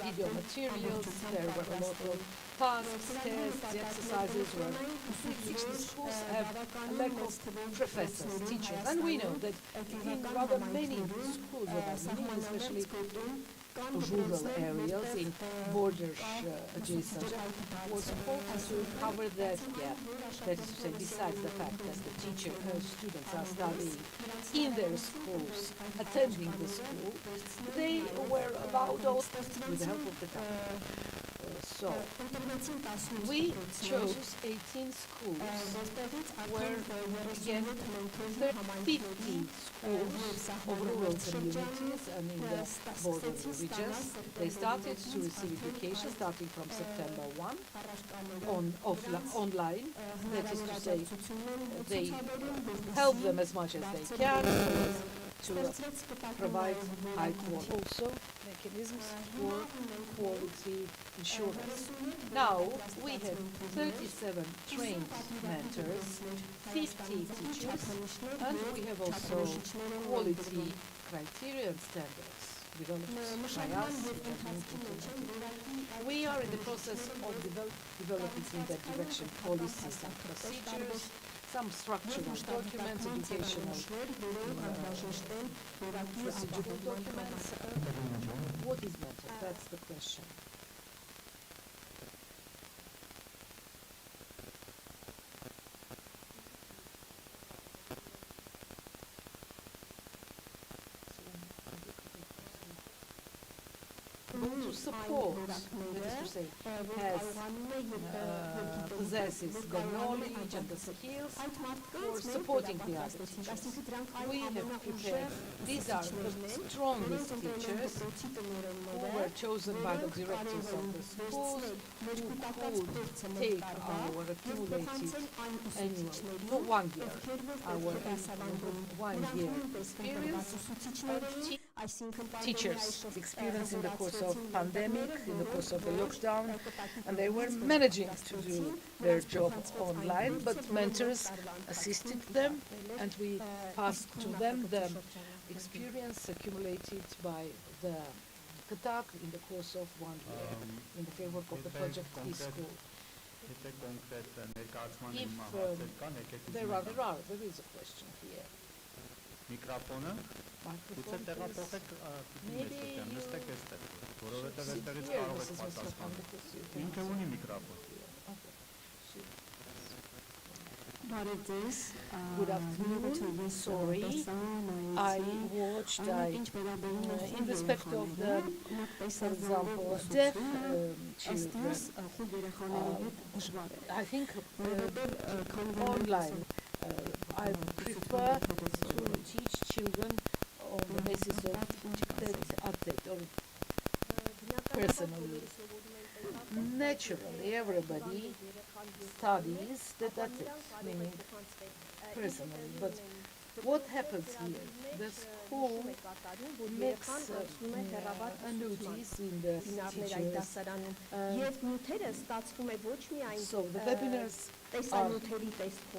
video materials, there were a lot of tasks, tests, exercises were completely. The schools have a lack of professors, teachers, and we know that in rather many schools of Armenia, especially rural areas in borders adjacent, was important to cover that gap. That is to say, besides the fact that the students are studying in their schools, attending the school, they were allowed also with the help of the government. So, we chose 18 schools where, again, 50 schools of rural communities and in the border regions. They started to receive education starting from September 1 online. That is to say, they help them as much as they can to provide high quality, also mechanisms for quality assurance. Now we have 37 trained mentors, 50 teachers, and we have also quality criteria and standards developed by us. We are in the process of developing in that direction policies and procedures, some structural documents, educational procedural documents. What is mental? That's the question. to support, that is to say, has possesses the knowledge and the skills for supporting the other teachers. We have prepared, these are the strongest teachers who were chosen by the directors of the schools who could take our accumulated annual, for 1 year, our 1 year experience and teachers' experience in the course of pandemic, in the course of the lockdown, and they were managing to do their job online, but mentors assisted them, and we passed to them the experience accumulated by the KTAK in the course of 1 year in the framework of the project e-school. If there is a question here. Միկրոֆոնը գուցե տեղափոխեք Maybe նստեք այստեղ, որովհետև sit այստեղից here, կարող եք Mrs. պատասխանել։ Mustafa, Ինքը ունի միկրոֆոն։ Good afternoon. Sorry, I watched, in respect of the, for example, deaf children, I think online, I prefer to teach children on the basis of update or personally. Naturally, everybody studies the data, meaning personally, but what happens here? The school makes a notice in the teachers. So the webinars are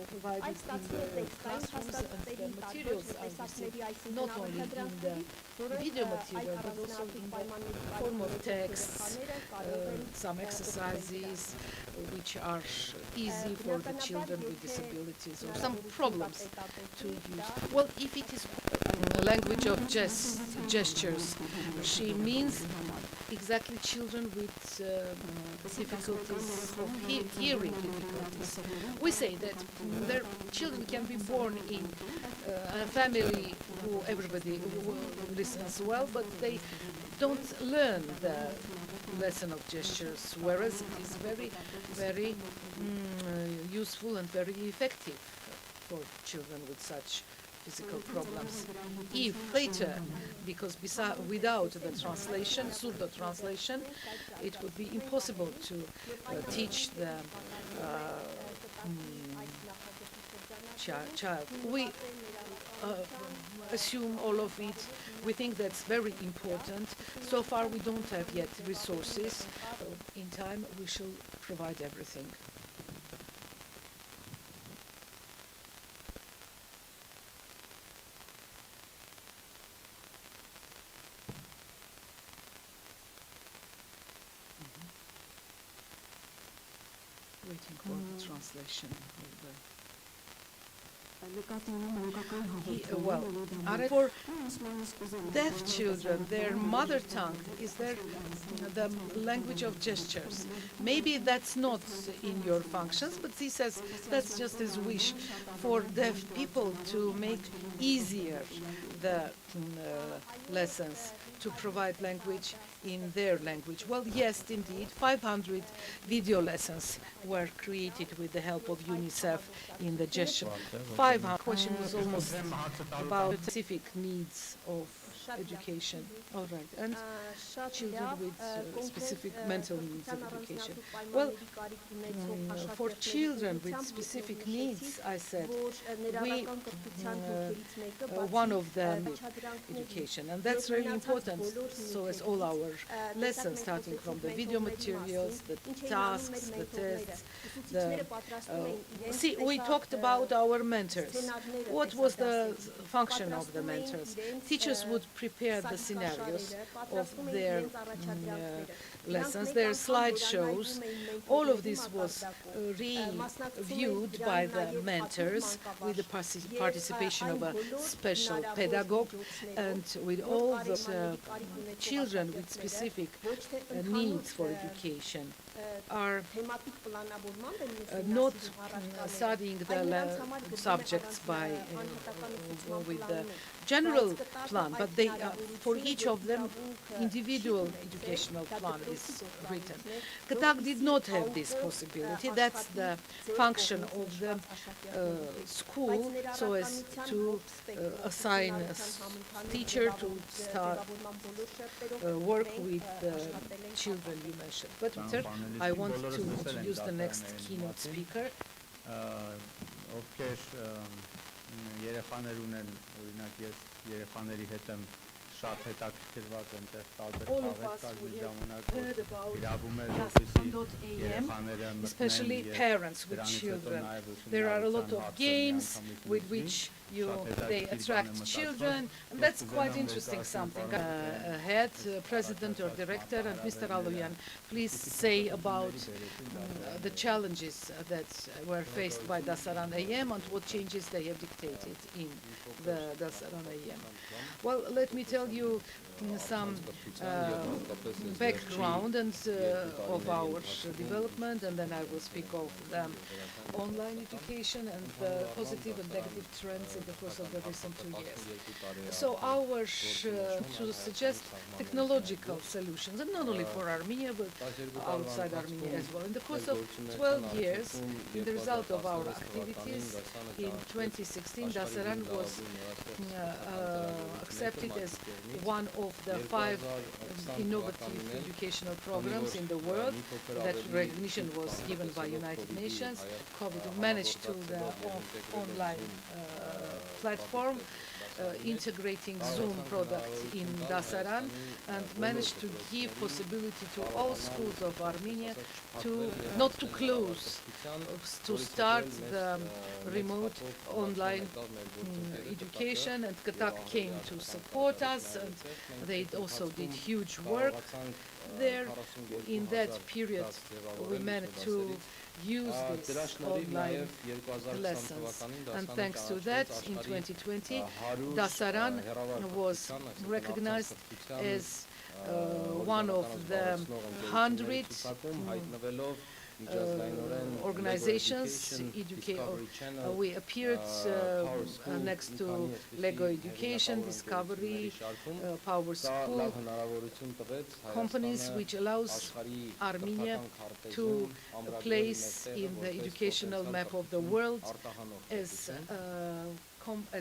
provided in the classrooms and the materials are received not only in the video material but also in the form of texts, some exercises which are easy for the children with disabilities or some problems to use. Well, if it is a language of gestures, she means exactly children with difficulties of hearing difficulties. We say that their children can be born in a family who everybody listens well, but they don't learn the lesson of gestures, whereas it is very, very useful and very effective for children with such physical problems. If later, because without the translation, pseudo translation, it would be impossible to teach the child. We assume all of it. We think that's very important. So far we don't have yet resources. In time we shall provide everything. Waiting for the translation of the well, for deaf children, their mother tongue is the language of gestures. Maybe that's not in your functions, but he says that's just his wish for deaf people to make easier the lessons, to provide language in their language. Well, yes, indeed, 500 video lessons were created with the help of UNICEF in the gesture. 500 question was almost about specific needs of education. All right, and children with specific mental needs of education. Well, for children with specific needs, I said, we one of them education, and that's really important. So as all our lessons, starting from the video materials, the tasks, the tests, see, we talked about our mentors. What was the function of the mentors? Teachers would prepare the scenarios of their lessons, their slideshows. All of this was reviewed by the mentors with the participation of a special pedagogue, and with all the children with specific needs for education are not studying the subjects by with the general plan, but they for each of them individual educational plan is written. Gdag did not have this possibility. That's the function of the school, so as to assign a teacher to start work with the children you mentioned. But I want to introduce the next keynote speaker. Ովքեր երեխաներ ունեն, օրինակ ես երեխաների հետ եմ շատ հետաքրքրված այնտեղ տարբեր խաղեր կար մի ժամանակ գրավում էր որպեսզի երեխաները especially parents with children. There are a lot of games with which they attract children, and that's quite interesting something. Head, president or director, and Mr. Aloyan, please say about the challenges that were faced by Dasaran AM and what changes they have dictated in the Dasaran AM. Well, let me tell you some background and of our development, and then I will speak of the online education and the positive and negative trends in the course of the recent 2 years. So to suggest technological solutions, and not only for Armenia but outside Armenia as well. In the course of 12 years, in the result of our activities, in 2016, Dasaran was accepted as one of the 5 innovative educational programs in the world. That recognition was given by United Nations. COVID managed to the online platform, integrating Zoom product in Dasaran, and managed to give possibility to all schools of Armenia to not to close, to start the remote online education, and Qatar came to support us, and they also did huge work there. In that period, we managed to use this online lessons, and thanks to that, in 2020, Dasaran was recognized as one of the 100 organizations. We appeared next to Lego Education, Discovery, Power School, companies which allows Armenia to place in the educational map of the world as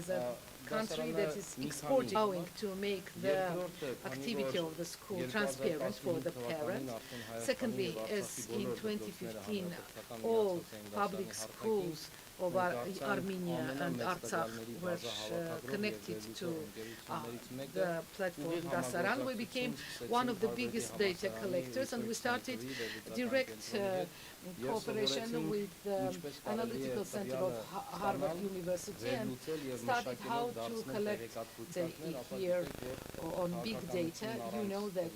a country that is exporting, allowing to make the activity of the school transparent for the parent. Secondly, as in 2015, all public schools of Armenia and Artsakh were connected to the platform Dasaran. We became one of the biggest data collectors, and we started direct cooperation with the Analytical Center of Harvard University, and started how to collect here on big data. You know that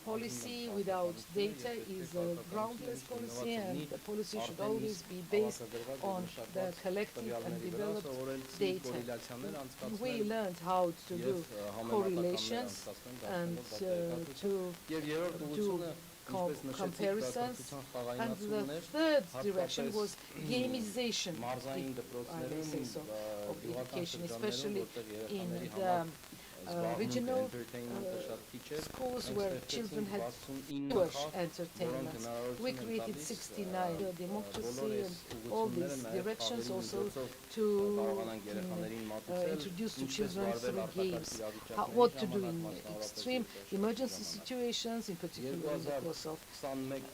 policy without data is a groundless policy, and the policy should always be based on the collected and developed data. We learned how to do correlations and to do comparisons, and the third direction was gamization, if I may say so, of education, especially in the regional schools where children had Jewish entertainment. We created 69 democracy and all these directions, also to introduce to children through games what to do in extreme emergency situations, in particular in the course of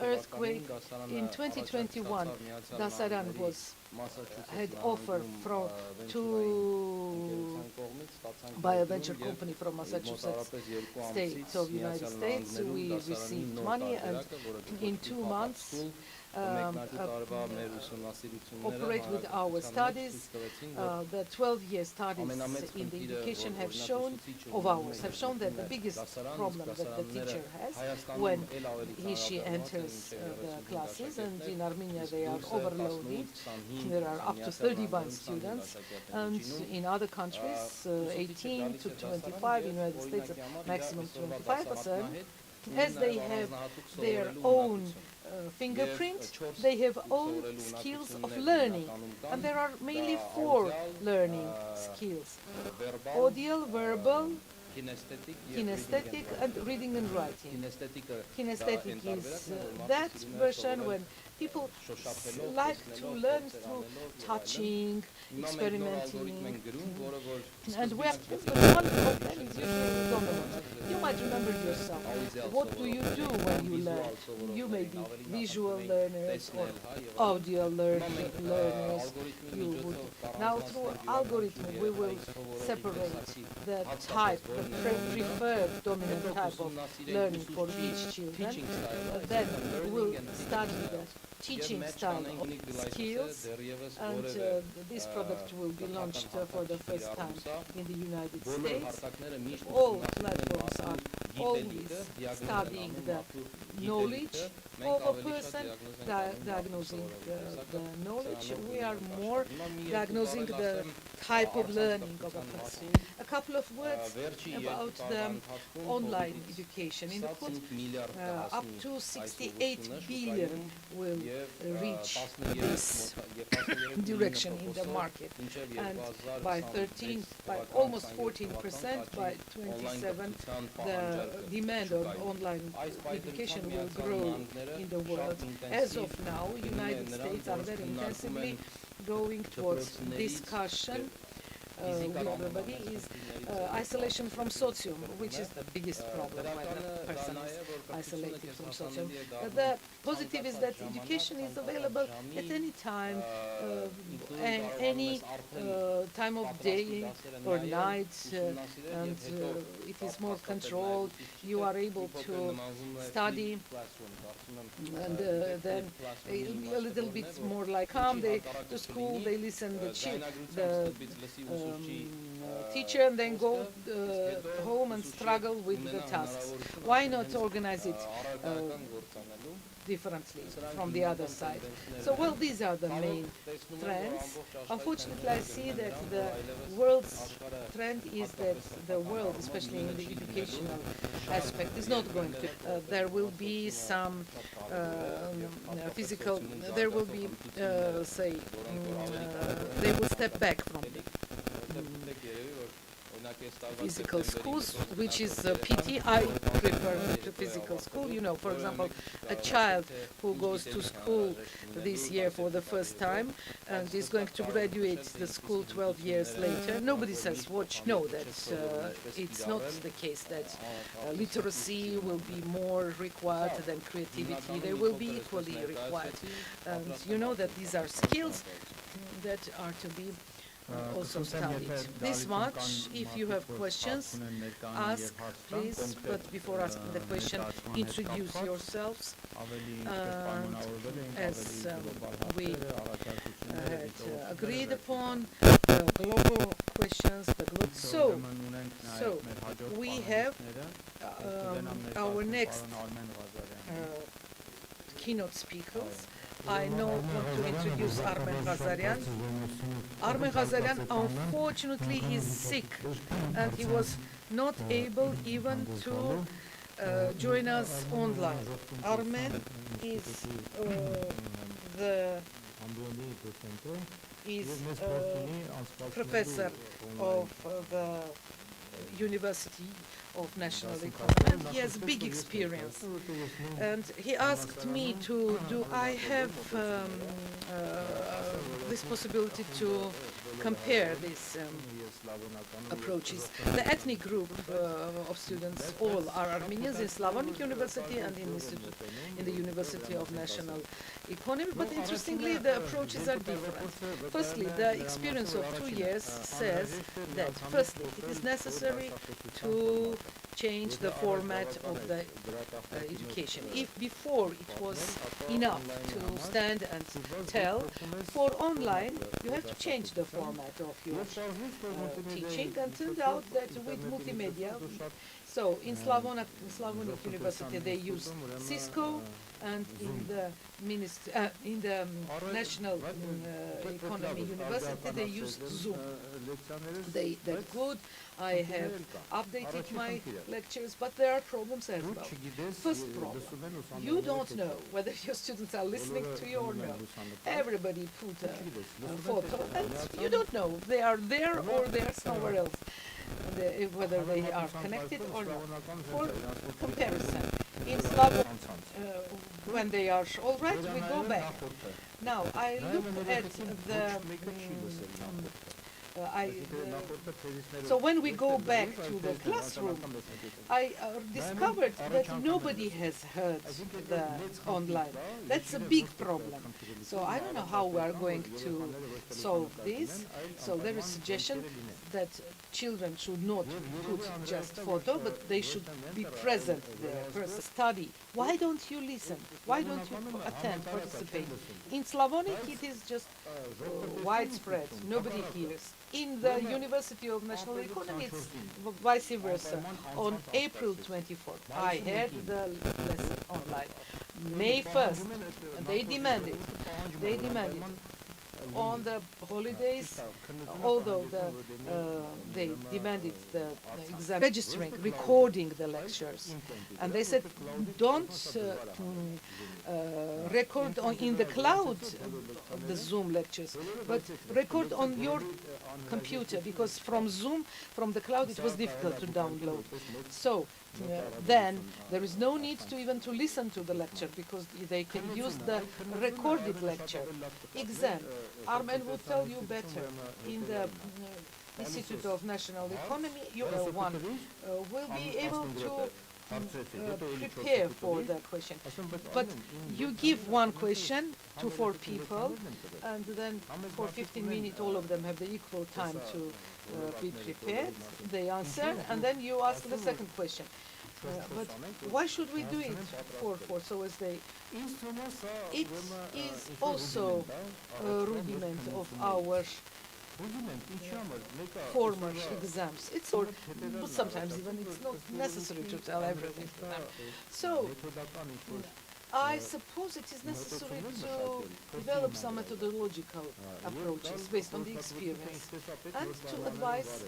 earthquake. In 2021, Dasaran had offered by a venture company from Massachusetts State of United States. We received money, and in 2 months operate with our studies. The 12-year studies in the education have shown that the biggest problem that the teacher has when she enters the classes, and in Armenia they are overloaded. There are up to 31 students, and in other countries 18 to 25, in the United States maximum 25%. As they have their own fingerprint, they have own skills of learning, and there are mainly 4 learning skills: audio, verbal, Kinesthetic and reading and writing. Kinesthetic is that version when people like to learn through touching, experimenting, and we are, but one of them is usually the dominant. You might remember yourself. What do you do when you learn? You may be visual learners or audio learners. You would now through algorithm we will separate the type, the preferred dominant type of learning for each children. Then we will study the teaching style of skills, and this product will be launched for the first time in the United States. All platforms are always studying the knowledge of a person, diagnosing the knowledge. We are more diagnosing the type of learning of a person. A couple of words about the online education. In the quote, up to 68 billion will reach this direction in the market, and by almost 14% by 27, the demand on online education will grow in the world. As of now, United States are very intensively going towards discussion with everybody is isolation from socium, which is the biggest problem when a person is isolated from socium. The positive is that education is available at any time, and any time of day or night, and it is more controlled. You are able to study, and then a little bit more like calm. They to school, they listen the teacher, and then go home and struggle with the tasks. Why not organize it differently from the other side? So, well, these are the main trends. Unfortunately, I see that the world's trend is that the world, especially in the educational aspect, is not going to. There will be some physical, there will be, they will step back from physical schools, which is pity. I prefer to physical school. You know, for example, a child who goes to school this year for the first time and is going to graduate the school 12 years later, nobody says, watch, no, that it's not the case, that literacy will be more required than creativity. They will be equally required. And you know that these are skills that are to be also studied. This much. If you have questions, ask, please. But before asking the question, introduce yourselves. As we had agreed upon, global questions. So we have our next keynote speakers. I now want to introduce Armen Ghazarian. Armen Ghazarian, unfortunately, is sick, and he was not able even to join us online. Armen is professor of the University of National Economy, and he has big experience. And he asked me to I have this possibility to compare these approaches. The ethnic group of students all are Armenians in Slavonic University and in the University of National Economy, but interestingly the approaches are different. Firstly, the experience of 2 years says that firstly it is necessary to change the format of the education. If before it was enough to stand and tell, for online you have to change the format of your teaching, and turned out that with multimedia, so in Slavonic University they use Cisco, and in the National Economy University they use Zoom. That's good. I have updated my lectures, but there are problems as well. First problem, you don't know whether your students are listening to you or no. Everybody put a photo, and you don't know they are there or they are somewhere else. whether they are connected or not. For comparison, in Slavonic, when they are all right, we go back. Now, I look at the so when we go back to the classroom, I discovered that nobody has heard the online. That's a big problem. So I don't know how we are going to solve this. So there is a suggestion that children should not put just photo, but they should be present there, study. Why don't you listen? Why don't you attend, participate? In Slavonic, it is just widespread. Nobody hears. In the University of National Economy, it's vice versa. On April 24th, I had the lesson online. May 1st, they demanded on the holidays, although they demanded the exam registering, recording the lectures, and they said don't record in the cloud the Zoom lectures, but record on your computer, because from Zoom, from the cloud, it was difficult to download. So then there is no need to even to listen to the lecture, because they can use the recorded lecture. Exam, Armen will tell you better. In the Institute of National Economy, one will be able to prepare for the question. But you give one question to 4 people, and then for 15 minutes all of them have the equal time to be prepared. They answer, and then you ask the second question. But why should we do it for so as they? It is also a rudiment of our former exams. It's or sometimes even it's not necessary to tell everything to them. So I suppose it is necessary to develop some methodological approaches based on the experience and to advise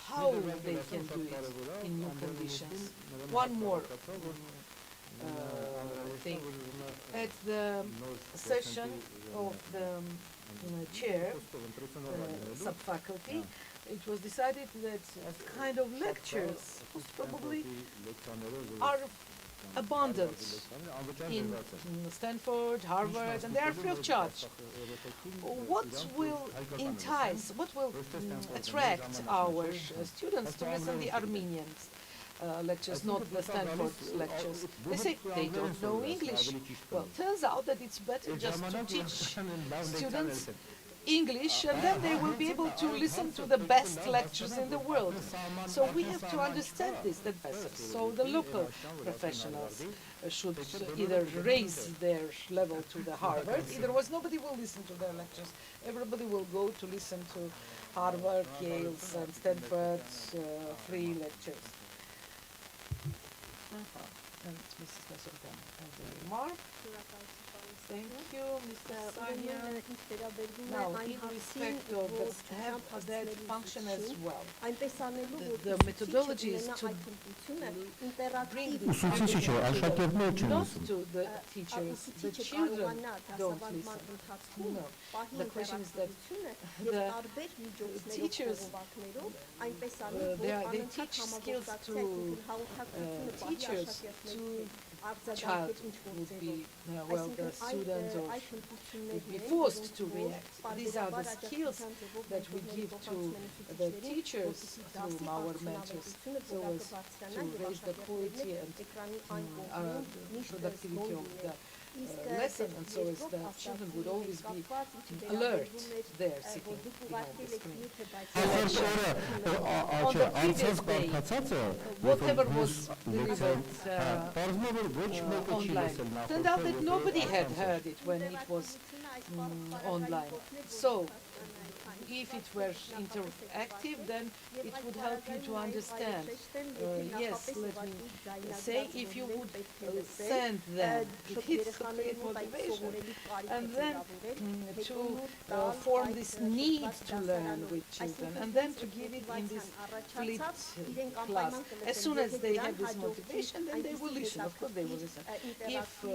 how they can do it in new conditions. One more thing. At the session of the chair, sub-faculty, it was decided that kind of lectures probably are abundant in Stanford, Harvard, and they are free of charge. What will entice, what will attract our students to listen to the Armenian lectures, not the Stanford lectures? They say they don't know English. Well, turns out that it's better just to teach students English, and then they will be able to listen to the best lectures in the world. So we have to understand this the better. So the local professionals should either raise their level to the Harvard, otherwise nobody will listen to their lectures. Everybody will go to listen to Harvard, Yale's, and Stanford's free lectures. And Mrs. Messerton has a remark. Thank you, Mr. Sanya. Now, in respect of the staff, that function as well. The methodology is to bring this not to the teachers. The children don't listen. No. The question is that the teachers, they teach skills to teachers, to child would be, well, the students would be forced to react. These are the skills that we give to the teachers through our mentors, so as to raise the quality and productivity of the lesson, and so as the children would always be alert there sitting behind the screen. On the previous day, whatever was delivered online, turned out that nobody had heard it when it was online. So if it were interactive, then it would help you to understand. Yes, let me say, if you would send them, it's a great motivation. And then to form this need to learn with children, and then to give it in this flipped class. As soon as they have this motivation, then they will listen. Of course they will listen. If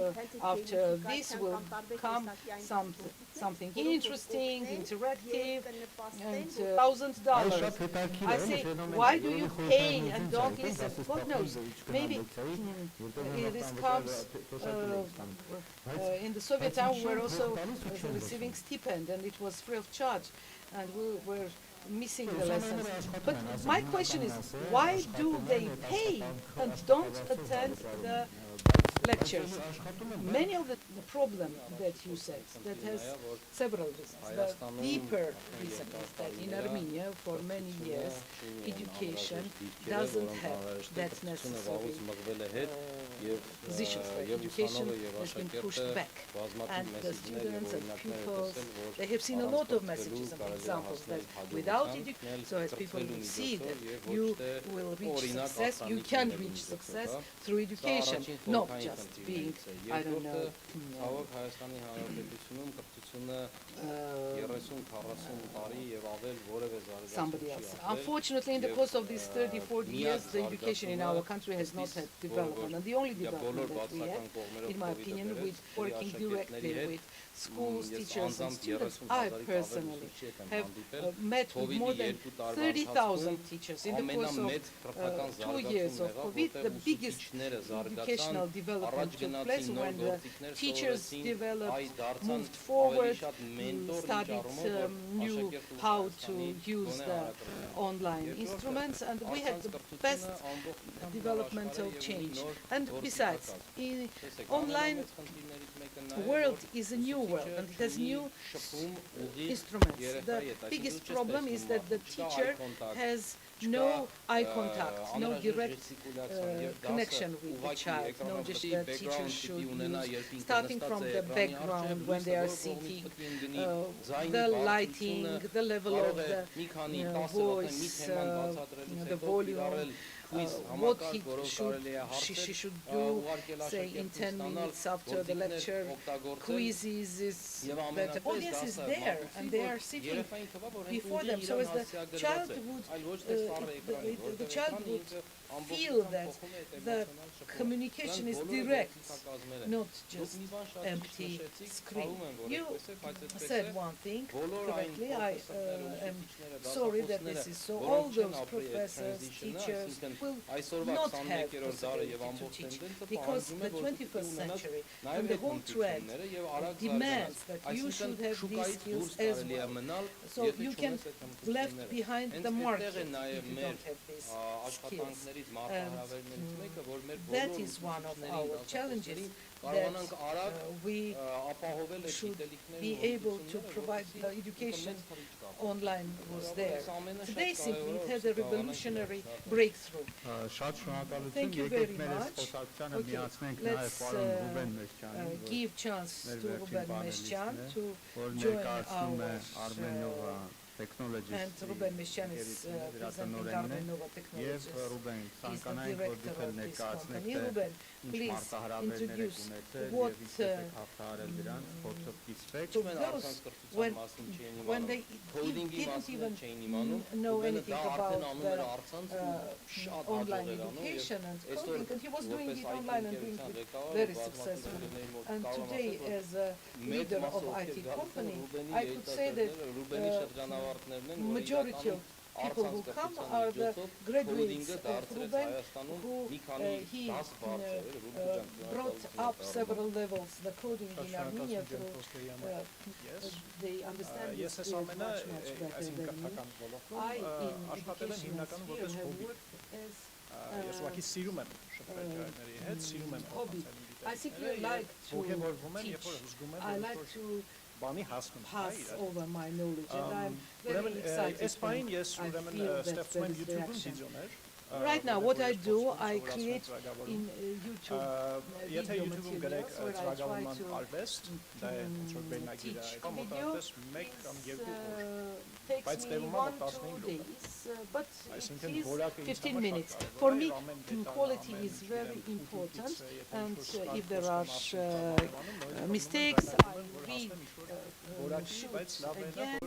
after this will come some something interesting, interactive, and $1,000. I say, why do you pay and don't listen? God knows, maybe this comes in the Soviet time. We were also receiving stipend, and it was free of charge, and we were missing the lessons. But my question is, why do they pay and don't attend the lectures? Many of the problem that you said, that has several reasons. The deeper reason is that in Armenia, for many years, education doesn't have that necessary positions. Like education has been pushed back, and the students and pupils, they have seen a lot of messages and examples that without education, so as people will see that you will reach success, you can reach success through education, not just being, I don't know, somebody else. Unfortunately, in the course of these 30, 40 years, the education in our country has not had development. And the only development that we had, in my opinion, with working directly with schools, teachers, and students, I personally have met with more than 30,000 teachers in the course of 2 years of COVID. The biggest educational development took place when the teachers developed, moved forward, studied, knew how to use the online instruments, and we had the best developmental change. And besides, online world is a new world, and it has new instruments. The biggest problem is that the teacher has no eye contact, no direct connection with the child, no just the teacher should use, starting from the background when they are sitting, the lighting, the level of the voice, the volume, what she should do, say in 10 minutes after the lecture, quizzes, is that audience is there and they are sitting before them. So as the child would feel that the communication is direct, not just empty screen. You said one thing correctly. I am sorry that this is so. All those professors, teachers will not have possibility to teach, because the 21st century and the whole trend demands that you should have these skills as well. So you can left behind the market if you don't have these skills. And that is one of our challenges, that we should be able to provide the education online was there. Today simply it had a revolutionary breakthrough. Thank you very much. Okay, let's give chance to Ruben Meshchan to join our and Ruben Meshchan is presenting Armenova Technologies. He's the director of this company. Ruben, please introduce what to those when they didn't even know anything about the online education and coding, and he was doing it online and doing it very successfully. And today, as a leader of IT company, I could say that majority of people who come are the graduates of Ruben, who he brought up several levels the coding in Armenia through they understand this field much better than me. I in educational sphere have worked as hobby. I simply like to teach. I like to pass over my knowledge, and I'm very excited when I feel that there is reaction. Right now, what I do, I create in YouTube video materials where I try to teach video. It takes me 1-2 days, but it is 15 minutes. For me, quality is very important, and if there are mistakes, I reshoot again.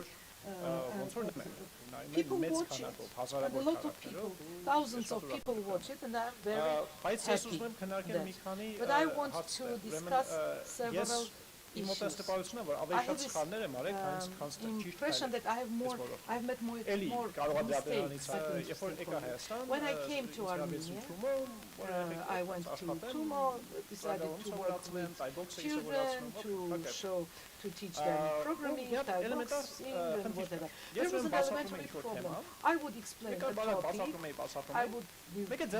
People watch it, and a lot of people, thousands of people watch it, and I'm very happy that. But I want to discuss several issues. I have this impression that I have met more mistakes, when I came to Armenia, I went to Tumo, decided to work with children, to teach them programming, Thai boxing, and whatever. There was an elementary problem. I would explain the topic, I would explain,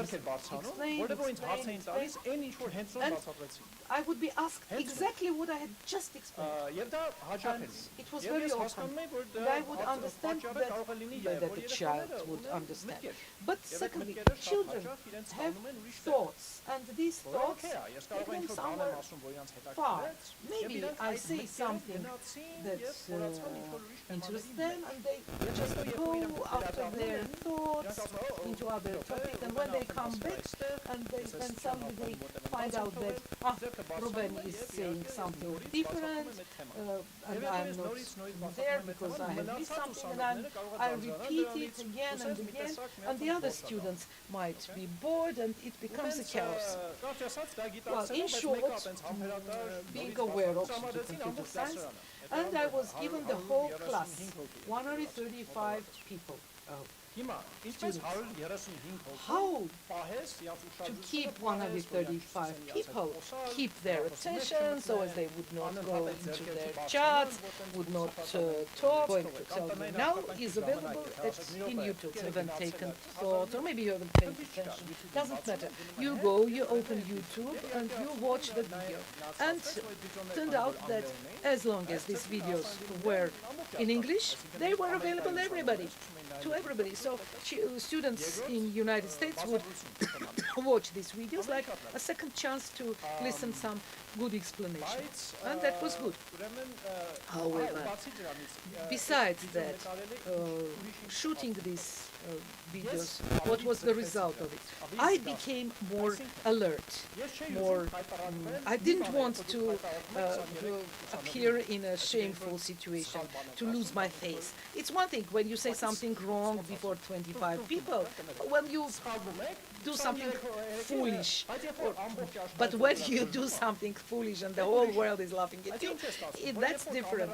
and I would be asked exactly what I had just explained. And it was very open, and I would understand that the child would understand. But secondly, children have thoughts, and these thoughts take them somewhere far. Maybe I say something that interests them, and they just go after their thoughts into other topics, and when they come back, and then suddenly they find out that Ruben is saying something different, and I'm not there because I have missed something, and I repeat it again and again, and the other students might be bored, and it becomes a chaos. Well, in short, being aware of computer science, and I was given the whole class, 135 people. Students. How to keep 135 people, keep their attention so as they would not go into their chats, would not talk. Going to tell you now is available in YouTube. You haven't taken thought, or maybe you haven't paid attention. Doesn't matter. You go, you open YouTube, and you watch the video. And turned out that as long as these videos were in English, they were available to everybody. So students in United States would watch these videos like a second chance to listen some good explanation, and that was good. However, besides that, shooting these videos, what was the result of it? I became more alert, I didn't want to appear in a shameful situation, to lose my face. It's one thing when you say something wrong before 25 people, when you do something foolish, but when you do something foolish and the whole world is laughing at you, that's different.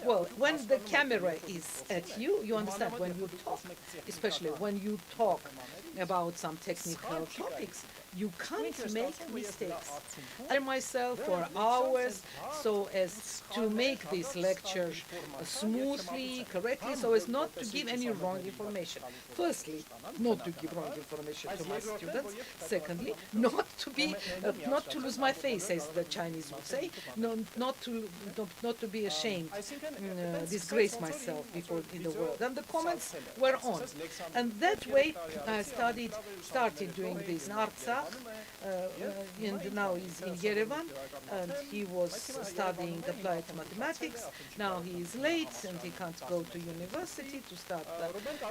Well, when the camera is at you, you understand. When you talk, especially when you talk about some technical topics, you can't make mistakes. I myself for hours so as to make this lecture smoothly, correctly, so as not to give any wrong information. Firstly, not to give wrong information to my students. Secondly, not to lose my face, as the Chinese would say, not to be ashamed, disgrace myself before in the world. And the comments were on. And that way I started doing this in Artsakh, and now he's in Yerevan, and he was studying applied mathematics. Now he is late and he can't go to university to start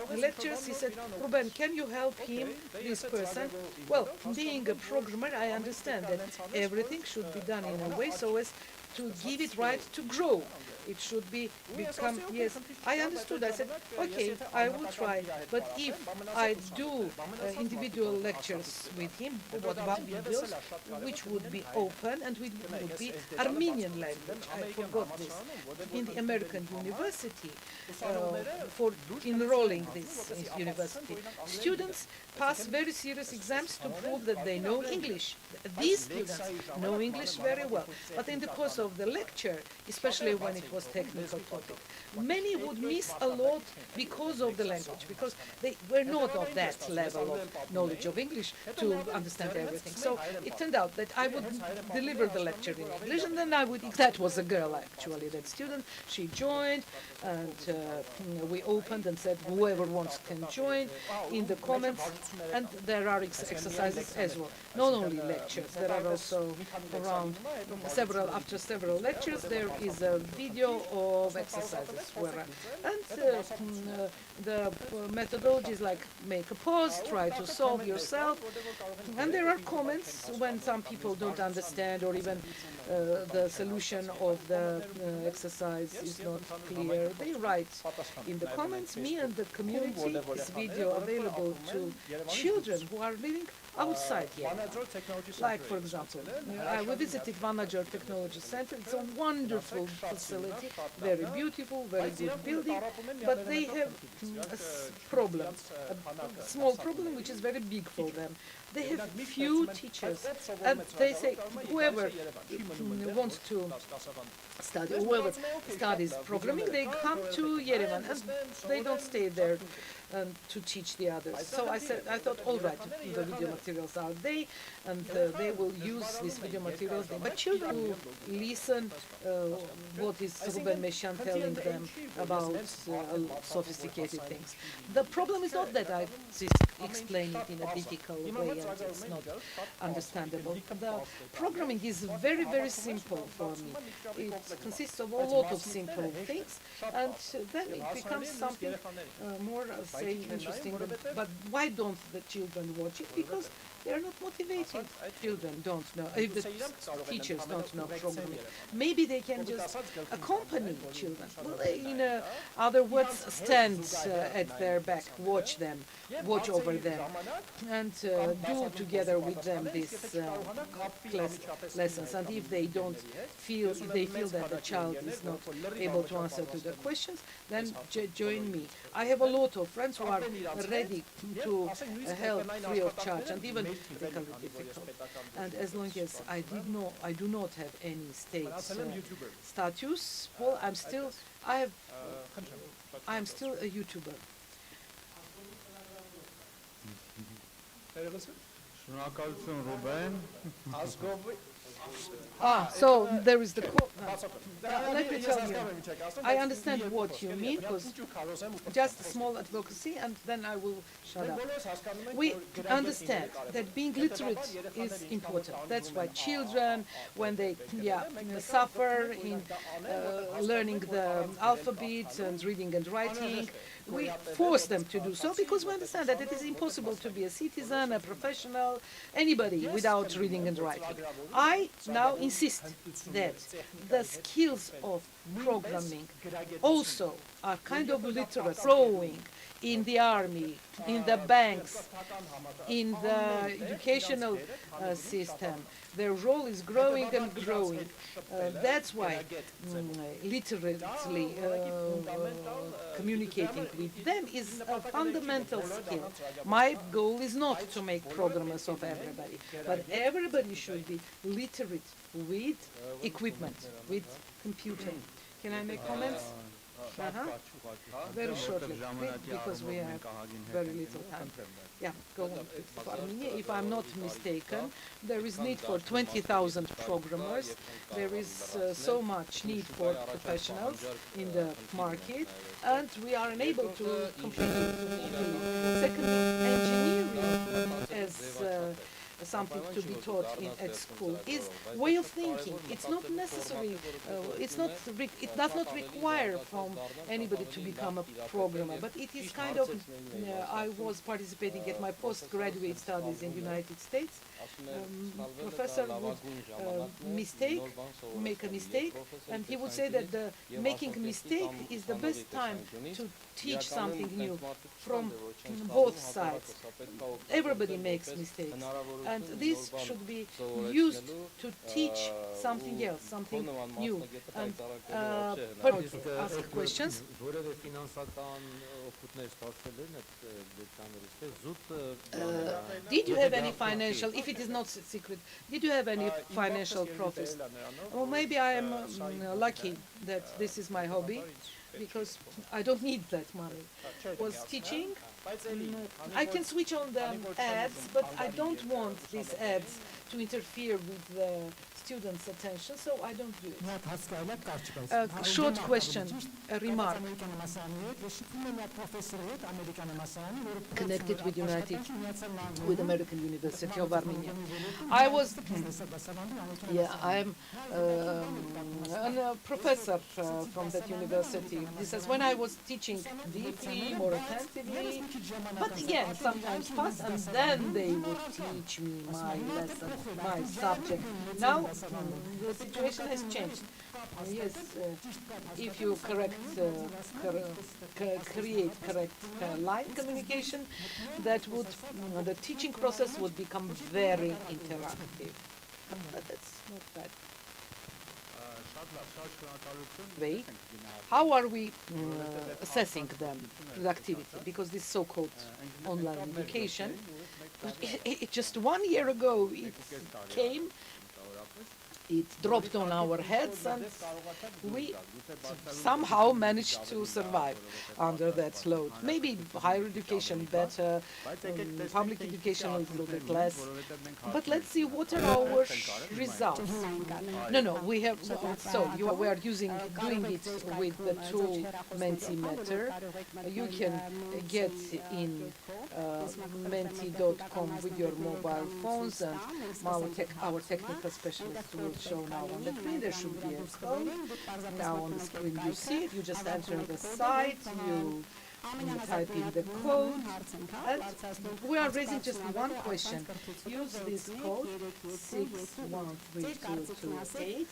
the lectures. He said, Ruben, can you help him, this person? Well, being a programmer, I understand that everything should be done in a way so as to give it right to grow. It should become, yes, I understood. I said, okay, I will try. But if I do individual lectures with him, what about videos, which would be open and which would be Armenian language? I forgot this. In the American university, for enrolling this university, students pass very serious exams to prove that they know English. These students know English very well. But in the course of the lecture, especially when it was technical topic, many would miss a lot because of the language, because they were not of that level of knowledge of English to understand everything. So it turned out that I would deliver the lecture in English, and then that was a girl actually, that student, she joined, and we opened and said whoever wants can join in the comments, and there are exercises as well, not only lectures, there are also around after several lectures there is a video of exercises and the methodology is like make a pause, try to solve yourself, and there are comments when some people don't understand, or even the solution of the exercise is not clear. They write in the comments, me and the community, this video available to children who are living outside Yerevan. Like, for example, we visited Vanager Technology Center. It's a wonderful facility, very beautiful, very good building, but they have a problem, a small problem which is very big for them. They have few teachers, and they say whoever wants to study, whoever studies programming, they come to Yerevan, and they don't stay there to teach the others. So I thought, all right, the video materials are there, and they will use these video materials there. But children who listen what is Ruben Meshan telling them about sophisticated things. The problem is not that I explain it in a difficult way and it's not understandable. The programming is very, very simple for me. It consists of a lot of simple things, and then it becomes something more, say, interesting. But why don't the children watch it? Because they are not motivated. Children don't know, if the teachers don't know programming. Maybe they can just accompany children. Well, in other words, stand at their back, watch them, watch over them, and do together with them these lessons. And if they don't feel, if they feel that the child is not able to answer to the questions, then join me. I have a lot of friends who are ready to help free of charge, and even difficult. And as long as I do not have any state status, well, I'm still a YouTuber. Շնորհակալություն Ռուբեն։ So there is the quote. Let me tell you, I understand what you mean, because just small advocacy, and then I will shut up. We understand that being literate is important. That's why children, when they suffer in learning the alphabet and reading and writing, we force them to do so, because we understand that it is impossible to be a citizen, a professional, anybody without reading and writing. I now insist that the skills of programming also are kind of literate, growing in the army, in the banks, in the educational system. Their role is growing and growing. That's why literally communicating with them is a fundamental skill. My goal is not to make programmers of everybody, but everybody should be literate with equipment, with computing. Can I make comments? Very shortly, because we have very little time. Yeah, go on. Armenia. If I'm not mistaken, there is need for 20,000 programmers. There is so much need for professionals in the market, and we are unable to compete easily. Secondly, engineering as something to be taught at school is way of thinking. It's not necessary, it does not require from anybody to become a programmer, but it is kind of, I was participating at my postgraduate studies in the United States. Professor would make a mistake, and he would say that making a mistake is the best time to teach something new from both sides. Everybody makes mistakes, and this should be used to teach something else, something new. And ask questions. Did you have any financial, if it is not secret, did you have any financial profits? Well, maybe I am lucky that this is my hobby, because I don't need that money. Was teaching. I can switch on the ads, but I don't want these ads to interfere with the students' attention, so I don't do it. A short question, a remark. Connected with American University of Armenia. I'm a professor from that university This is when I was teaching deeply, more attentively. But again, sometimes fast, and then they would teach me my lesson, my subject. Now the situation has changed. Yes, if you create correct line communication, that would the teaching process would become very interactive. But that's not bad. Way. How are we assessing them productivity? Because this so-called online education, just 1 year ago it came. It dropped on our heads, and we somehow managed to survive under that load. Maybe higher education better, public education a little bit less. But let's see what are our results. No, we have. So we are doing it with the tool Mentimeter. You can get in menti.com with your mobile phones, and our technical specialists will show now on the screen. There should be a code. Now on the screen you see it. You just enter the site, you type in the code, and we are raising just one question. Use this code 613228.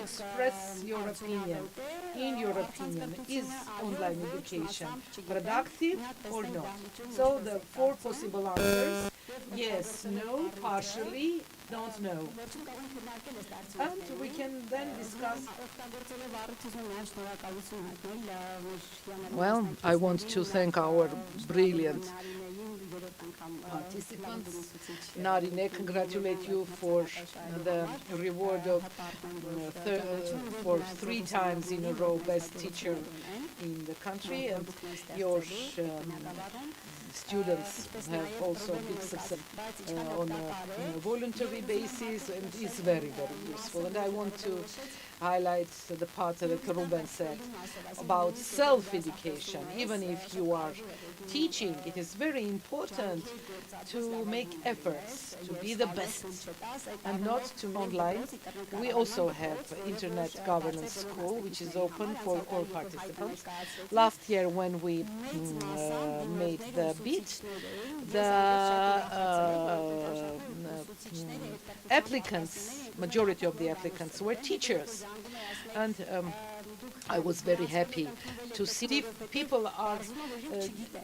Express your opinion. In your opinion, is online education productive or not? So the 4 possible answers: yes, no, partially, don't know. And we can then discuss. Well, I want to thank our brilliant participants. Narine, congratulate you for the reward of for 3 times in a row best teacher in the country, and your students have also big success on a voluntary basis, and it's very, very useful. And I want to highlight the part that Ruben said about self-education. Even if you are teaching, it is very important to make efforts to be the best and not to online. We also have Internet Governance School, which is open for all participants. Last year when we made the bid, the applicants, majority of the applicants were teachers. And I was very happy to see people are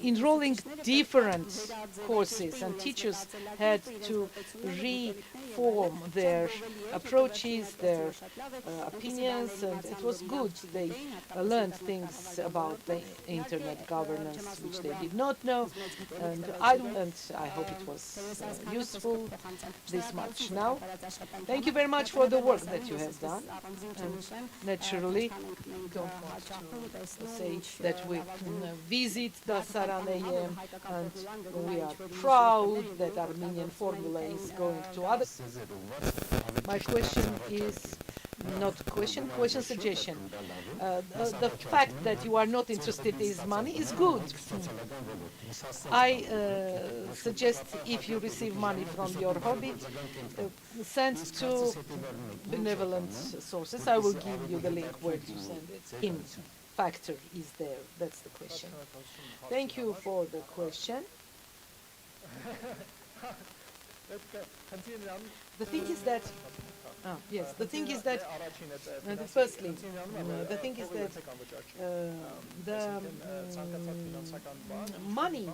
enrolling different courses, and teachers had to reform their approaches, their opinions, and it was good. They learned things about the internet governance which they did not know, and I hope it was useful this much. Now, thank you very much for the work that you have done. And naturally, don't want to say that we visit the Saraneum, and we are proud that Armenian formula is going to others. My question is not question, suggestion. The fact that you are not interested in money is good. I suggest if you receive money from your hobby, send to benevolent sources. I will give you the link where to send it. In factor is there. That's the question. Thank you for the question. The thing is that yes, the thing is that firstly, the thing is that the money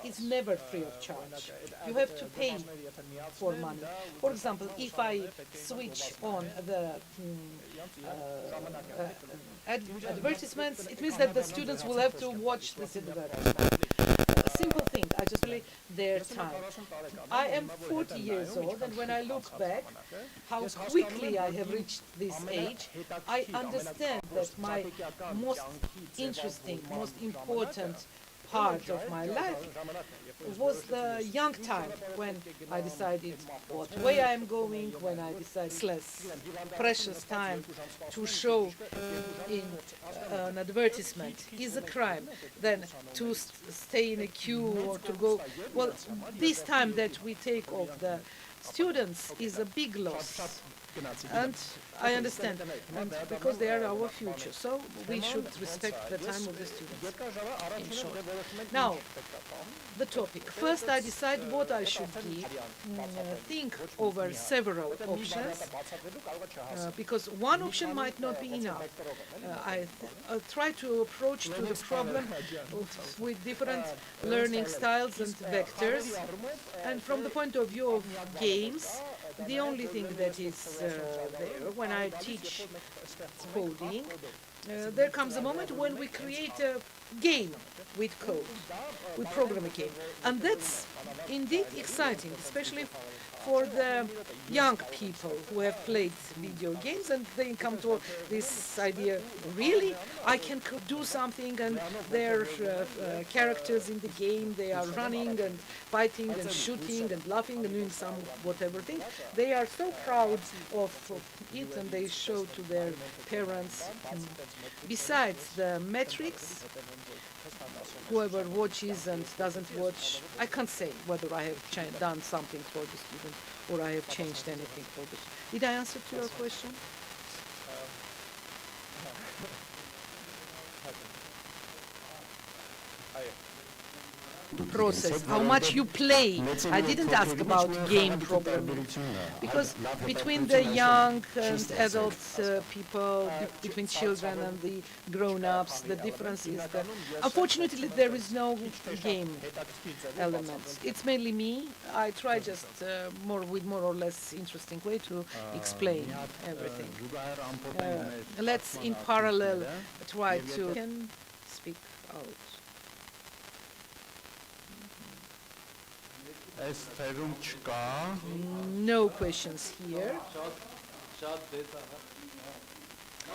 is never free of charge. You have to pay for money. For example, if I switch on the advertisements, it means that the students will have to watch this advertisement. Simple thing, I just really their time. I am 40 years old, and when I look back how quickly I have reached this age, I understand that my most interesting, most important part of my life was the young time, when I decided what way I am going, when I decided less precious time to show in an advertisement is a crime than to stay in a queue or to go. Well, this time that we take off the students is a big loss. And I understand, and because they are our future, so we should respect the time of the students. In short. Now, the topic. First, I decide what I should give, think over several options, because one option might not be enough. I try to approach to the problem with different learning styles and vectors, and from the point of view of games, the only thing that is there when I teach coding, there comes a moment when we create a game with code, we program a game, and that's indeed exciting, especially for the young people who have played video games, and they come to this idea, really, I can do something, and their characters in the game, they are running and fighting and shooting and laughing and doing some whatever thing. They are so proud of it, and they show to their parents. Besides the metrics, whoever watches and doesn't watch, I can't say whether I have done something for the student or I have changed anything for the student. Did I answer to your question? Process, how much you play. I didn't ask about game programming, because between the young and adult people, between children and the grown-ups, the difference is that unfortunately there is no game element. It's mainly me. I try just with more or less interesting way to explain everything. Let's in parallel try to speak out. No questions here.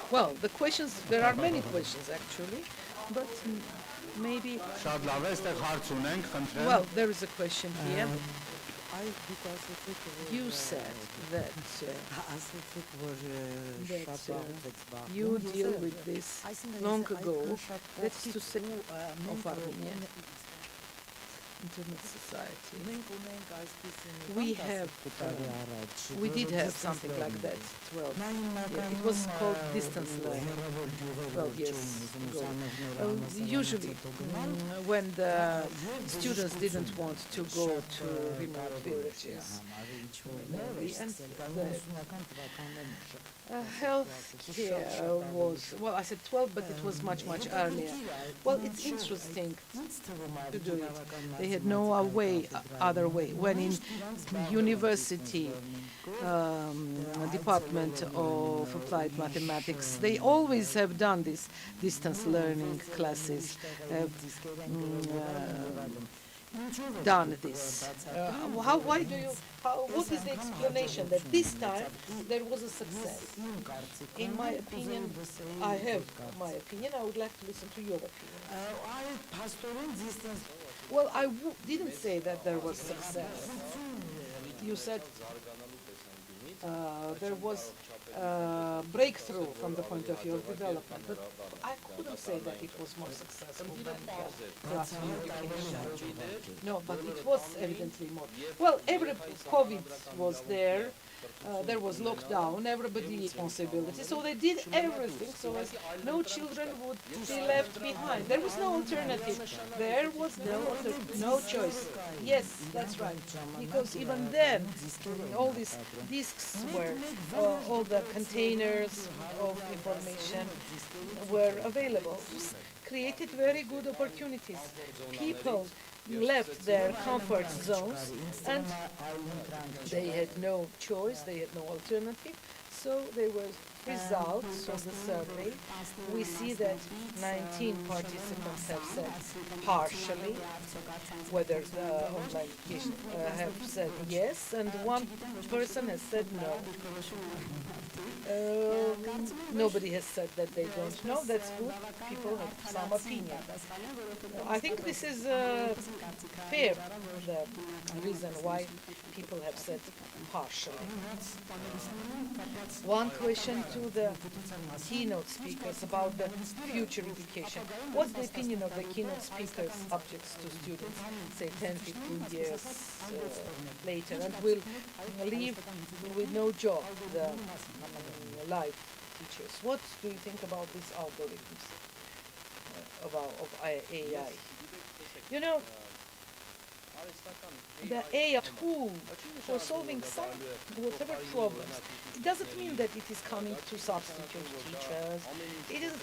Well, the questions, there are many questions actually, but maybe... Well, there is a question here. You said that you deal with this long ago, that's to say, of Armenia. Internet society. We did have something like that 12. Yeah, it was called distance learning 12 years ago. Usually, when the students didn't want to go to remote villages, health care was, well, I said 12, but it was much, much earlier. Well, it's interesting to do it. They had no other way. When in university department of applied mathematics, they always have done this distance learning classes, have done this. What is the explanation that this time there was a success? In my opinion, I have my opinion. I would like to listen to your opinion. Well, I didn't say that there was success. You said there was breakthrough from the point of view of development, but I couldn't say that it was more successful than classroom education. No, but it was evidently more. Well, COVID was there. There was lockdown, everybody responsibility, so they did everything so as no children would be left behind. There was no alternative. There was no choice. Yes, that's right. Because even then, all these disks were, all the containers of information were available. Created very good opportunities. People left their comfort zones and they had no choice, they had no alternative, so they were results of the survey. We see that 19 participants have said partially whether the online education have said yes, and one person has said no. Nobody has said that they don't know. That's good. People have some opinion. I think this is fair, the reason why people have said partially. One question to the keynote speakers about the future education. What's the opinion of the keynote speakers subjects to students, say 10, 15 years later, and will leave with no job, the live teachers? What do you think about these algorithms of AI? You know, the AI tool for solving some whatever problems, it doesn't mean that it is coming to substitute teachers. It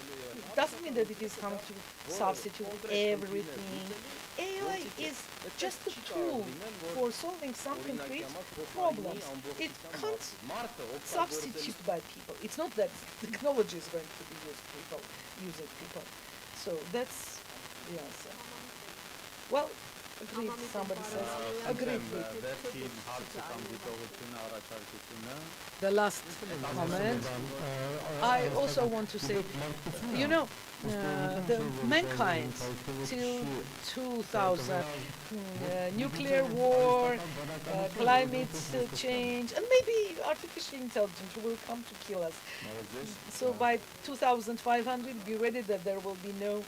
doesn't mean that it is coming to substitute everything. AI is just a tool for solving some concrete problems. It can't substitute by people. It's not that technology is going to be using people. So that's the answer. Well, agreed, somebody says. Agreed with the last comment. I also want to say, you know, the mankind till 2000, nuclear war, climate change, and maybe artificial intelligence will come to kill us. So by 2500, be ready that there will be no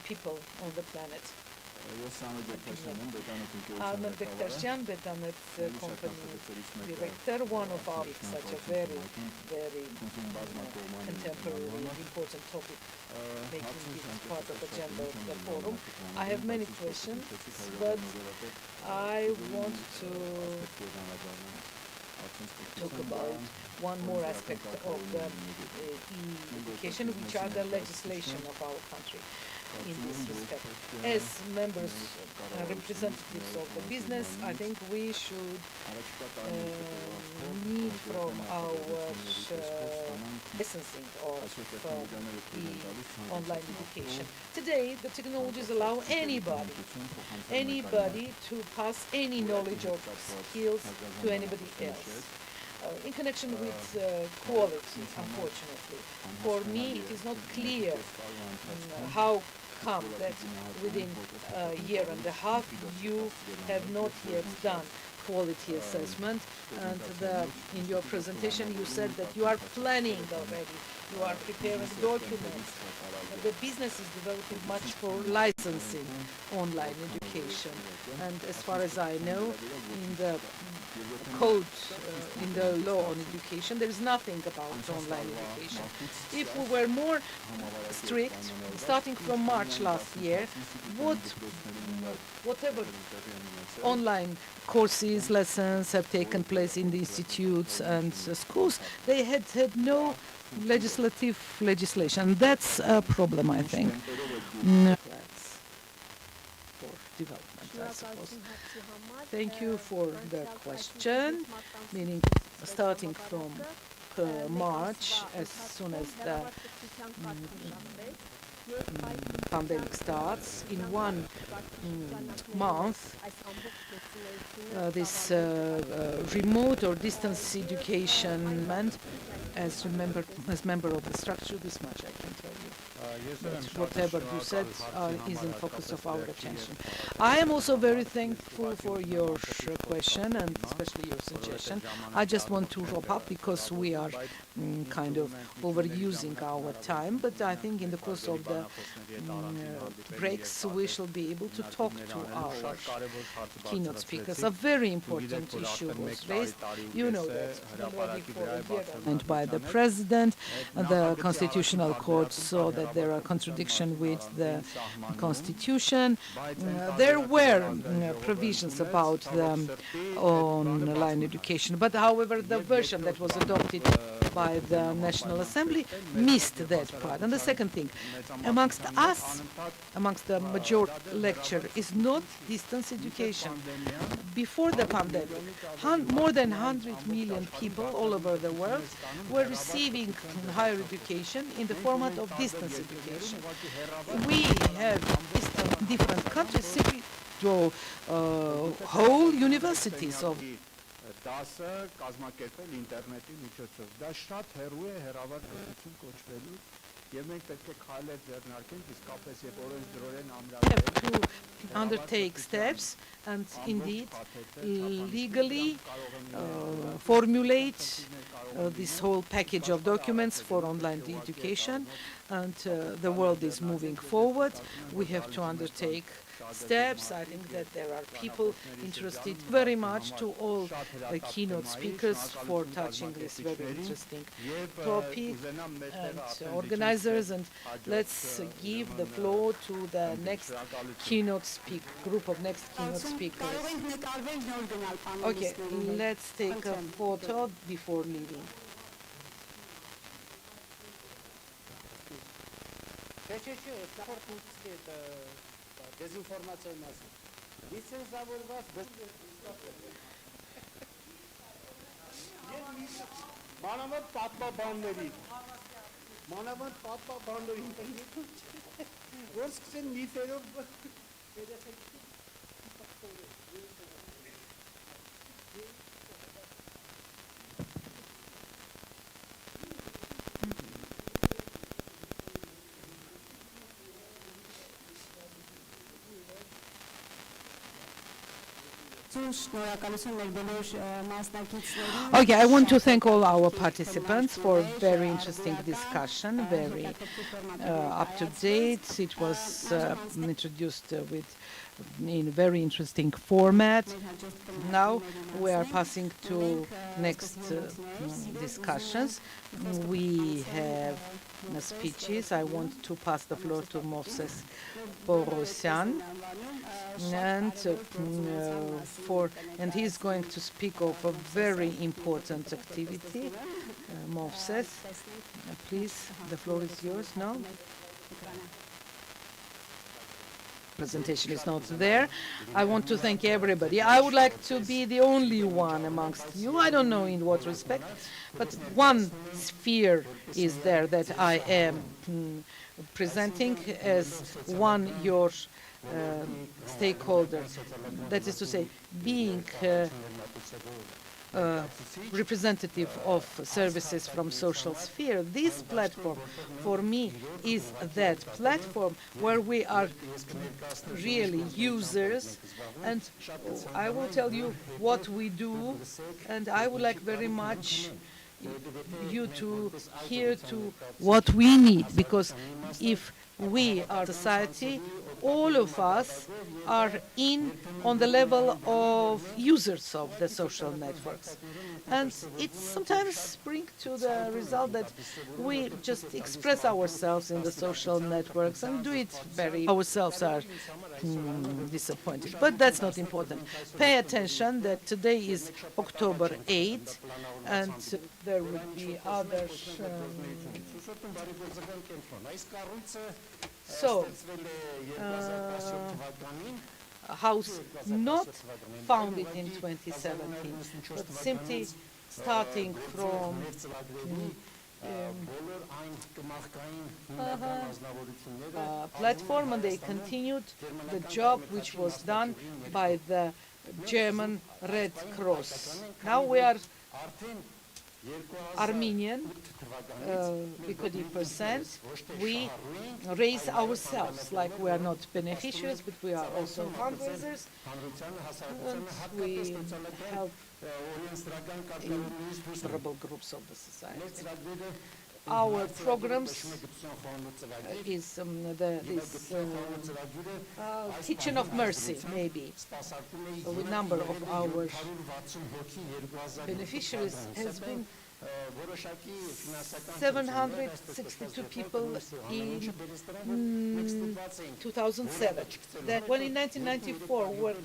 people on the planet. Armen Bektaşyan, Betanet company director, one of our such a very, very contemporary, important topic, making it part of the agenda of the forum. I have many questions, but I want to talk about one more aspect of the e-education, which are the legislation of our country in this respect. As members, representatives of the business, I think we should need from our licensing of online education. Today, the technologies allow anybody to pass any knowledge or skills to anybody else. In connection with quality, unfortunately, for me it is not clear how come that within a year and a half you have not yet done quality assessment, and in your presentation you said that you are planning already, you are preparing documents. The business is developing much for licensing online education, and as far as I know, in the code, in the law on education, there is nothing about online education. If we were more strict, starting from March last year, whatever online courses, lessons have taken place in the institutes and schools, they had no legislation. That's a problem, I think. For development, I suppose. Thank you for the question, meaning starting from March, as soon as the pandemic starts, in 1 month, this remote or distance education meant, as member of the structure, this much I can tell you. Whatever you said is in focus of our attention. I am also very thankful for your question and especially your suggestion. I just want to wrap up because we are kind of overusing our time, but I think in the course of the breaks we shall be able to talk to our keynote speakers. A very important issue was raised. You know that already for a year and by the President, the Constitutional Court saw that there are contradictions with the Constitution. There were provisions about the online education, but however the version that was adopted by the National Assembly missed that part. And the second thing, amongst us, amongst the major lecture, is not distance education. Before the pandemic, more than 100 million people all over the world were receiving higher education in the format of distance education. We have different countries simply to whole universities of դասը կազմակերպել ինտերնետի միջոցով։ Դա շատ հեռու է հեռավար կրթություն կոչվելու Եվ մենք պետք է քայլեր ձեռնարկենք իսկապես եւ օրենսդրորեն have ամրագրել to undertake steps and indeed legally formulate this whole package of documents for online education, and the world is moving forward. We have to undertake steps. I think that there are people interested very much to all the keynote speakers for touching this very interesting topic and organizers, and let's give the floor to the next group of next keynote speakers. Okay, let's take a photo before leaving. Դեզինֆորմացիայի մասին։ Լիցենզավորված մանավանդ պատմաբանների որ սկսեն միֆերով Okay, I want to thank all our participants for very interesting discussion, very up to date. It was introduced in a very interesting format. Now we are passing to next discussions. We have speeches. I want to pass the floor to Moses Porosyan, and he's going to speak of a very important activity. Moses, please, the floor is yours now. Presentation is not there. I want to thank everybody. I would like to be the only one amongst you. I don't know in what respect, but one sphere is there that I am presenting as your stakeholder. That is to say, being representative of services from social sphere. This platform for me is that platform where we are really users, and I will tell you what we do, and I would like very much you to hear to what we need, because if we are society, all of us are on the level of users of the social networks. And it sometimes brings to the result that we just express ourselves in the social networks and do it ourselves are disappointed. But that's not important. Pay attention that today is October 8th, and there will be other house not founded in 2017, but simply starting from platform, and they continued the job which was done by the German Red Cross. Now we are Armenian, 50%, we raise ourselves, like we are not beneficiaries, but we are also fundraisers, and we help in vulnerable groups of the society. Our programs is this Kitchen of Mercy, maybe. The number of our beneficiaries has been 762 people in 2007. Then when in 1994 we were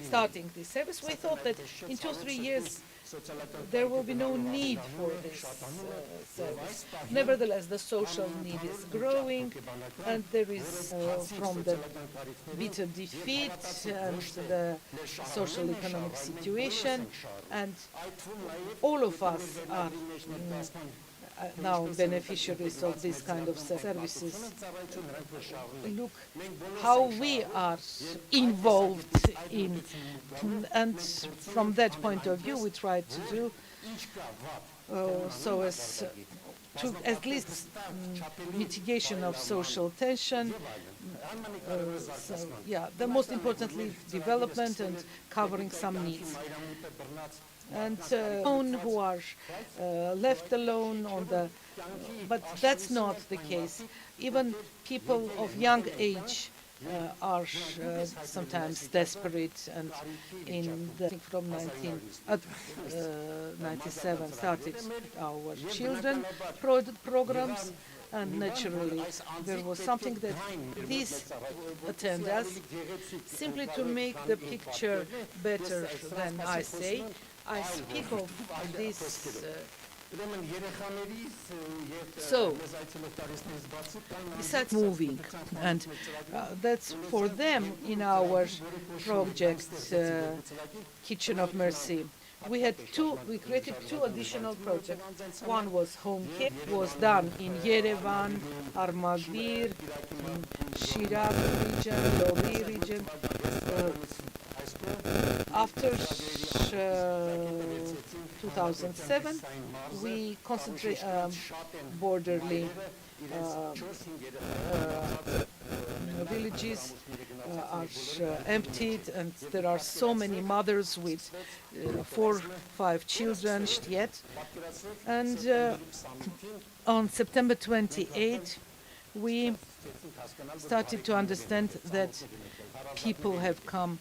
starting this service, we thought that in 2-3 years there will be no need for this service. Nevertheless, the social need is growing, and there is, from the bitter defeat and the social economic situation, and all of us are now beneficiaries of this kind of services. Look how we are involved in, and from that point of view we try to do so as to at least mitigation of social tension. So, yeah, the most importantly, development and covering some needs. And who are left alone on the, but that's not the case. Even people of young age are sometimes desperate, and in the, I think from 1997 started our children programs, and naturally there was something that these attend us simply to make the picture better than I say. I speak of this so besides moving, and that's for them in our project Kitchen of Mercy. We created two additional projects. One was home care, was done in Yerevan, Armavir, Shiraz region, Lori region. After 2007, we concentrate borderly villages are emptied, and there are so many mothers with 4, 5 children yet. And on September 28, we started to understand that people have come.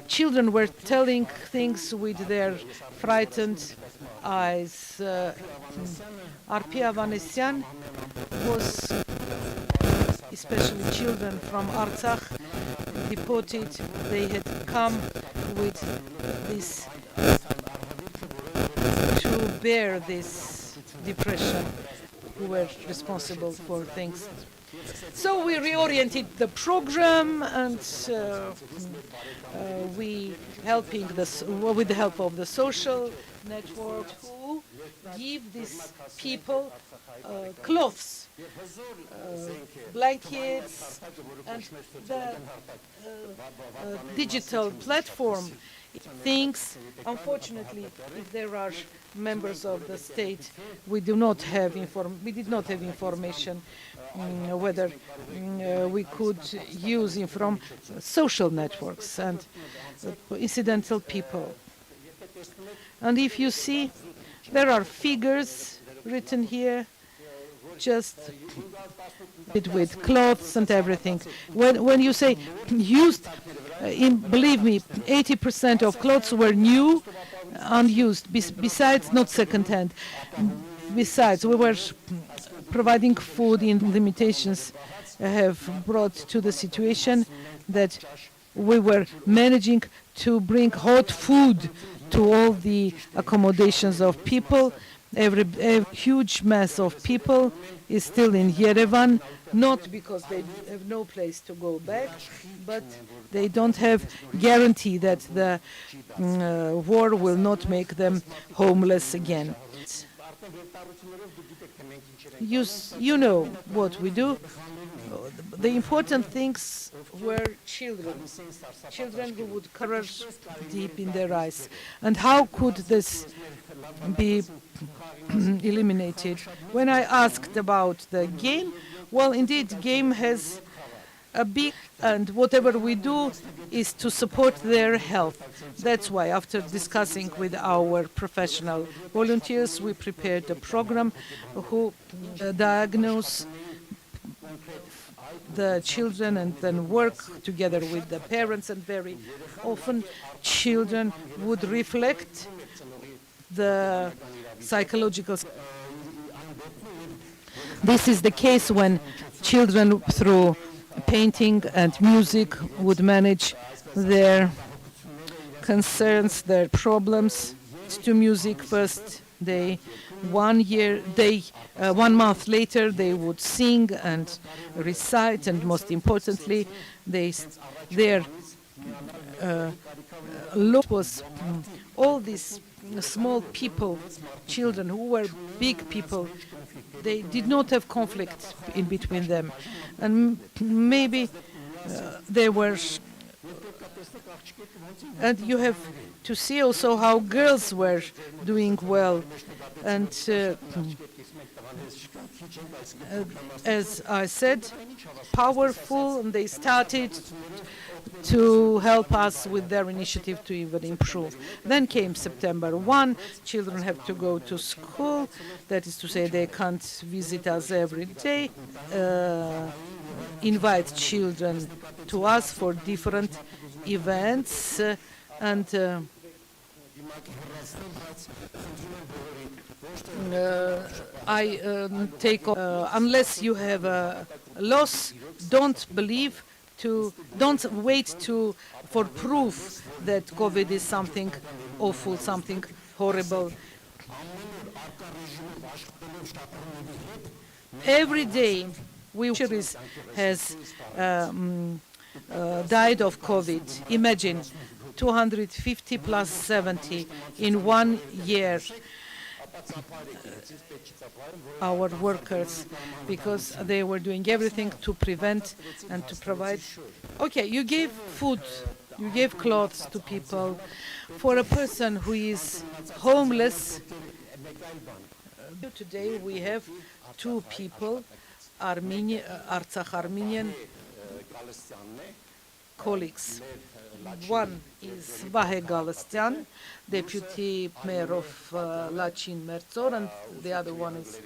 Children were telling things with their frightened eyes. Arpia Vanessian was, especially children from Artsakh, deported. They had come with this to bear this depression, who were responsible for things. So we reoriented the program, and we helping with the help of the social network to give these people clothes, blankets, and the digital platform things. Unfortunately, if there are members of the state, we did not have information whether we could use it from social networks and incidental people. And if you see, there are figures written here, just with clothes and everything. When you say used, believe me, 80% of clothes were new, unused, besides not second-hand. Besides, we were providing food in limitations have brought to the situation that we were managing to bring hot food to all the accommodations of people. A huge mass of people is still in Yerevan, not because they have no place to go back, but they don't have guarantee that the war will not make them homeless again. You know what we do. The important things were children who would courage deep in their eyes. And how could this be eliminated? When I asked about the game, well, indeed, game has a big, and whatever we do is to support their health. That's why, after discussing with our professional volunteers, we prepared a program who diagnose the children and then work together with the parents, and very often children would reflect the psychological. This is the case when children through painting and music would manage their concerns, their problems to music first. 1 month later, they would sing and recite, and most importantly, their look was all these small people, children who were big people. They did not have conflict in between them, and maybe they were And you have to see also how girls were doing well. And as I said, powerful, and they started to help us with their initiative to even improve. Then came September 1, children have to go to school, that is to say they can't visit us every day, invite children to us for different events, and I take, unless you have a loss, don't wait for proof that COVID is something awful, something horrible. Every day, has died of COVID. Imagine 250 plus 70 in 1 year. Our workers, because they were doing everything to prevent and to provide. Okay, you gave food, you gave clothes to people. For a person who is homeless, today we have 2 people, Artsakh Armenian colleagues. One is Vahe Galastyan, Deputy Mayor of Lachin Mertsor, and the other one is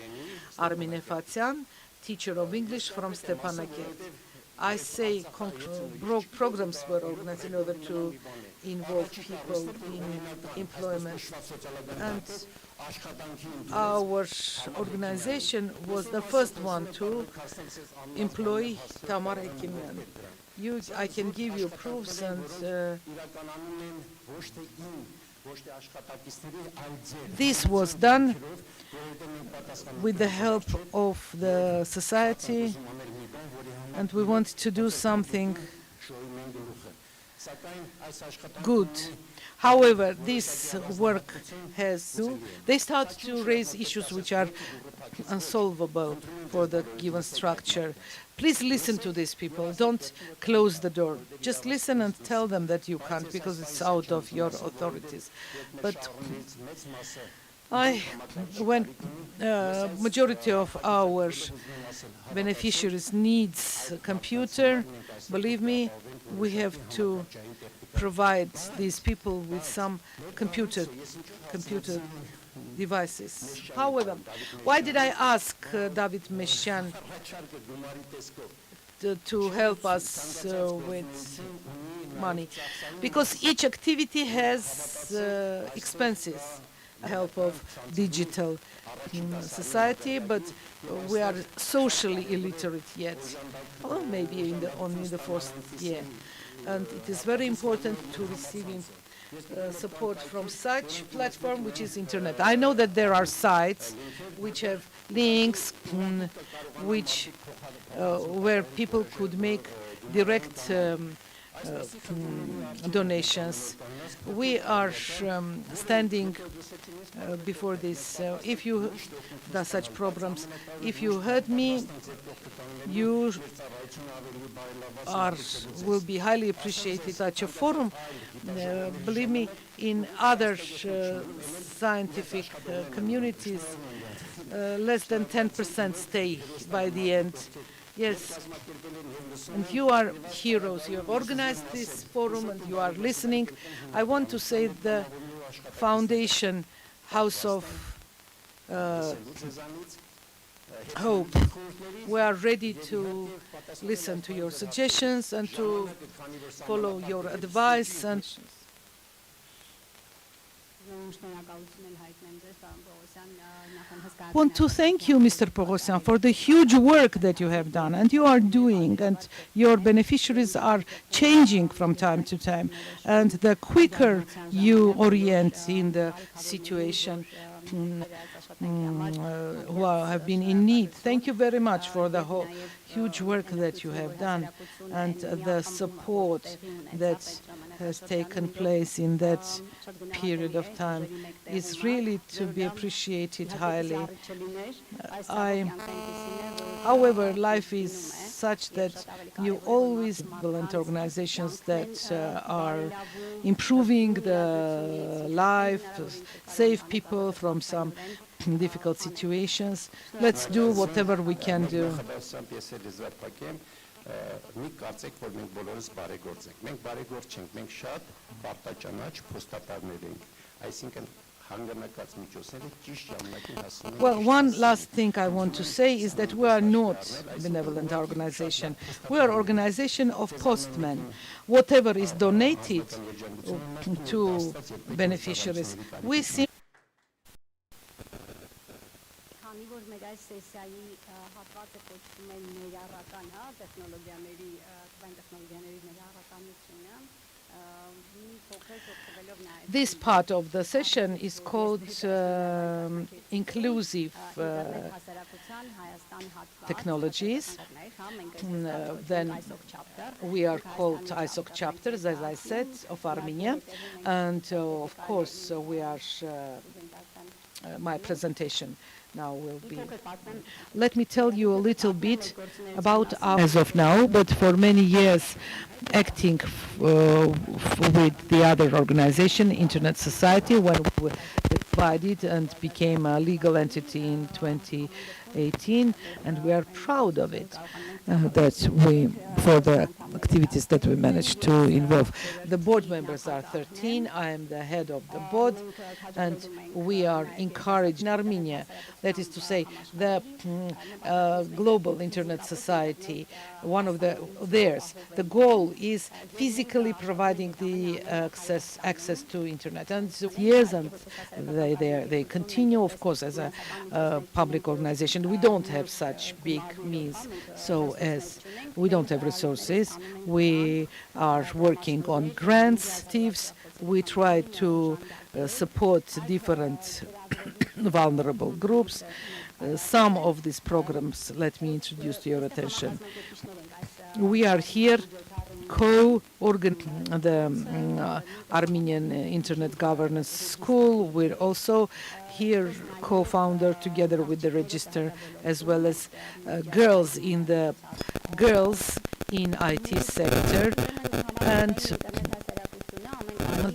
Armin Efatyan, teacher of English from Stepanakert. I say programs were organized in order to involve people in employment, and our organization was the first one to employ Tamar Hekimian. I can give you proofs, and this was done with the help of the society, and we want to do something good. However, this work they start to raise issues which are unsolvable for the given structure. Please listen to these people. Don't close the door. Just listen and tell them that you can't, because it's out of your authorities. But when majority of our beneficiaries needs a computer, believe me, we have to provide these people with some computer devices. However, why did I ask David Meshan to help us with money? Because each activity has expenses. Help of digital society, but we are socially illiterate yet, or maybe only in the 4th year. And it is very important to receive support from such platform, which is internet. I know that there are sites which have links, which where people could make direct donations. We are standing before this. If you do such programs, if you heard me, you will be highly appreciated. Such a forum, believe me, in other scientific communities, less than 10% stay by the end. Yes, and you are heroes. You have organized this forum and you are listening. I want to say the foundation, House of Hope, we are ready to listen to your suggestions and to follow your advice. And I want to thank you, Mr. Pogosyan, for the huge work that you have done and you are doing, and your beneficiaries are changing from time to time. And the quicker you orient in the situation who have been in need. Thank you very much for the whole huge work that you have done and the support that has taken place in that period of time is really to be appreciated highly. However, life is such that you always volunteer organizations that are improving the life, save people from some difficult situations. Let's do whatever we can do. Մի կարծեք, որ մենք բոլորս բարեգործ ենք։ Մենք բարեգործ չենք, մենք շատ պարտաճանաչ փոստատարներ ենք։ Այսինքն Well, one last thing I want to say is that we are not a benevolent organization. We are an organization of postmen. Whatever is donated to beneficiaries, we see. This part of the session is called inclusive technologies. Then we are called ISOC chapters, as I said, of Armenia. And of course, we are my presentation now will be. Let me tell you a little bit about our, as of now, but for many years acting with the other organization, Internet Society, when we divided and became a legal entity in 2018, and we are proud of it, that we, for the activities that we managed to involve. The board members are 13, I am the head of the board, and we are encouraged in Armenia, that is to say, the Global Internet Society, one of theirs, the goal is physically providing the access to internet. And so years, and they continue, of course, as a public organization. We don't have such big means, so as we don't have resources, we are working on grants. We try to support different vulnerable groups. Some of these programs, let me introduce to your attention. We are here co-organizing the Armenian Internet Governance School. We're also here co-founder together with the register, as well as girls in IT sector, and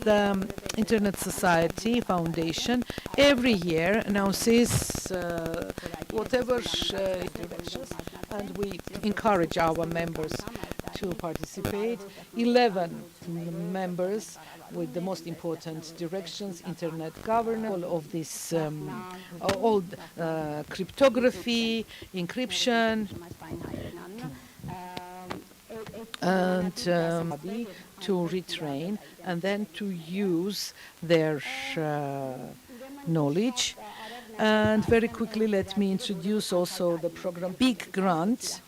the Internet Society Foundation every year announces whatever directions, and we encourage our members to participate. 11 members with the most important directions: internet governance, all of this, cryptography, encryption, and to retrain and then to use their knowledge. And very quickly, let me introduce also the program Big Grant,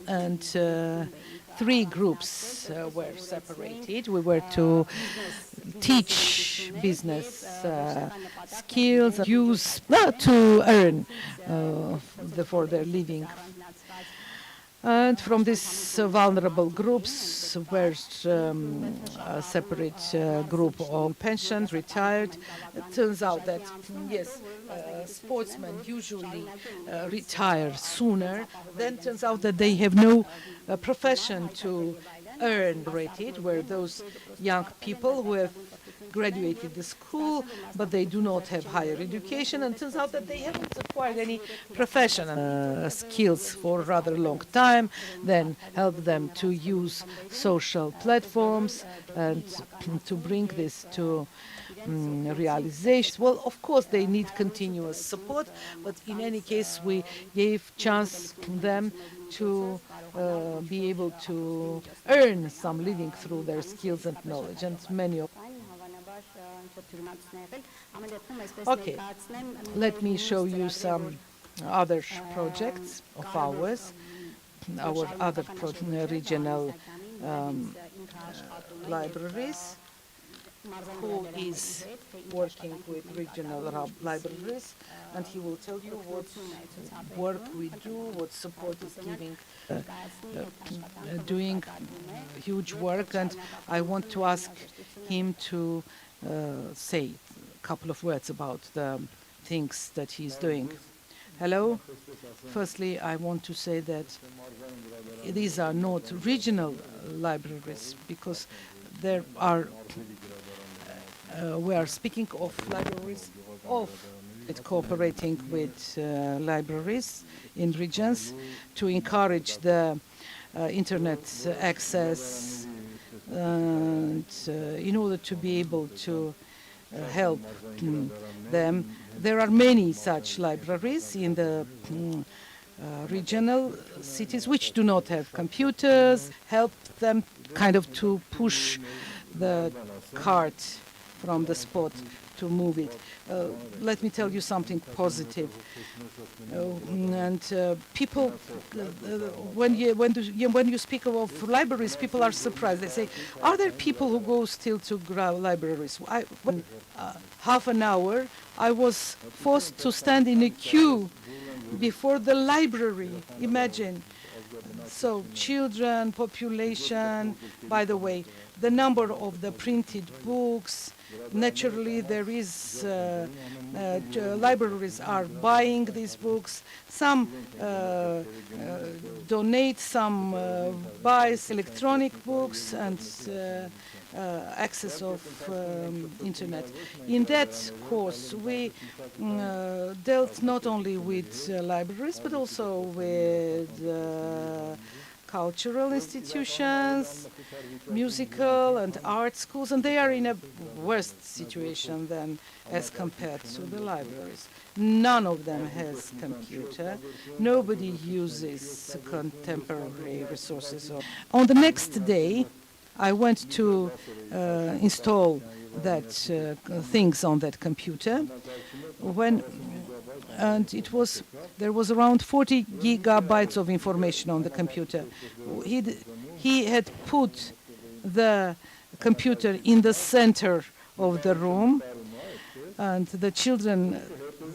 and 3 groups were separated. We were to teach business skills, use to earn for their living. And from these vulnerable groups were a separate group of pensioned, retired. It turns out that, yes, sportsmen usually retire sooner. Then turns out that they have no profession to earn rated, where those young people who have graduated the school, but they do not have higher education, and turns out that they haven't acquired any professional skills for a rather long time, then help them to use social platforms and to bring this to realization. Well, of course, they need continuous support, but in any case, we gave chance to them to be able to earn some living through their skills and knowledge, and many of. Okay, let me show you some other projects of ours, our other regional libraries, who is working with regional libraries, and he will tell you what work we do, what support is giving, doing huge work, and I want to ask him to say a couple of words about the things that he's doing. Hello. Firstly, I want to say that these are not regional libraries because there are, we are speaking of libraries of it cooperating with libraries in regions to encourage the internet access and in order to be able to help them. There are many such libraries in the regional cities which do not have computers, help them kind of to push the cart from the spot to move it. Let me tell you something positive. People, when you speak of libraries, people are surprised. They say, "Are there people who go still to libraries?" When half an hour, I was forced to stand in a queue before the library. Imagine. So children, population. By the way, the number of the printed books. Naturally, there is libraries are buying these books. Some donate, some buys electronic books and access of internet. In that course, we dealt not only with libraries but also with cultural institutions, musical and art schools, and they are in a worse situation than as compared to the libraries. None of them has computer. Nobody uses contemporary resources. On the next day, I went to install that things on that computer. And there was around 40 gigabytes of information on the computer. He had put the computer in the center of the room, and the children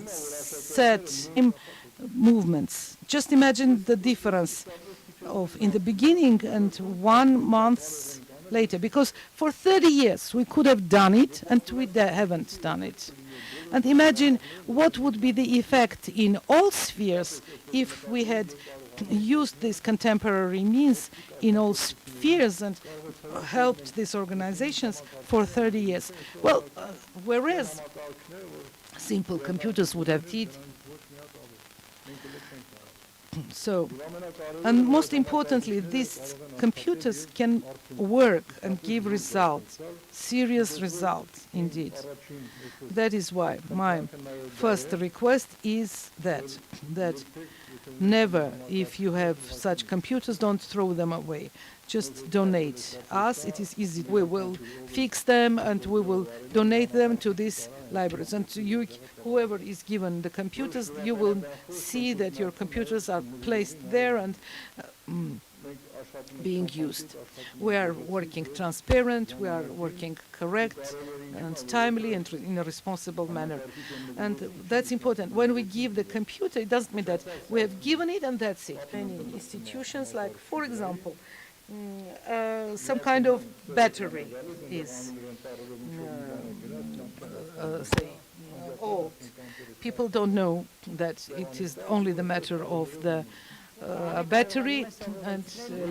set movements. Just imagine the difference of in the beginning and 1 month later, because for 30 years we could have done it and we haven't done it. And imagine what would be the effect in all spheres if we had used these contemporary means in all spheres and helped these organizations for 30 years. Well, whereas simple computers would have did. So, and most importantly, these computers can work and give results, serious results indeed. That is why my first request is that never, if you have such computers, don't throw them away. Just donate us. It is easy. We will fix them and we will donate them to these libraries. And to you, whoever is given the computers, you will see that your computers are placed there and being used. We are working transparent, we are working correct and timely and in a responsible manner. And that's important. When we give the computer, it doesn't mean that we have given it and that's it. Many institutions, like, for example, some kind of battery is say old. People don't know that it is only the matter of the battery and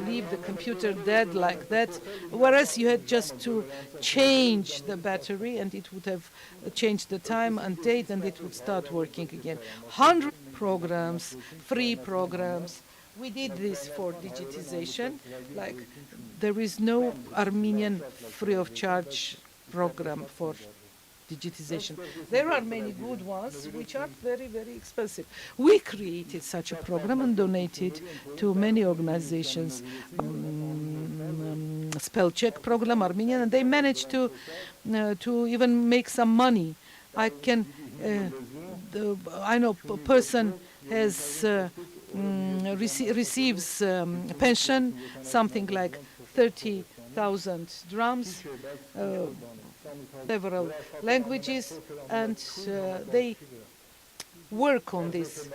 leave the computer dead like that, whereas you had just to change the battery and it would have changed the time and date and it would start working again. 100 programs, free programs. We did this for digitization, like there is no Armenian free of charge program for digitization. There are many good ones which are very, very expensive. We created such a program and donated to many organizations. Spell check program, Armenian, and they managed to even make some money. I know a person has receives pension, something like 30,000 drams, several languages, and they work on these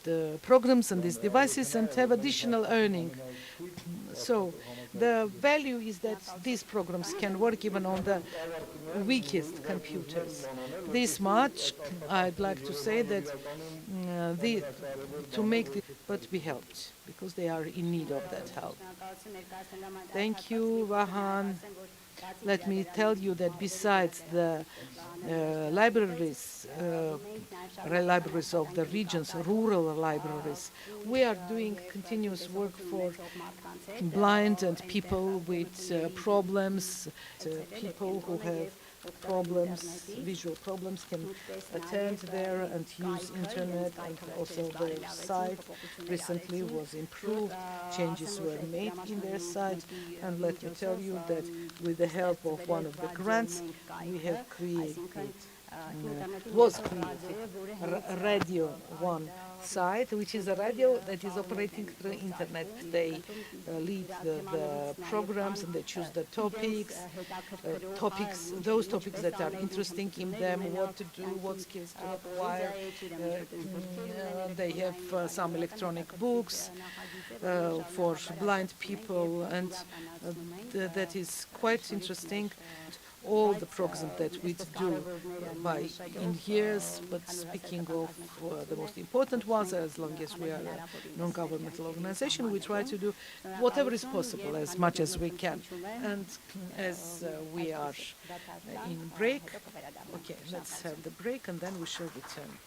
the programs and these devices and have additional earning. So the value is that these programs can work even on the weakest computers. This much, I'd like to say that to make this, but be helped because they are in need of that help. Thank you, Vahan. Let me tell you that besides the libraries of the regions, rural libraries, we are doing continuous work for blind and people with problems, people who have problems, visual problems, can attend there and use internet, and also their site recently was improved, changes were made in their site, and let me tell you that with the help of one of the grants we have created Radio 1 site, which is a radio that is operating through internet. They lead the programs and they choose the topics, those topics that are interesting in them, what to do, what skills to acquire. They have some electronic books for blind people, and that is quite interesting. All the programs that we do in years, but speaking of the most important ones, as long as we are a non-governmental organization, we try to do whatever is possible as much as we can. And as we are in break, okay, let's have the break and then we shall return.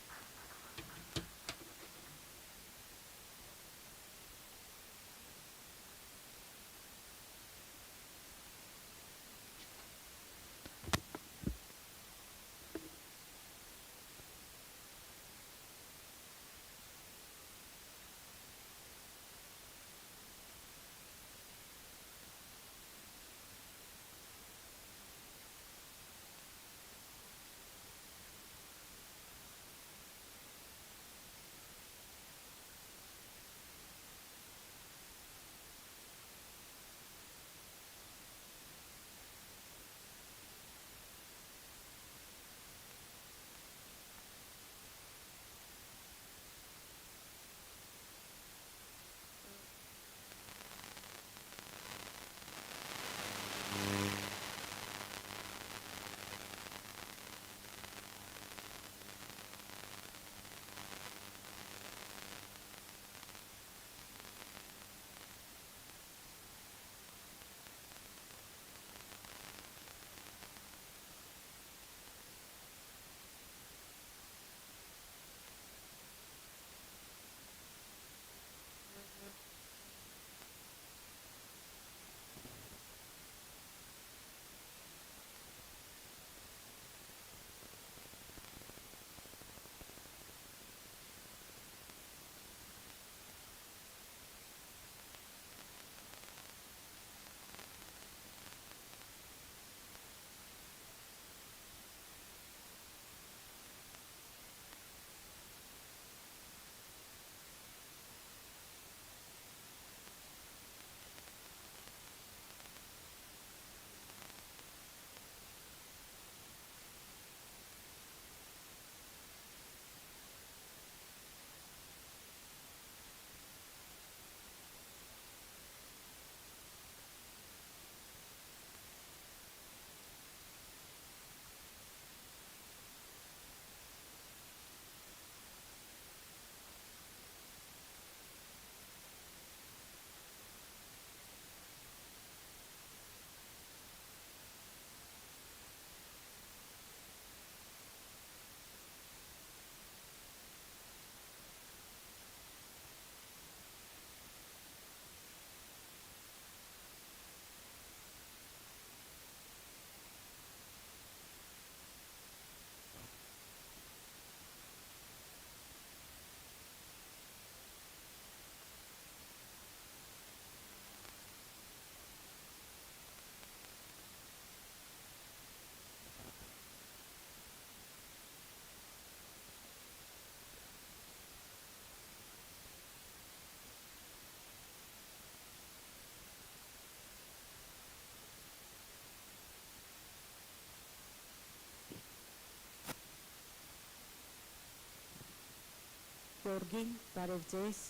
Գորգին, բարև ձեզ,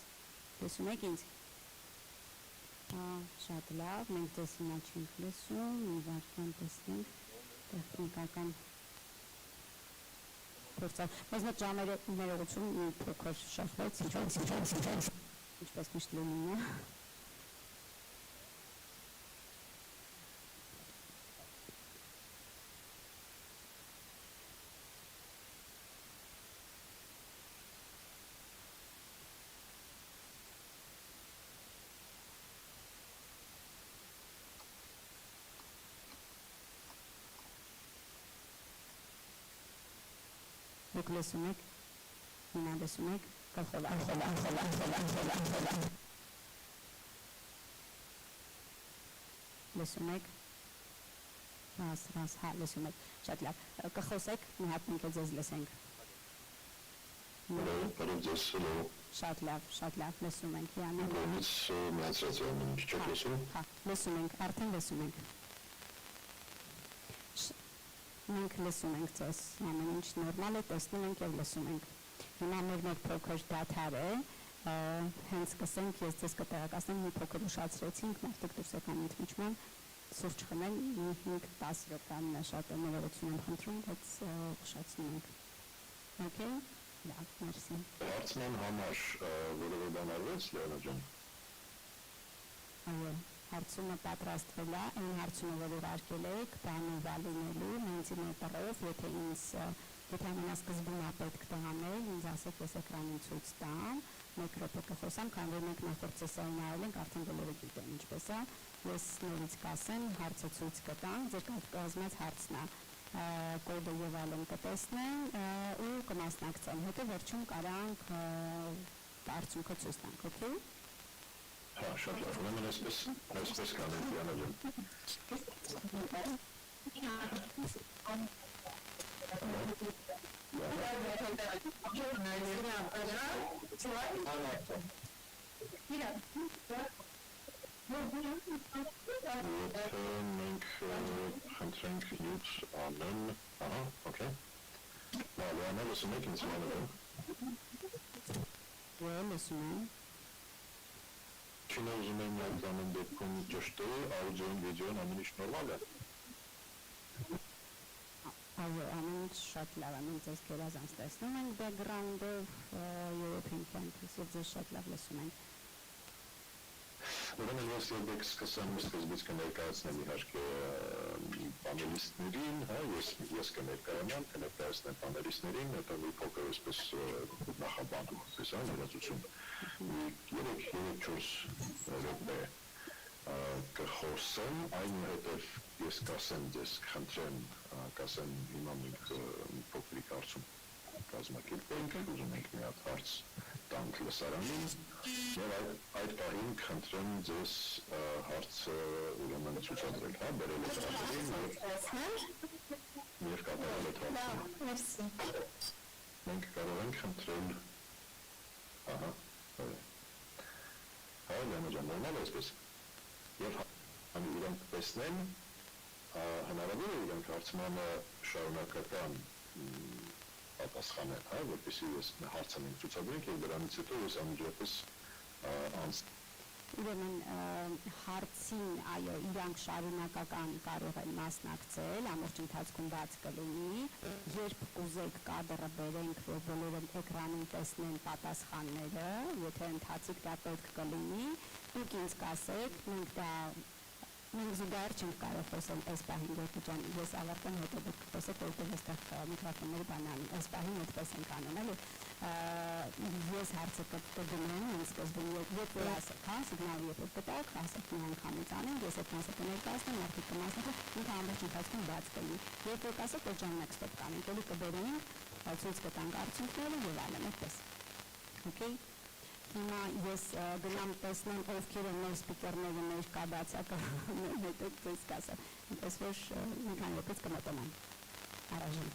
տեսում եք ինձ։ Շատ լավ, մենք ձեզ հիմա չենք լսում, մի վարքան տեսնենք տեխնիկական փորձը։ Մեզ մոտ ժամերը ներողություն մի փոքր շփվեց, ինչպես միշտ լինում է։ Դուք լսում եք, հիմա լսում եք, լսում եք, հա, լսում եք, շատ լավ, կխոսեք, մի հատ մենք ձեզ լսենք։ Շատ լավ, լսում ենք, Յանի։ Հա, լսում ենք, արդեն լսում ենք։ Մենք լսում ենք ձեզ, ամեն ինչ նորմալ է, տեսնում ենք և լսում ենք։ Հիմա մեր փոքր դադար է, հենց սկսենք, ես ձեզ կտեղեկացնեմ, մի փոքր ուշացրեցինք, մարդիկ դուրս եկան ընդմիջման, սուրճ խմեն, 5-10 րոպե ամենաշատը ներողություն եմ խնդրում, բայց ուշացնում ենք։ Okay, լավ, մերսի։ Հարցնան համար որևէ բան արվեց, Լեոնա ջան։ Այո, հարցումը պատրաստվել է, այն հարցումը, որ ուղարկել եք, բանովա լինելու, մենտիմետրով, եթե ամենասկզբում է պետք դա անել, ինձ ասեք, ես էկրանին ցույց տամ, 1 րոպե կխոսամ, քանի որ մենք նախորդ սեսիային արել ենք, արդեն բոլորը գիտեն ինչպես է, ես նորից կասեմ, հարցը ցույց կտամ, ձեր կազմած հարցն է, կոդը եւ այլն կտեսնեն ու կմասնակցեն, հետո վերջում կարանք արդյունքը ցույց տանք, okay? Հա, շատ լավ, ուրեմն այսպես կանենք, Յանա ջան։ Մենք խնդրենք յուտ անեն, ահա, okay։ Լավանա, լսում եք ինձ Յանա ջան։ Լսում եմ։ Չինը ուզում եմ այդ ամեն դեպքում ճշտի, աուդիոն, վիդեոն ամեն ինչ նորմալ է։ Այո, ամեն ինչ շատ լավ է, մենք ձեզ գերազանց տեսնում ենք բեքգրաունդով European Campus և ձեզ շատ լավ լսում ենք։ Ուրեմն ես եկեք սկսեմ սկզբից կներկայացնել իհարկե պանելիստներին, հա, ես կներկայանամ, կներկայացնեմ պանելիստներին, հետո մի փոքր այսպես նախաբանում, այսպես այն հրացություն, 3-4 րոպե կխոսեմ, այնուհետև ես կասեմ ձեզ, կխնդրեմ, կասեմ հիմա մենք մի փոքրիկ հարցում կազմակերպենք, ուզում ենք մի հատ հարց տանք լսարանին, և այդ պահին կխնդրեմ ձեզ հարցը ուրեմն ցուցադրել, հա, բերել եք հրապարին և կատարել եք հարցը։ Մենք կարող ենք խնդրել, ահա, հա, Լեոնա ջան, նորմալ է այսպես, և իրենք տեսնեն, հնարավոր է իրենք հարցմանը շարունակական պատասխանել, հա, որպեսզի ես հարցը մենք ցուցադրենք և դրանից հետո ես անմիջապես Ուրեմն հարցին, այո, իրանք շարունակական կարող են մասնակցել, ամբողջ ընթացքում բաց կլինի, երբ կուզեք կադրը բերենք, որ բոլորը էկրանին տեսնեն պատասխանները, եթե ընթացիկ դա պետք կլինի, դուք ինձ կասեք, մենք զուգահեռ չենք կարող խոսել այս պահին, Գորգի ջան, ես ավարտեմ, հետո դուք կխոսեք, որտեղ այստեղ միկրոֆոնները բանալին, այս պահին այդպես ենք անում, էլի, ես հարցը կդնեմ ինձ սկզբում, երբ որ ասեք, հա, սիգնալը երբ որ կտակ, ասեք մի անգամից անենք, ես այդ մասը կներկայացնեմ, մարդիկ կմասնակցեն, ինքը ամբողջ ընթացքում բաց կլինի, երբ որ կասեք, որ ժամանակ ստոպ կանենք, էլի կբերենք, ցույց կտանք արդյունքները եւ այլն, այդպես, okay։ Հիմա ես գնամ տեսնեմ ովքեր են մեր սպիկերները, մեր կաբացակը, հետո ձեզ կասեմ, այնպես որ մի քանի րոպեից կմոտենամ, առայժմ։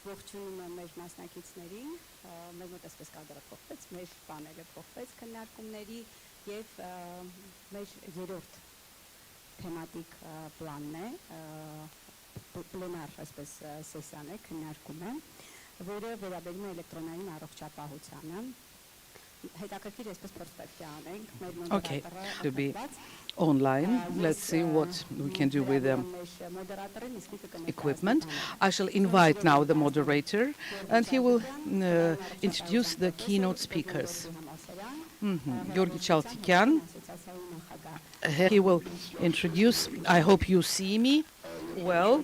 ողջունում եմ մեր մասնակիցներին, մեր մոտ այսպես կադրը փոխվեց, մեր պանելը փոխվեց քննարկումների եւ մեր երրորդ թեմատիկ պլանն է, պլենար այսպես սեսիան է, քննարկում է, որը վերաբերում է էլեկտրոնային առողջապահությանը։ Հետաքրքիր այսպես պերսպեկտիվա անենք, մեր մոդերատորը to be online. Let's see what we can do with the equipment. I shall invite now the moderator, and he will introduce the keynote speakers. Georgi Chaltikyan. He will introduce. I hope you see me well.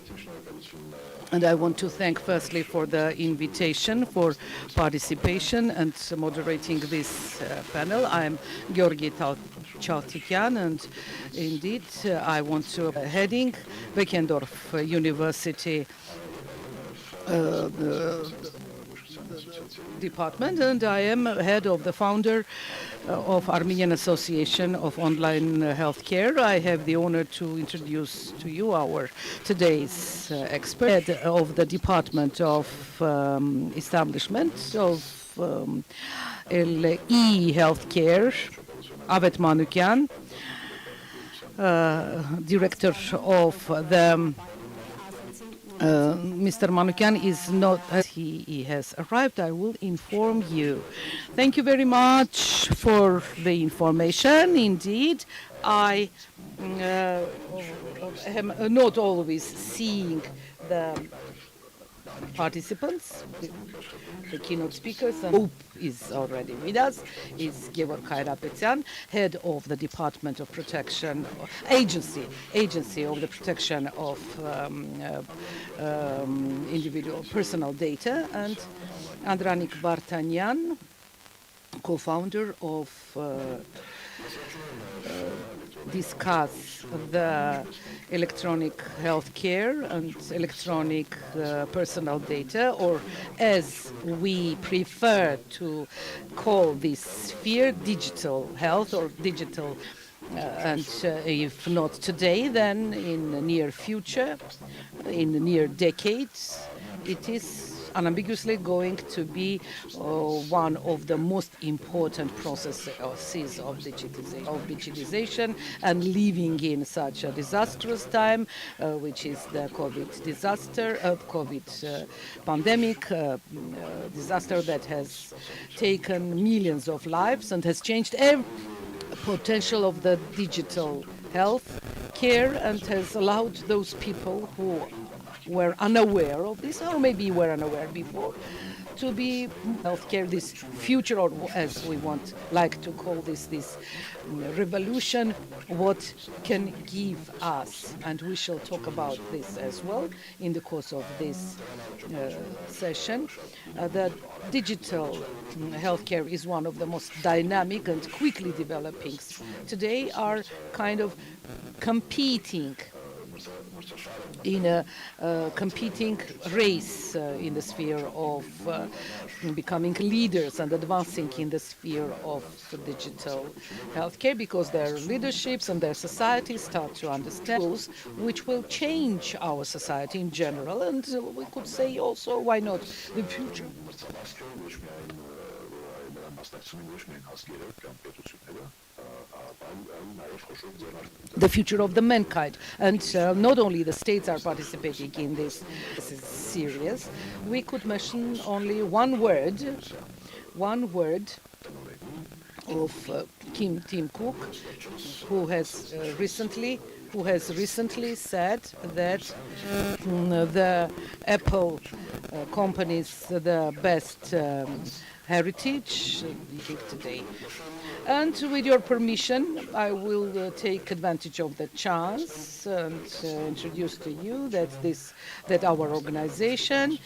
And I want to thank firstly for the invitation, for participation and moderating this panel. I'm Georgi Chaltikyan, and indeed I want to heading Beckendorf University department, and I am head of the founder of Armenian Association of Online Healthcare. I have the honor to introduce to you our today's expert, head of the Department of Establishment of e-Healthcare, Avet Manukyan, director of the Mr. Manukyan is not, he has arrived, I will inform you. Thank you very much for the information. Indeed, I am not always seeing the participants, the keynote speakers, and Hope is already with us, is Georg Khairapetyan, head of the Department of Protection, agency of the protection of individual personal data, and Andranik Vartanyan, co-founder of discuss the electronic healthcare and electronic personal data, or as we prefer to call this sphere, digital health or digital, and if not today, then in the near future, in the near decades, it is unambiguously going to be one of the most important processes of digitization, and living in such a disastrous time, which is the COVID disaster, COVID pandemic, disaster that has taken millions of lives and has changed every potential of the digital health care, and has allowed those people who were unaware of this, or maybe were unaware before, to be healthcare, this future, or as we like to call this revolution, what can give us. And we shall talk about this as well in the course of this session. The digital healthcare is one of the most dynamic and quickly developing. Today are kind of competing in a competing race in the sphere of becoming leaders and advancing in the sphere of digital healthcare, because their leaderships and their societies start to understand tools which will change our society in general, and we could say also, why not, the future. The future of the mankind, and not only the states are participating in this. This is serious. We could mention only one word of Tim Cook, who has recently said that the Apple company's the best heritage today. And with your permission, I will take advantage of the chance and introduce to you that our organization,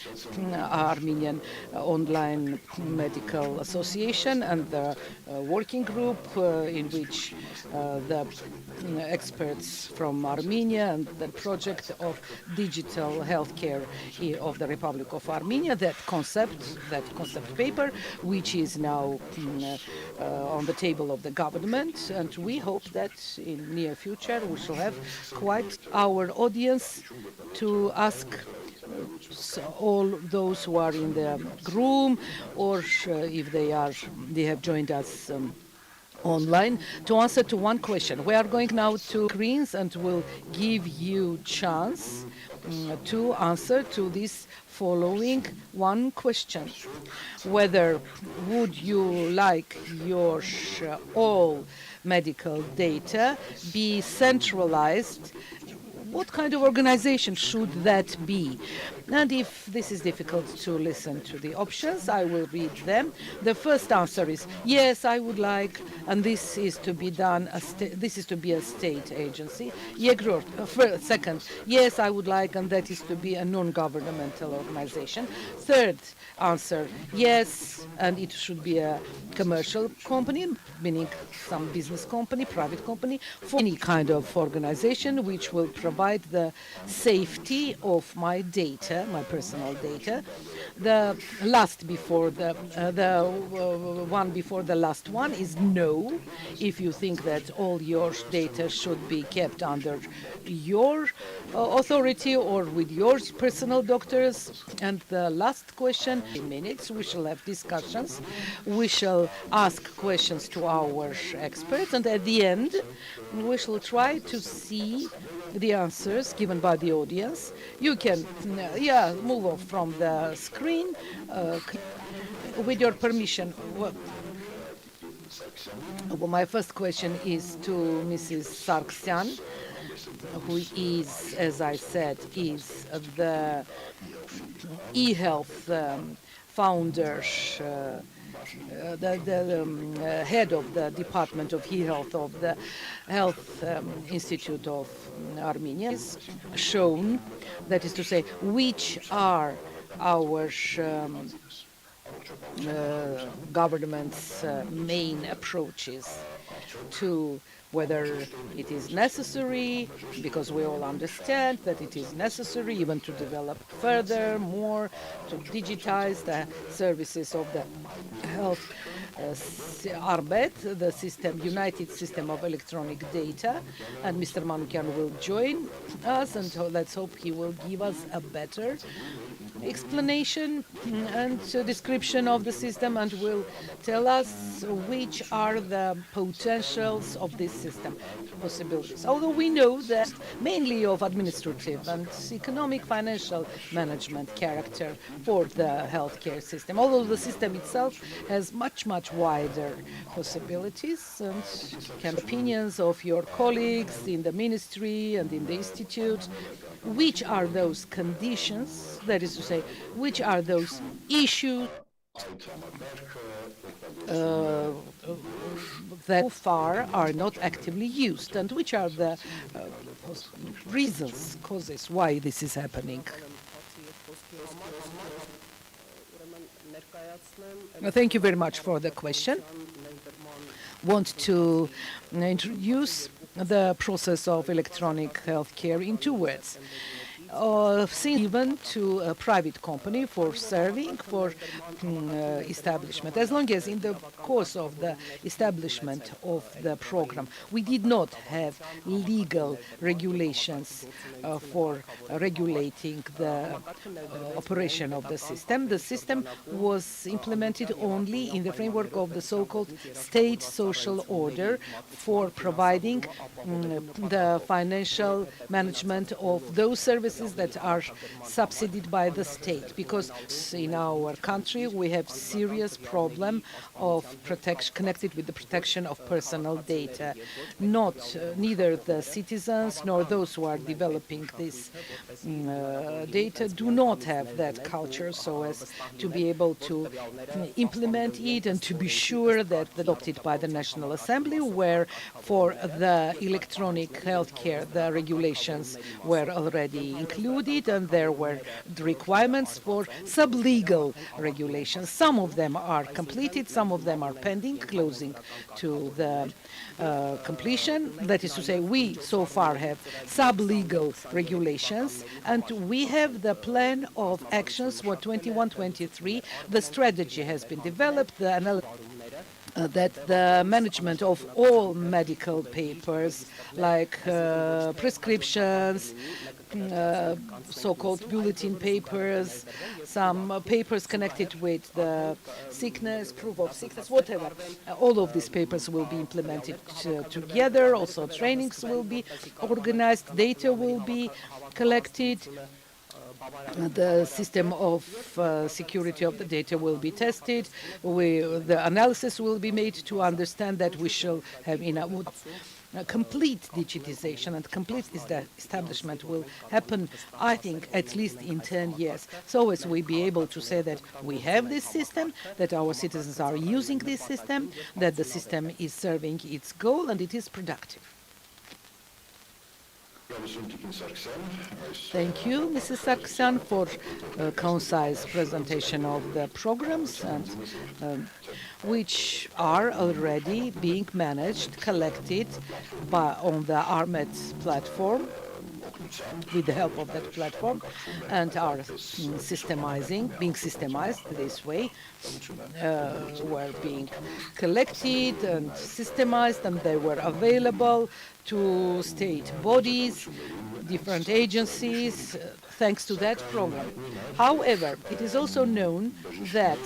Armenian Online Medical Association, and the working group in which the experts from Armenia and the project of digital healthcare of the Republic of Armenia, that concept paper, which is now on the table of the government, and we hope that in near future we shall have quite our audience to ask all those who are in the room, or if they have joined us online, to answer to one question. We are going now to screens and will give you chance to answer to this following one question: whether would you like your all medical data be centralized? What kind of organization should that be? And if this is difficult to listen to the options, I will read them. The first answer is yes, I would like, and this is to be done. This is to be a state agency. Second, yes, I would like, and that is to be a non-governmental organization. Third answer, yes, and it should be a commercial company, meaning some business company, private company, for any kind of organization which will provide the safety of my data, my personal data. The last before the one before the last one is no. If you think that all your data should be kept under your authority or with your personal doctors. And the last question, in minutes, we shall have discussions. We shall ask questions to our experts, and at the end, we shall try to see the answers given by the audience. You can, move off from the screen with your permission. Well, my first question is to Mrs. Sargsyan, who is, as I said, is the e-health founder, the head of the Department of e-health of the Health Institute of Armenia. Is shown, that is to say, which are our government's main approaches to whether it is necessary, because we all understand that it is necessary even to develop further, more, to digitize the services of the health ARBET, the United System of Electronic Data, and Mr. Manukyan will join us, and let's hope he will give us a better explanation and description of the system, and will tell us which are the potentials of this system, possibilities. Although we know that mainly of administrative and economic financial management character for the healthcare system, although the system itself has much wider possibilities, and can opinions of your colleagues in the ministry and in the institute. Which are those conditions, that is to say, which are those issues that so far are not actively used, and which are the reasons, causes why this is happening? Thank you very much for the question. Want to introduce the process of electronic healthcare in 2 words. Even to a private company for serving, for establishment. As long as in the course of the establishment of the program, we did not have legal regulations for regulating the operation of the system was implemented only in the framework of the so-called state social order for providing the financial management of those services that are subsidized by the state, because in our country we have serious problem of protection connected with the protection of personal data. Neither the citizens nor those who are developing this data do not have that culture, so as to be able to implement it and to be sure that adopted by the National Assembly, where for the electronic healthcare the regulations were already included, and there were the requirements for sub-legal regulations. Some of them are completed, some of them are pending, closing to the completion. That is to say, we so far have sub-legal regulations, and we have the plan of actions for 21-23. The strategy has been developed, that the management of all medical papers, like prescriptions, so-called bulletin papers, some papers connected with the sickness, proof of sickness, whatever. All of these papers will be implemented together. Also, trainings will be organized, data will be collected. The system of security of the data will be tested. The analysis will be made to understand that we shall have complete digitization and complete establishment will happen, I think, at least in 10 years. So as we be able to say that we have this system, that our citizens are using this system, that the system is serving its goal and it is productive. Thank you, Mrs. Sargsyan, for a concise presentation of the programs and which are already being managed, collected on the ARMET platform, with the help of that platform, and are being systemized this way, were being collected and systemized, and they were available to state bodies, different agencies, thanks to that program. However, it is also known that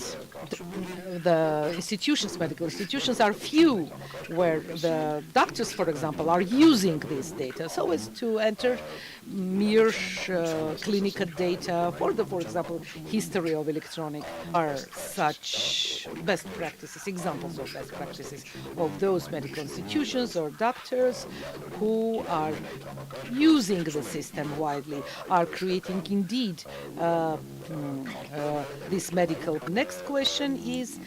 the institutions, medical institutions, are few where the doctors, for example, are using this data so as to enter mere clinical data for example, history of electronic are such best practices, examples of best practices of those medical institutions or doctors who are using the system widely, are creating indeed this medical. Next question is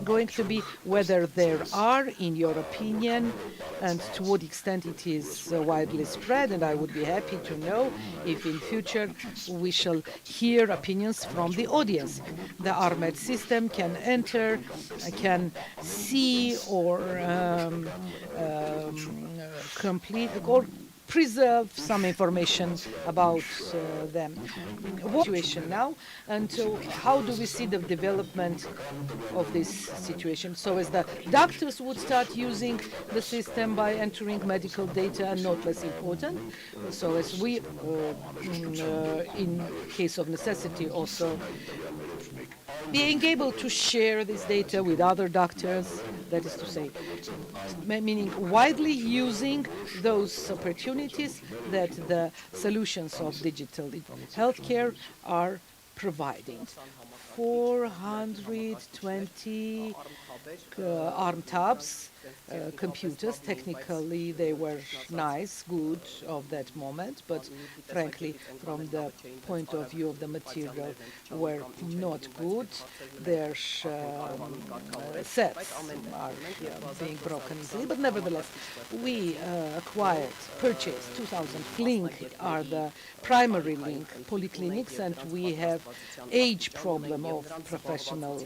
going to be whether there are, in your opinion, and to what extent it is widely spread, and I would be happy to know if in future we shall hear opinions from the audience. The ARMET system can enter, can see or complete or preserve some information about them. What situation now, and how do we see the development of this situation? So as the doctors would start using the system by entering medical data, not less important, so as we, in case of necessity, also being able to share this data with other doctors, that is to say, meaning widely using those opportunities that the solutions of digital healthcare are providing. 420 ARM tabs, computers. Technically, they were nice, good of that moment, but frankly, from the point of view of the material, were not good. Their sets are being broken easily, but nevertheless, we purchased 2,000 link are the primary link polyclinics, and we have age problem of professionals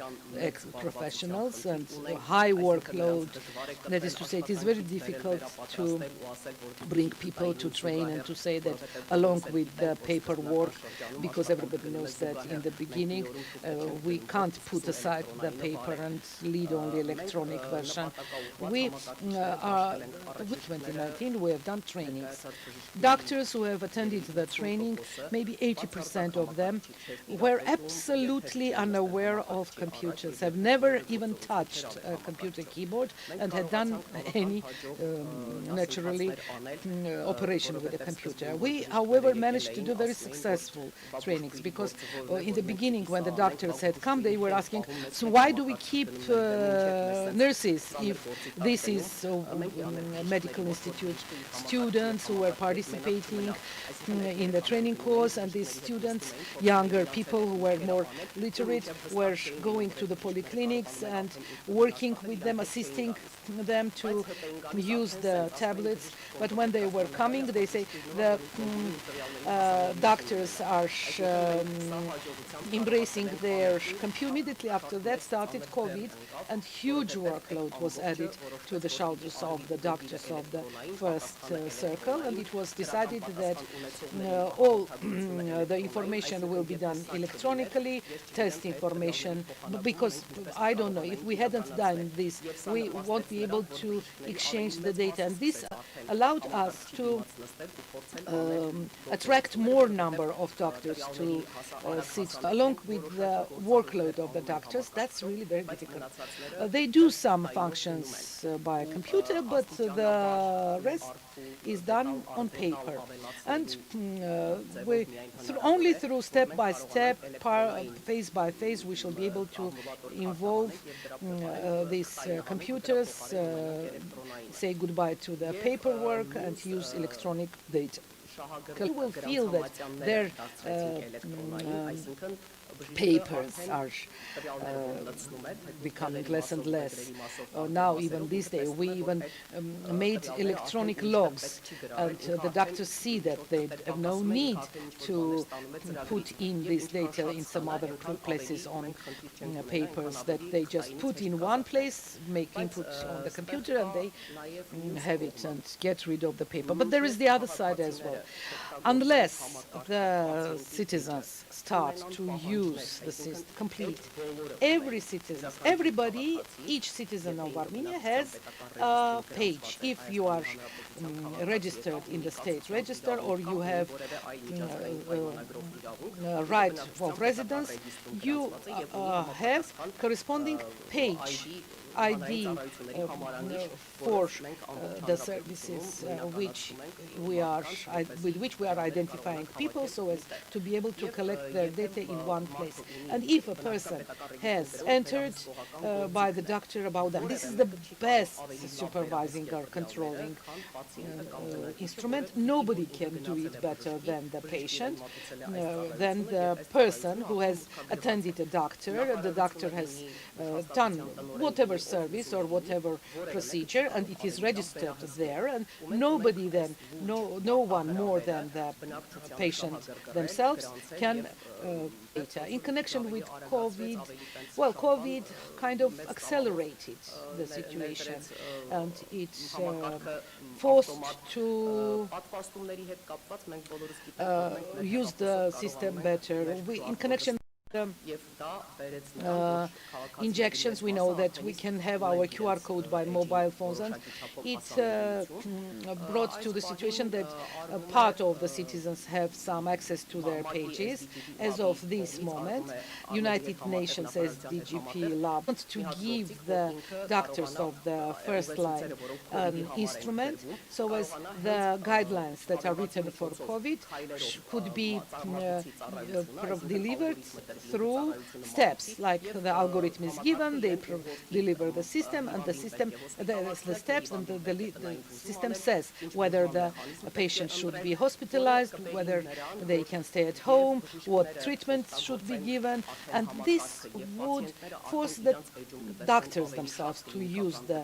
and high workload. That is to say, it is very difficult to bring people to train and to say that along with the paperwork, because everybody knows that in the beginning we can't put aside the paper and lead only electronic version. We are, with 2019, we have done trainings. Doctors who have attended the training, maybe 80% of them were absolutely unaware of computers, have never even touched a computer keyboard and had done any, naturally, operation with a computer. We, however, managed to do very successful trainings because in the beginning when the doctors had come, they were asking, so why do we keep nurses if this is medical institute students who were participating in the training course, and these students, younger people who were more literate, were going to the polyclinics and working with them, assisting them to use the tablets. But when they were coming, they say the doctors are embracing their computer. Immediately after that started COVID, and huge workload was added to the shoulders of the doctors of the first circle, and it was decided that all the information will be done electronically, test information, because I don't know, if we hadn't done this, we won't be able to exchange the data. And this allowed us to attract more number of doctors to sit along with the workload of the doctors. That's really very difficult. They do some functions by computer, but the rest is done on paper. And only through step by step, phase by phase, we shall be able to involve these computers, say goodbye to the paperwork and use electronic data. You will feel that their papers are becoming less and less. Now, even these days, we even made electronic logs, and the doctors see that they have no need to put in this data in some other places on papers, that they just put in one place, make input on the computer, and they have it and get rid of the paper. But there is the other side as well. Unless the citizens start to use the system complete, every citizen, everybody, each citizen of Armenia has a page. If you are registered in the state register, or you have right of residence, you have corresponding page ID for the services with which we are identifying people, so as to be able to collect their data in one place. And if a person has entered by the doctor about them, this is the best supervising or controlling instrument. Nobody can do it better than the patient, than the person who has attended a doctor. The doctor has done whatever service or whatever procedure, and it is registered there, and nobody then, no one more than the patient themselves can data. In connection with COVID, well, COVID kind of accelerated the situation, and it forced to use the system better. In connection injections, we know that we can have our QR code by mobile phones, and it brought to the situation that part of the citizens have some access to their pages. As of this moment, United Nations SDGP Lab wants to give the doctors of the first line an instrument, so as the guidelines that are written for COVID could be delivered through steps, like the algorithm is given, they deliver the system, and the system, the steps, and the system says whether the patient should be hospitalized, whether they can stay at home, what treatment should be given, and this would force the doctors themselves to use the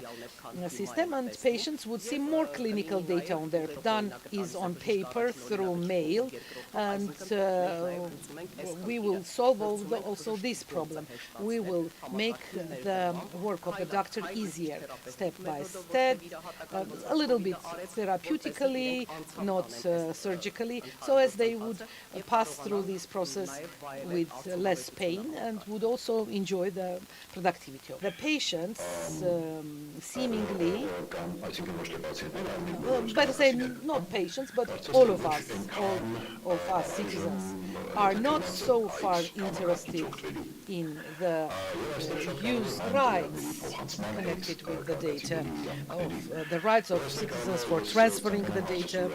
system, and patients would see more clinical data on their done is on paper through mail, and we will solve also this problem. We will make the work of the doctor easier, step by step, a little bit therapeutically, not surgically, so as they would pass through this process with less pain and would also enjoy the productivity. The patients seemingly, better say not patients, but all of us citizens are not so far interested in the use rights connected with the data, of the rights of citizens for transferring the data.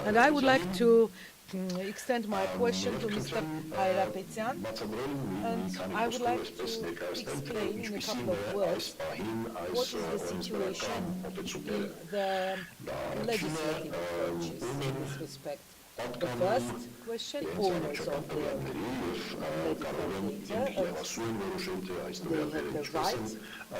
And I would like to extend my question to Mr. Hayrapetyan, and I would like to explain in a couple of words what is the situation in the legislative approaches in this respect. The first question, owners of their medical data, and they have the right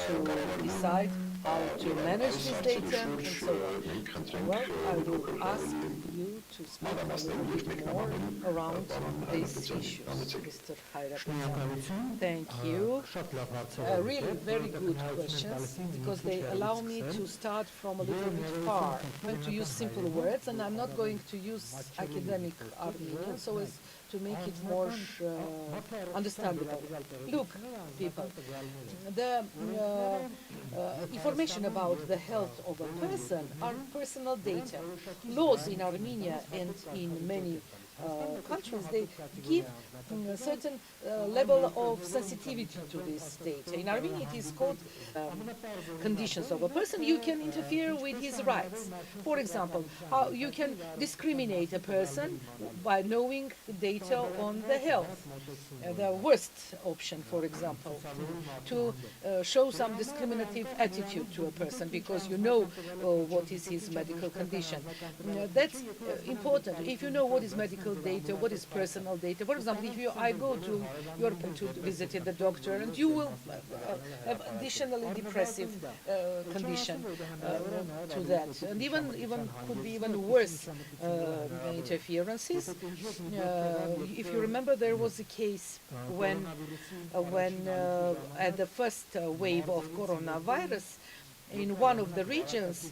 to decide how to manage this data and so on. Well, I will ask you to speak a little bit more around these issues, Mr. Hayratyan. Thank you. Really very good questions, because they allow me to start from a little bit far. I'm going to use simple words, and I'm not going to use academic Armenian so as to make it more understandable. Look, people, the information about the health of a person are personal data. Laws in Armenia and in many countries, they give a certain level of sensitivity to this data. In Armenia, it is called conditions of a person. You can interfere with his rights. For example, how you can discriminate a person by knowing data on the health. The worst option, for example, to show some discriminative attitude to a person because you know what is his medical condition. That's important. If you know what is medical data, what is personal data. For example, if I go to your to visit the doctor and you will have additionally depressive condition to that, and even could be even worse interferences. If you remember, there was a case when at the first wave of coronavirus, in one of the regions,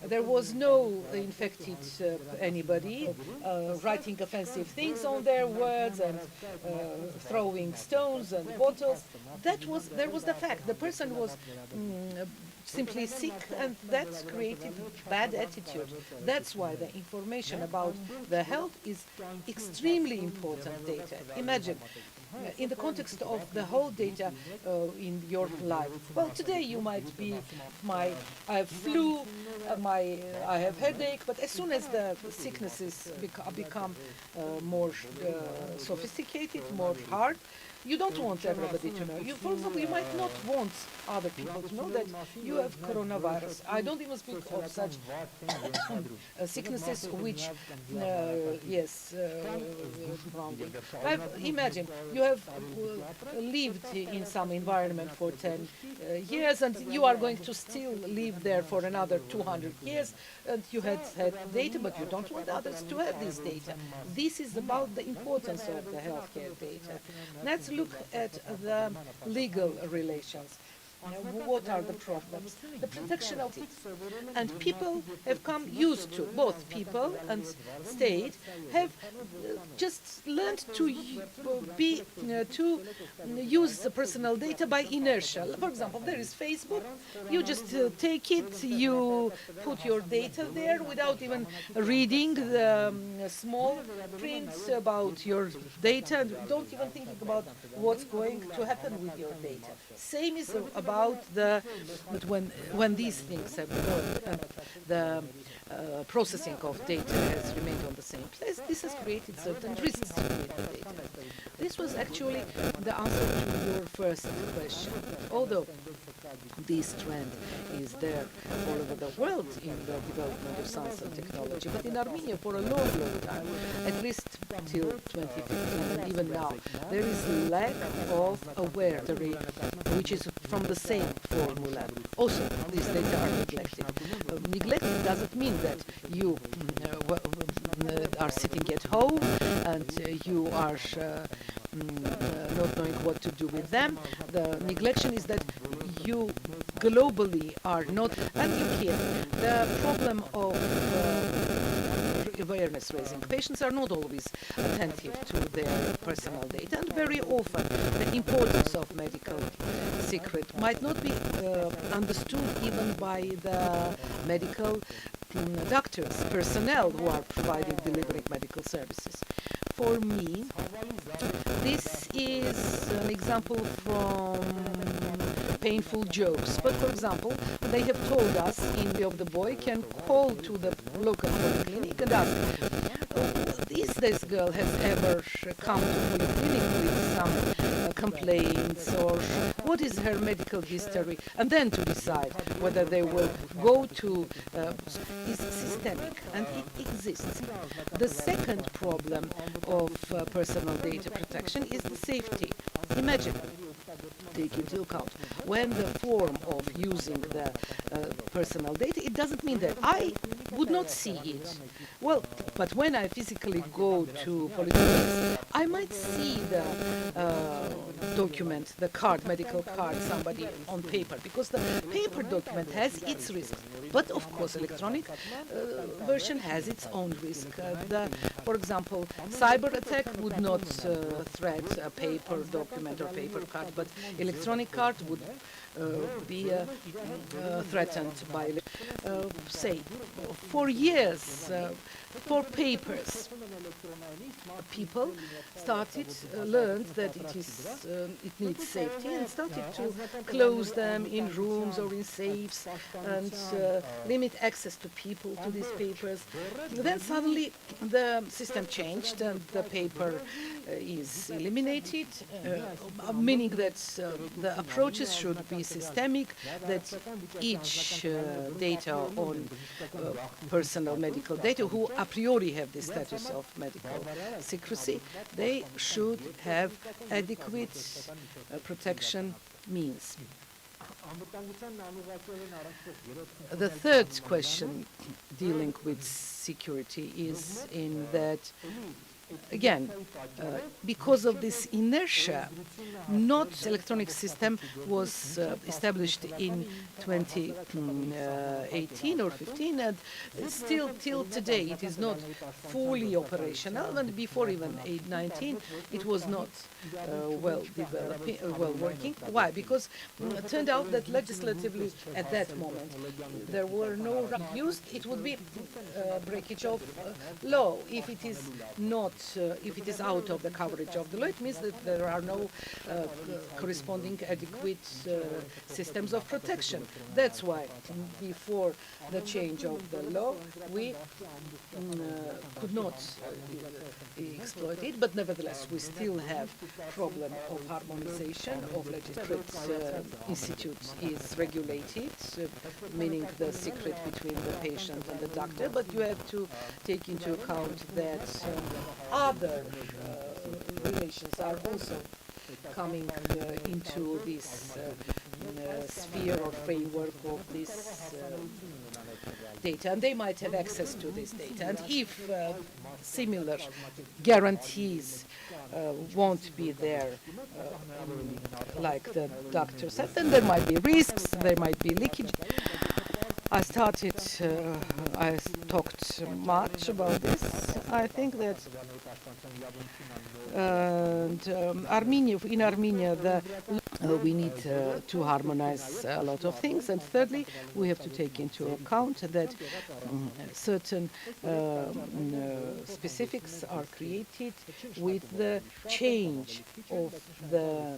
there was no infected anybody writing offensive things on their words and throwing stones and bottles. There was the fact. The person was simply sick, and that created bad attitude. That's why the information about the health is extremely important data. Imagine, in the context of the whole data in your life. Well, today you might be, I have flu, I have headache, but as soon as the sicknesses become more sophisticated, more hard, you don't want everybody to know. For example, you might not want other people to know that you have coronavirus. I don't even speak of such sicknesses which, imagine you have lived in some environment for 10 years and you are going to still live there for another 200 years, and you had data, but you don't want others to have this data. This is about the importance of the healthcare data. Let's look at the legal relations. What are the problems? The protection of it. And people have come used to, both people and state have just learned to use the personal data by inertia. For example, there is Facebook. You just take it, you put your data there without even reading the small print about your data. Don't even think about what's going to happen with your data. Same is about when these things have gone, the processing of data has remained on the same place. This has created certain risks with the data. This was actually the answer to your first question. Although this trend is there all over the world in the development of science and technology, but in Armenia for a long time, at least till 2015 and even now, there is lack of awareness, which is from the same formula. Also, these data are neglected. Neglected doesn't mean that you are sitting at home and you are not knowing what to do with them. The neglection is that you globally are not educated. The problem of awareness raising. Patients are not always attentive to their personal data, and very often the importance of medical secret might not be understood even by the medical doctors, personnel who are delivering medical services. For me, this is an example from painful jokes. But for example, they have told us in the boy can call to the local polyclinic and ask, is this girl has ever come to polyclinic with some complaints, or what is her medical history, and then to decide whether they will go to is systemic, and it exists. The second problem of personal data protection is the safety. Imagine, take into account, when the form of using the personal data, it doesn't mean that I would not see it. Well, But when I physically go to polyclinics, I might see the document, the card, medical card, somebody on paper, because the paper document has its risks. But of course, electronic version has its own risk. For example, cyber attack would not threat a paper document or paper card, but electronic card would be threatened by, say, for years, for papers. People learned that it needs safety and started to close them in rooms or in safes and limit access to people to these papers. Then suddenly the system changed and the paper is eliminated, meaning that the approaches should be systemic, that each data on personal medical data who a priori have the status of medical secrecy, they should have adequate protection means. The third question dealing with security is in that, again, because of this inertia, not electronic system was established in 2018 or 15, and still till today it is not fully operational, and before even 2019 it was not well working. Why? Because it turned out that legislatively at that moment there were no used. It would be breakage of law if it is not. If it is out of the coverage of the law, it means that there are no corresponding adequate systems of protection. That's why before the change of the law, we could not exploit it, but nevertheless, we still have problem of harmonization of legislate institutes is regulated, meaning the secret between the patient and the doctor, but you have to take into account that other relations are also coming into this sphere or framework of this data, and they might have access to this data. And if similar guarantees won't be there, like the doctor said, then there might be risks, there might be leakage. I talked much about this. I think that in Armenia, we need to harmonize a lot of things. And thirdly, we have to take into account that certain specifics are created with the change of the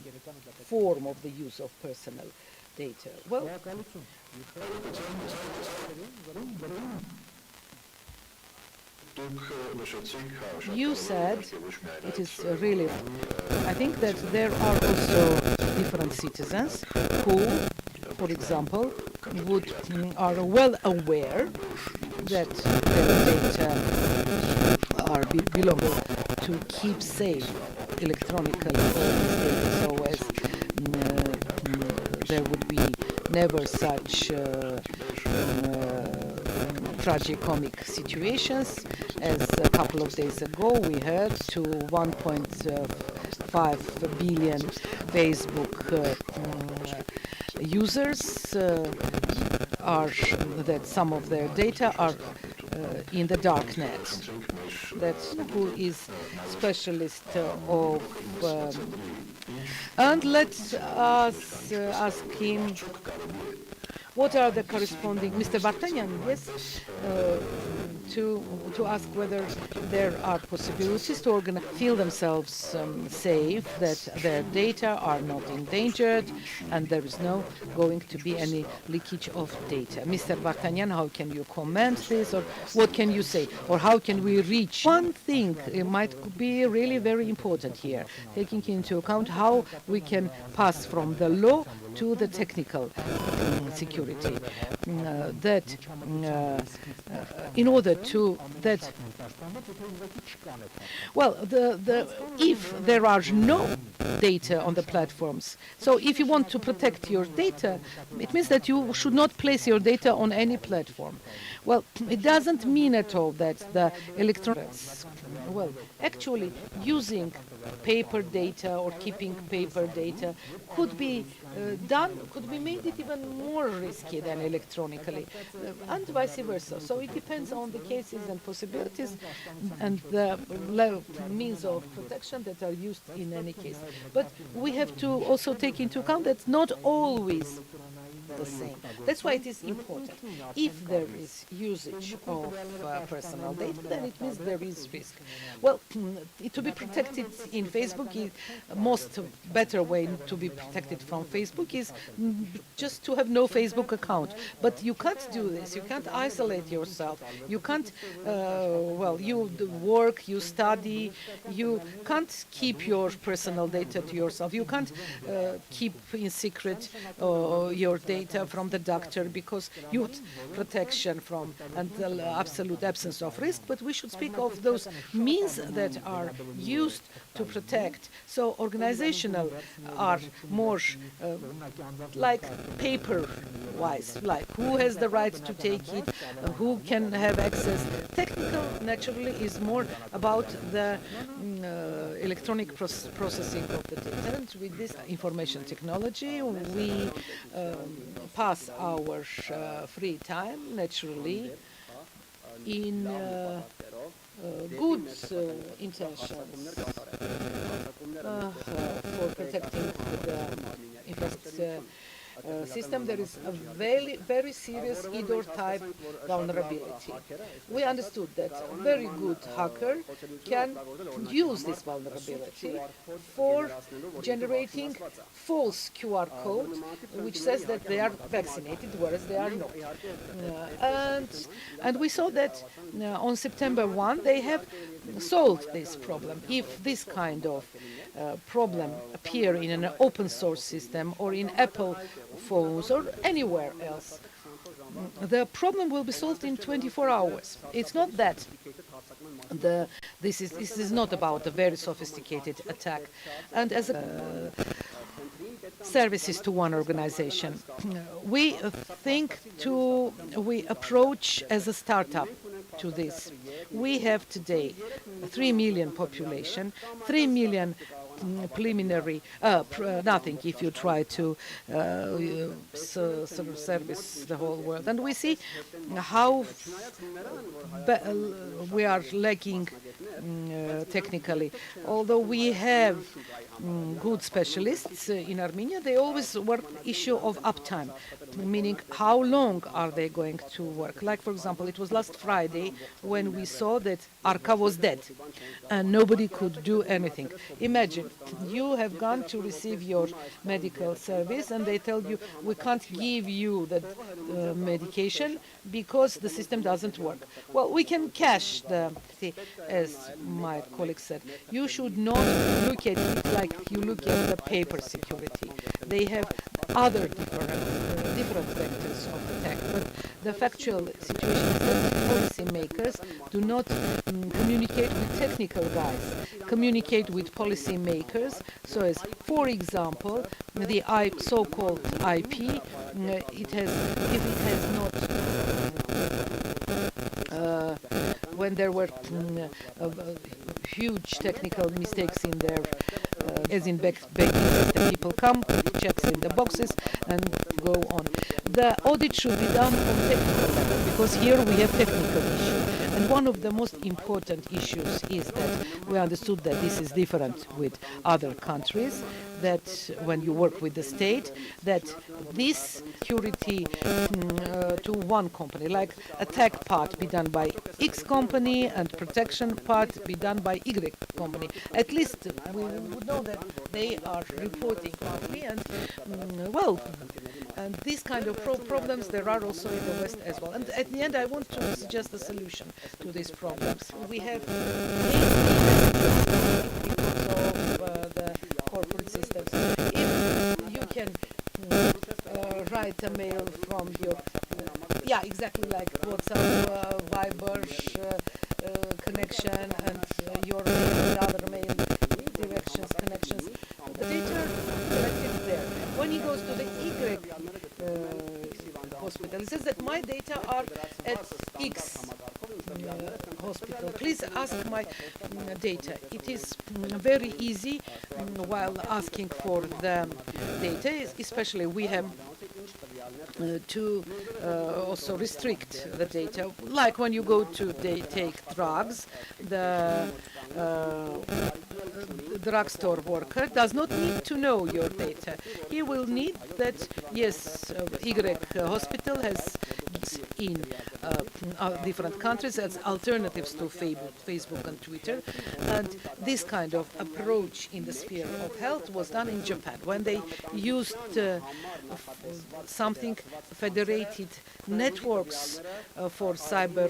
form of the use of personal data. Well, you said it is really, I think that there are also different citizens who, for example, are well aware that their data are belong to keep safe electronically all these data, so as there would be never such tragicomic situations. As a couple of days ago we heard to 1.5 billion Facebook users that some of their data are in the dark net. That's who is specialist of and let's us ask him what are the corresponding, Mr. Vartanyan, yes, to ask whether there are possibilities to feel themselves safe, that their data are not endangered, and there is no going to be any leakage of data. Mr. Vartanyan, how can you comment this, or what can you say, or how can we reach? One thing might be really very important here, taking into account how we can pass from the law to the technical security. That in order to that, well, if there are no data on the platforms, so if you want to protect your data, it means that you should not place your data on any platform. Well, it doesn't mean at all that the electronics, well, actually using paper data or keeping paper data could be could be made it even more risky than electronically, and vice versa. So it depends on the cases and possibilities and the means of protection that are used in any case. But we have to also take into account that not always the same. That's why it is important. If there is usage of personal data, then it means there is risk. Well, to be protected in Facebook, most better way to be protected from Facebook is just to have no Facebook account. But you can't do this. You can't isolate yourself. You can't, well, you work, you study, you can't keep your personal data to yourself. You can't keep in secret your data from the doctor because you want protection from and the absolute absence of risk. But we should speak of those means that are used to protect. So organizational are more like paper-wise, like who has the right to take it, who can have access. Technical, naturally, is more about the electronic processing of the data. And with this information technology, we pass our free time, naturally, in good intentions for protecting the infrastructure system. There is a very serious EDOR type vulnerability. We understood that a very good hacker can use this vulnerability for generating false QR code, which says that they are vaccinated, whereas they are not. And we saw that on September 1, they have solved this problem. If this kind of problem appear in an open source system or in Apple phones or anywhere else, the problem will be solved in 24 hours. It's not that this is not about a very sophisticated attack. And as services to one organization, we approach as a startup to this. We have today 3 million population, 3 million preliminary, nothing if you try to sort of service the whole world. And we see how we are lacking technically. Although we have good specialists in Armenia, they always work issue of uptime, meaning how long are they going to work. Like, for example, it was last Friday when we saw that Arca was dead and nobody could do anything. Imagine, you have gone to receive your medical service and they tell you, we can't give you the medication because the system doesn't work. Well, we can cache as my colleague said. You should not look at it like you look at the paper security. They have other different vectors of attack, but the factual situation is that policymakers do not communicate with technical guys, communicate with policymakers. So as, for example, the so-called IP, if it has not when there were huge technical mistakes in there, as in banking system, people come, checks in the boxes and go on. The audit should be done on technical level because here we have technical issues. And one of the most important issues is that we understood that this is different with other countries, that when you work with the state, that this security to one company, like attack part be done by X company and protection part be done by Y company. At least we would know that they are reporting partly, and well, and these kind of problems there are also in the West as well. And at the end, I want to suggest a solution to these problems. We have because of the corporate systems. If you can write a mail from your, yeah, exactly like WhatsApp, Viber connection and your mail and other mail directions, connections. The data are collected there. When he goes to the Y hospital, he says that my data are at X hospital. Please ask my data. It is very easy while asking for the data, especially we have to also restrict the data. Like when you go to take drugs, the drugstore worker does not need to know your data. He will need that, yes, Y hospital has in different countries as alternatives to Facebook and Twitter. And this kind of approach in the sphere of health was done in Japan when they used something federated networks for cyber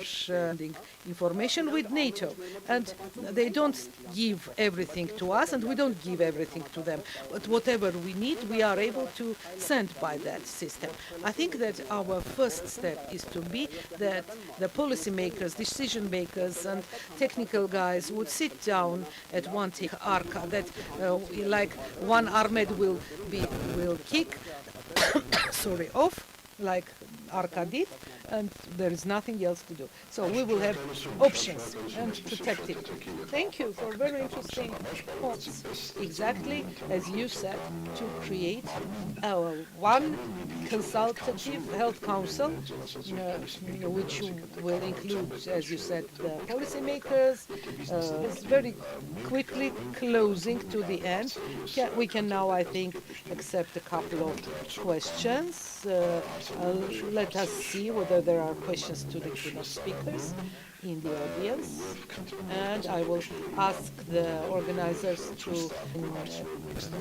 information with NATO. And they don't give everything to us and we don't give everything to them. But whatever we need, we are able to send by that system. I think that our first step is to be that the policymakers, decision makers and technical guys would sit down at one arca that like one Ahmed will kick off like Arca did, and there is nothing else to do. So we will have options and protect it. Thank you for very interesting thoughts. Exactly as you said, to create our one consultative health council, which will include, as you said, the policymakers. It's very quickly closing to the end. We can now, I think, accept a couple of questions. Let us see whether there are questions to the keynote speakers in the audience, and I will ask the organizers to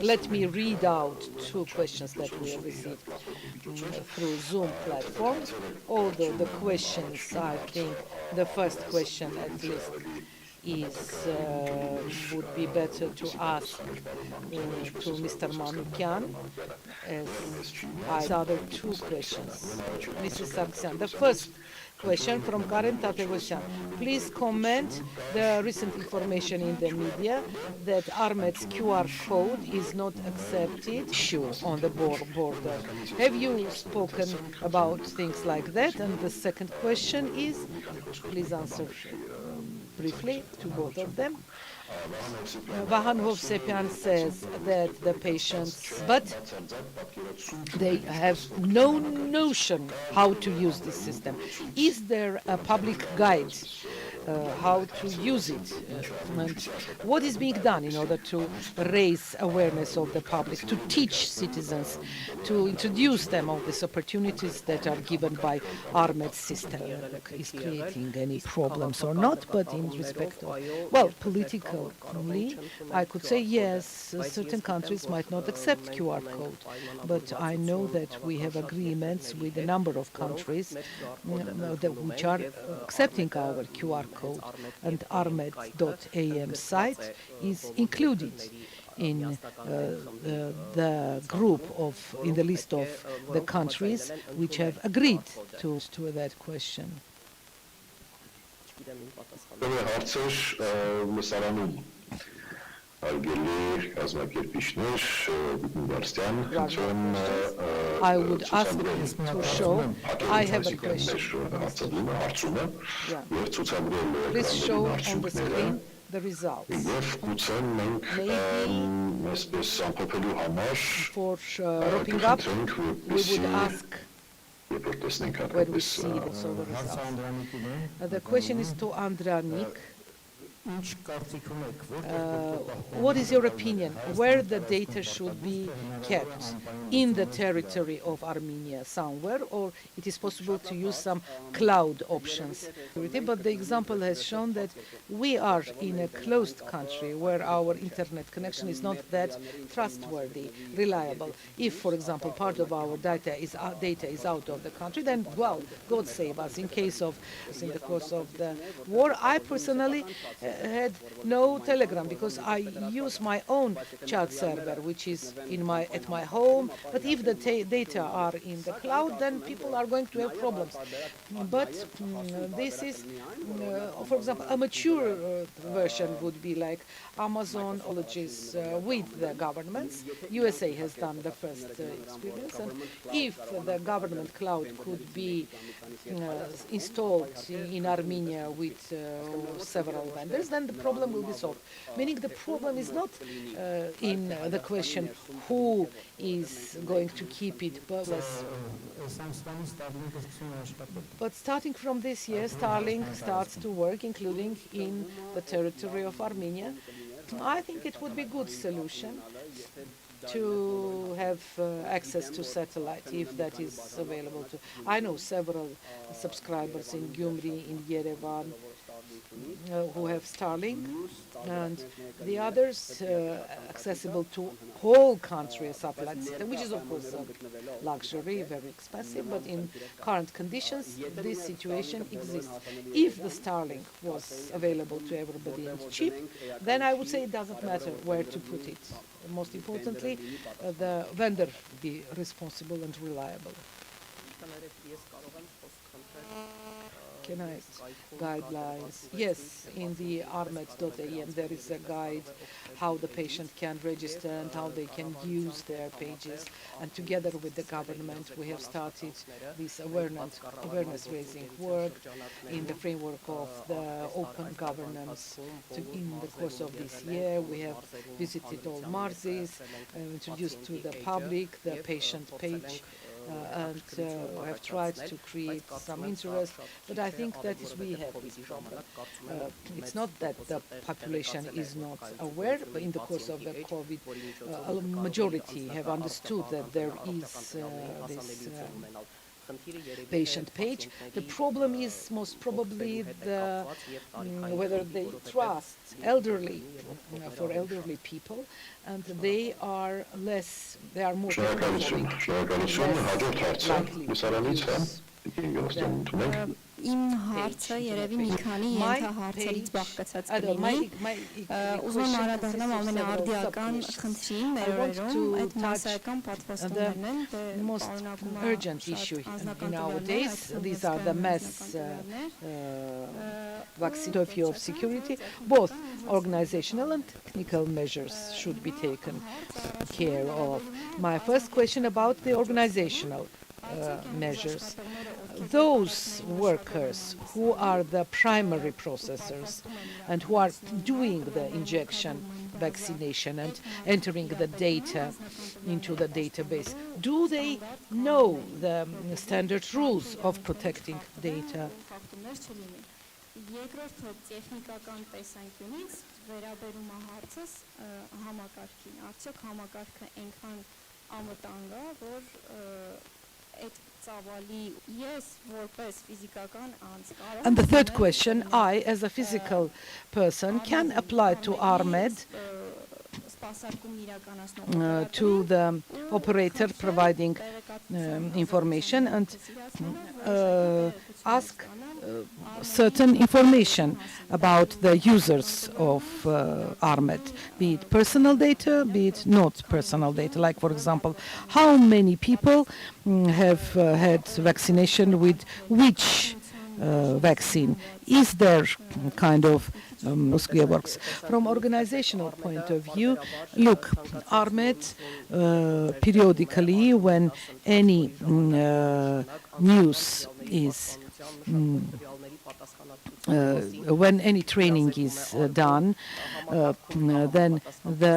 let me read out two questions that we have received through Zoom platform. Although the questions, I think the first question at least would be better to ask to Mr. Manukyan, as other two questions. Mrs. Sargsyan, the first question from Karen Tategosyan. Please comment the recent information in the media that Ahmed's QR code is not accepted issue on the border. Have you spoken about things like that? And the second question is, please answer briefly to both of them. Vahan Hovsepian says that the patients, but they have no notion how to use this system. Is there a public guide how to use it? And what is being done in order to raise awareness of the public, to teach citizens, to introduce them of these opportunities that are given by Ahmed's system? Is creating any problems or not, but in respect of, well, politically, I could say yes, certain countries might not accept QR code, but I know that we have agreements with a number of countries which are accepting our QR code, and Ahmed.am site is included in the group in the list of the countries which have agreed to that question. I would ask to show, I have a question. Please show on the screen the results. Maybe for wrapping up, we would ask when we see also the results. The question is to Andranik. What is your opinion? Where the data should be kept? In the territory of Armenia somewhere, or it is possible to use some cloud options? But the example has shown that we are in a closed country where our internet connection is not that trustworthy, reliable. If, for example, part of our data is out of the country, then, well, God save us. In the course of the war, I personally had no Telegram because I use my own chat server, which is at my home. But if the data are in the cloud, then people are going to have problems. But this is, for example, a mature version would be like Amazon ologies with the governments. USA has done the first experience, and if the government cloud could be installed in Armenia with several vendors, then the problem will be solved. Meaning the problem is not in the question who is going to keep it, but starting from this year, Starlink starts to work, including in the territory of Armenia. I think it would be a good solution to have access to satellite, if that is available to. I know several subscribers in Gyumri, in Yerevan, who have Starlink, and the others accessible to whole country satellite system, which is of course a luxury, very expensive, but in current conditions this situation exists. If the Starlink was available to everybody and cheap, then I would say it doesn't matter where to put it. Most importantly, the vendor be responsible and reliable. Can I guidelines? Yes, in the armed.am there is a guide how the patient can register and how they can use their pages. And together with the government, we have started this awareness raising work in the framework of the open governance. In the course of this year, we have visited all marzis, introduced to the public the patient page. And have tried to create some interest, but I think that is we have this problem. It's not that the population is not aware, but in the course of the COVID, a majority have understood that there is this patient page. The problem is most probably whether they trust for elderly people, and they are more Իմ հարցը երևի մի քանի ենթահարցերից բաղկացած կլինի։ Ուզում եմ անդրադառնամ ամենաարդիական խնդրին մեր օրերում, այդ մասսայական պատվաստումներն են, most urgent issue nowadays. These are the mass vaccine of security. Both organizational and technical measures should be taken care of. My first question about the organizational measures. Those workers who are the primary processors and who are doing the injection, vaccination, and entering the data into the database, do they know the standard rules of protecting data? Երկրորդը տեխնիկական տեսանկյունից վերաբերում է հարցս համակարգին, արդյոք համակարգը այնքան անվտանգ է, որ այդ ծավալի ես որպես ֆիզիկական անձ կարող եմ. And the third question, I as a physical person can apply to ARMED, to the operator providing information, and ask certain information about the users of ARMED, be it personal data, be it not personal data. Like, for example, how many people have had vaccination with which vaccine? Is there kind of works? From organizational point of view, look, ARMED periodically, when any news is when any training is done, then the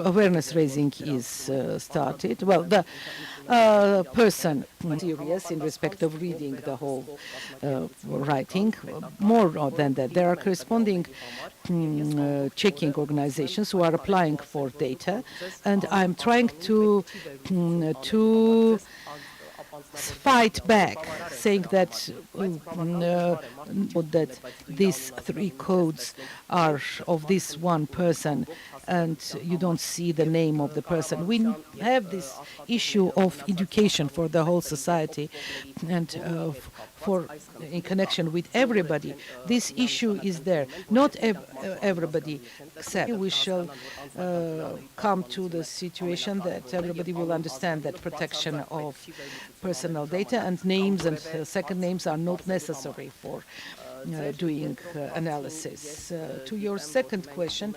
awareness raising is started. Well, the person serious in respect of reading the whole writing. More than that, there are corresponding checking organizations who are applying for data, and I'm trying to fight back, saying that that these three codes are of this one person, and you don't see the name of the person. We have this issue of education for the whole society, and in connection with everybody, this issue is there. Not everybody accept. We shall come to the situation that everybody will understand that protection of personal data and names and second names are not necessary for doing analysis. To your second question,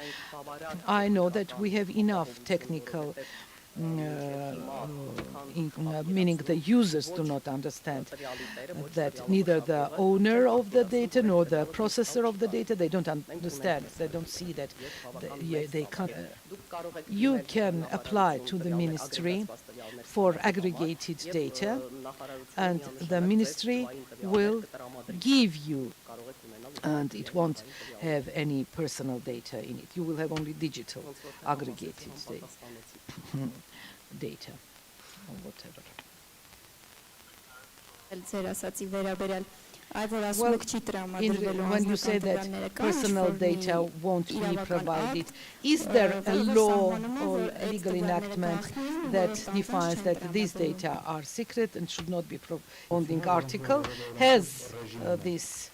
I know that we have enough technical meaning the users do not understand that neither the owner of the data nor the processor of the data, they don't understand, they don't see that they can't. You can apply to the ministry for aggregated data and the ministry will give you, and it won't have any personal data in it. You will have only digital aggregated data or whatever. Well, when you say that personal data won't be provided, is there a law or legal enactment that defines that these data are secret and should not be provided? The article has this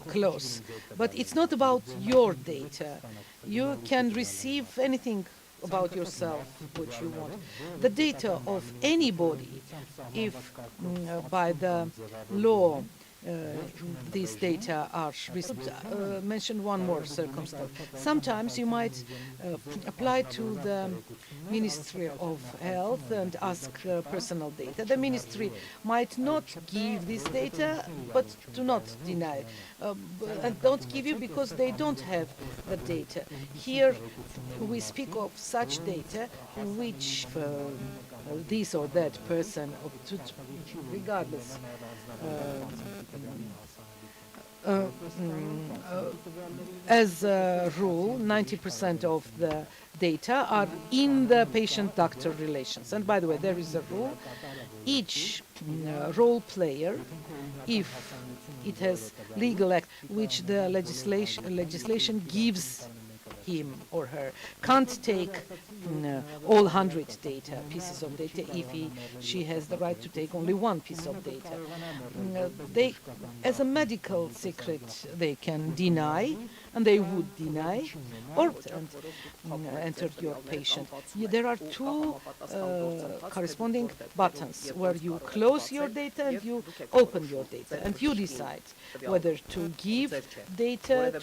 clause, but it's not about your data. You can receive anything about yourself which you want. The data of anybody, if by the law these data are mention one more circumstance. Sometimes you might apply to the Ministry of Health and ask personal data. The ministry might not give this data, but do not deny and don't give you because they don't have the data. Here we speak of such data which this or that person, regardless, as a rule, 90% of the data are in the patient-doctor relations. And by the way, there is a rule. Each role player, if it has legal act which the legislation gives him or her, can't take all 100 pieces of data if she has the right to take only one piece of data. They, as a medical secret, they can deny, and they would deny, or enter your patient. There are two corresponding buttons where you close your data and you open your data, and you decide whether to give data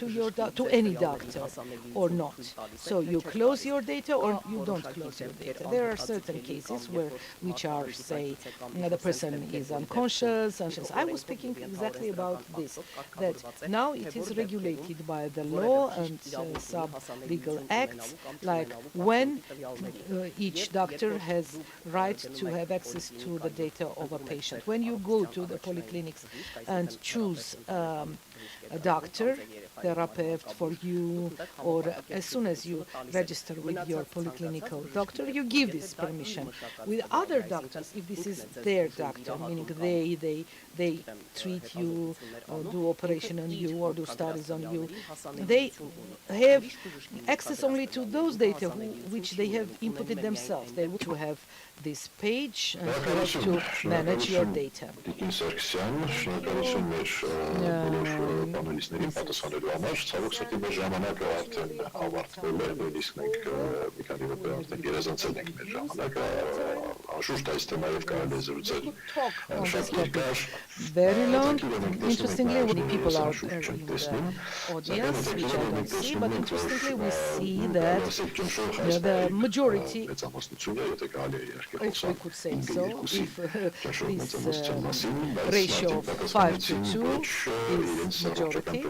to any doctor or not. So you close your data or you don't close your data. There are certain cases which are, say, the person is unconscious. I was speaking exactly about this, that now it is regulated by the law and sub-legal acts, like when each doctor has right to have access to the data of a patient. When you go to the polyclinics and choose a doctor, therapist for you, or as soon as you register with your polyclinical doctor, you give this permission. With other doctors, if this is their doctor, meaning they treat you, or do operation on you, or do studies on you, they have access only to those data which they have inputted themselves. They want to have this page and you have to manage your data. Very long. Interestingly, many people are there in the audience, which I don't see, but interestingly, we see that the majority, if we could say so, if this ratio of 5 to 2 is majority,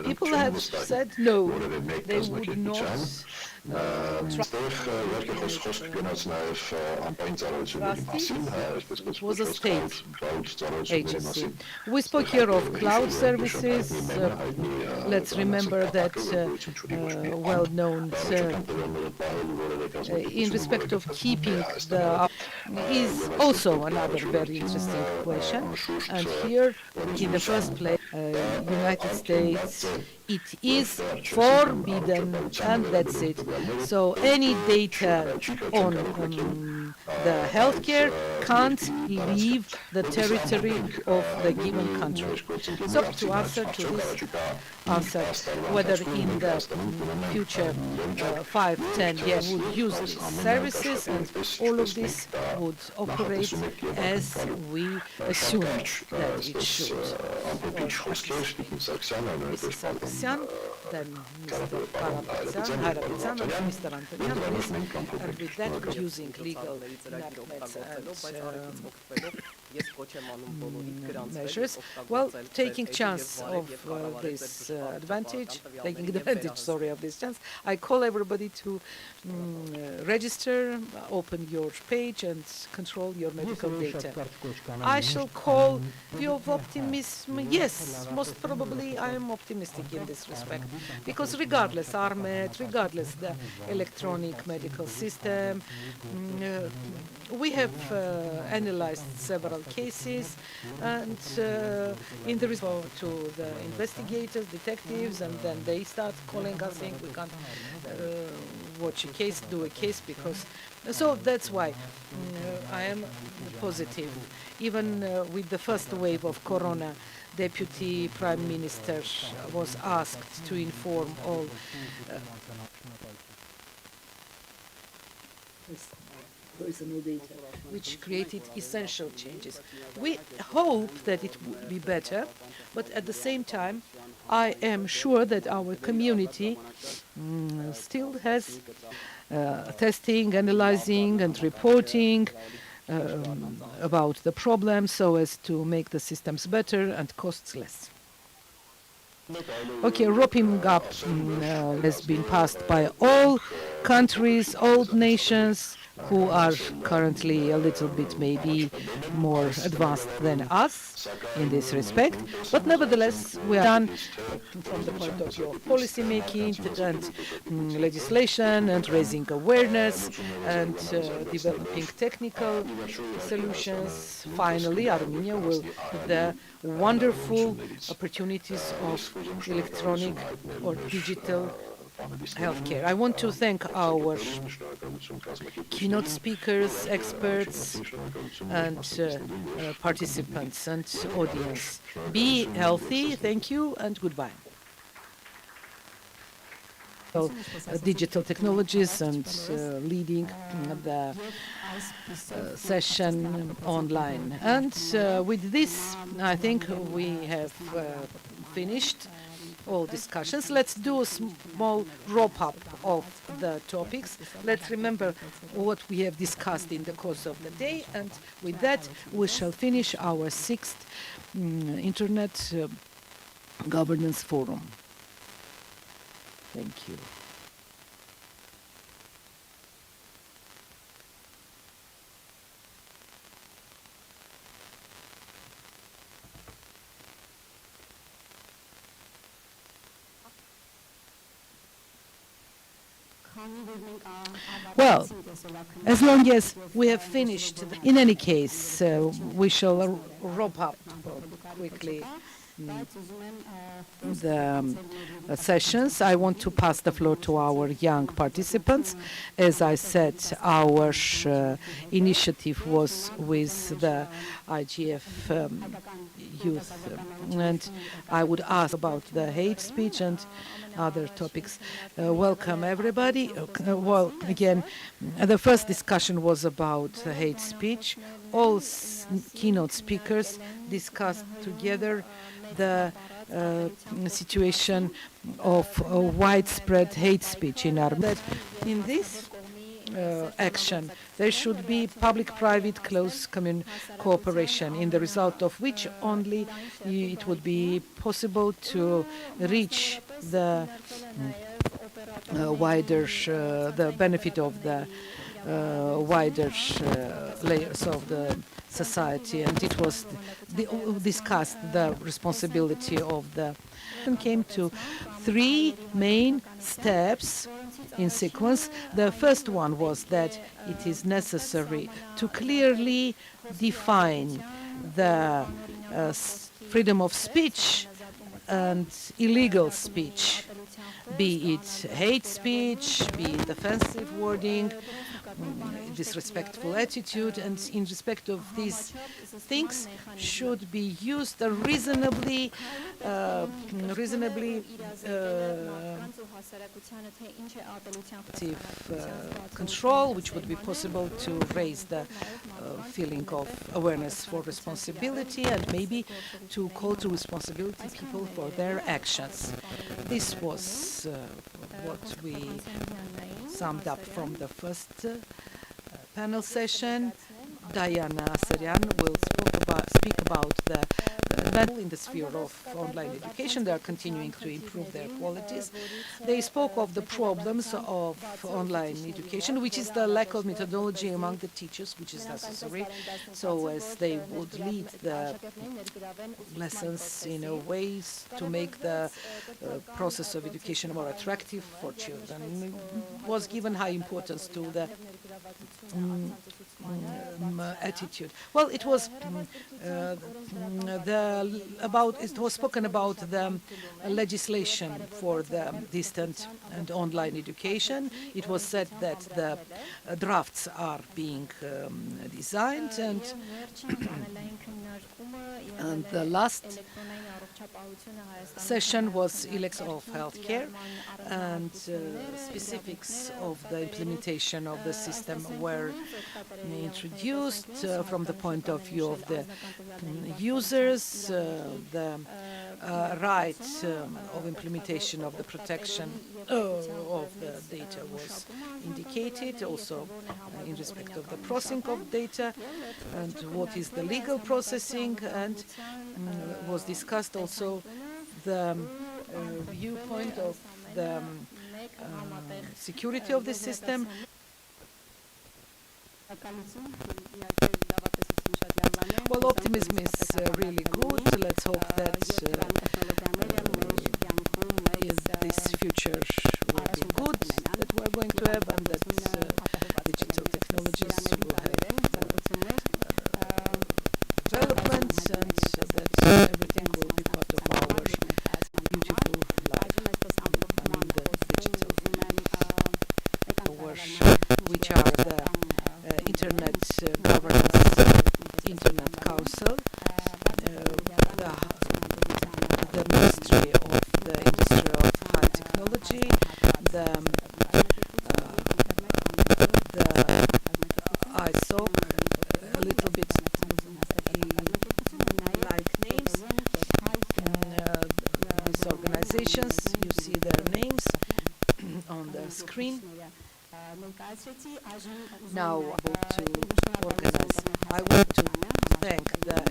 people have said no, they would not. It was a state agency. We spoke here of cloud services. Let's remember that well-known in respect of keeping the is also another very interesting question. And here, in the first place, United States, it is forbidden, and that's it. So any data on the healthcare can't leave the territory of the given country. So to answer to this answer, whether in the future 5-10 years would use these services, and all of this would operate as we assume that it should. Mrs. Sargsyan, then Mr. Karapetyan, and Mr. Antonian, please. And with that, using legal enactments and measures, well, taking chance of this advantage, of this chance, I call everybody to register, open your page, and control your medical data. I shall call view of optimism. Yes, most probably I am optimistic in this respect, because regardless ARMED, regardless the electronic medical system, we have analyzed several cases, and in the response to the investigators, detectives, and then they start calling us saying we can't watch a case, do a case, because so that's why I am positive. Even with the first wave of corona, Deputy Prime Minister was asked to inform all personal data, which created essential changes. We hope that it will be better, but at the same time, I am sure that our community still has testing, analyzing, and reporting about the problem, so as to make the systems better and costs less. Okay, roping up has been passed by all countries, all nations who are currently a little bit maybe more advanced than us in this respect, but nevertheless we are done from the point of view of policy making and legislation and raising awareness and developing technical solutions. Finally, Armenia will have the wonderful opportunities of electronic or digital healthcare. I want to thank our keynote speakers, experts, and participants and audience. Be healthy, thank you, and goodbye. So, digital technologies and leading the session online. And with this, I think we have finished all discussions. Let's do a small wrap-up of the topics. Let's remember what we have discussed in the course of the day, and with that we shall finish our 6th Internet Governance Forum. Thank you. Well, as long as we have finished, in any case, we shall wrap up quickly the sessions. I want to pass the floor to our young participants. As I said, our initiative was with the IGF youth, and I would ask about the hate speech and other topics. Welcome everybody. Well, again, the first discussion was about hate speech. All keynote speakers discussed together the situation of widespread hate speech in Armenia. In this action, there should be public-private close cooperation, in the result of which only it would be possible to reach the wider, the benefit of the wider layers of the society, and it was discussed the responsibility of the came to 3 main steps in sequence. The first one was that it is necessary to clearly define the freedom of speech and illegal speech, be it hate speech, be it offensive wording, disrespectful attitude, and in respect of these things should be used reasonably control, which would be possible to raise the feeling of awareness for responsibility and maybe to call to responsibility people for their actions. This was what we summed up from the first panel session. Diana Asaryan will speak about the in the sphere of online education. They are continuing to improve their qualities. They spoke of the problems of online education, which is the lack of methodology among the teachers, which is necessary, so as they would lead the lessons in a ways to make the process of education more attractive for children. Was given high importance to the attitude. Well, it was it was spoken about the legislation for the distant and online education. It was said that the drafts are being designed, and the last session was ILEX of healthcare, and specifics of the implementation of the system were introduced from the point of view of the users, the right of implementation of the protection of the data was indicated, also in respect of the processing of data and what is the legal processing, and was discussed also the viewpoint of the security of the system. Well, optimism is really good. Let's hope that this future will be good, that we're going to have, and that digital technologies will have development, and that everything will be part of our beautiful life. I mean, the digital, which are the Internet Governance Internet Council, the Ministry of the Industry of High Technology, the ISOC, a little bit like names. These organizations, you see their names on the screen. Now, to organize, I want to thank the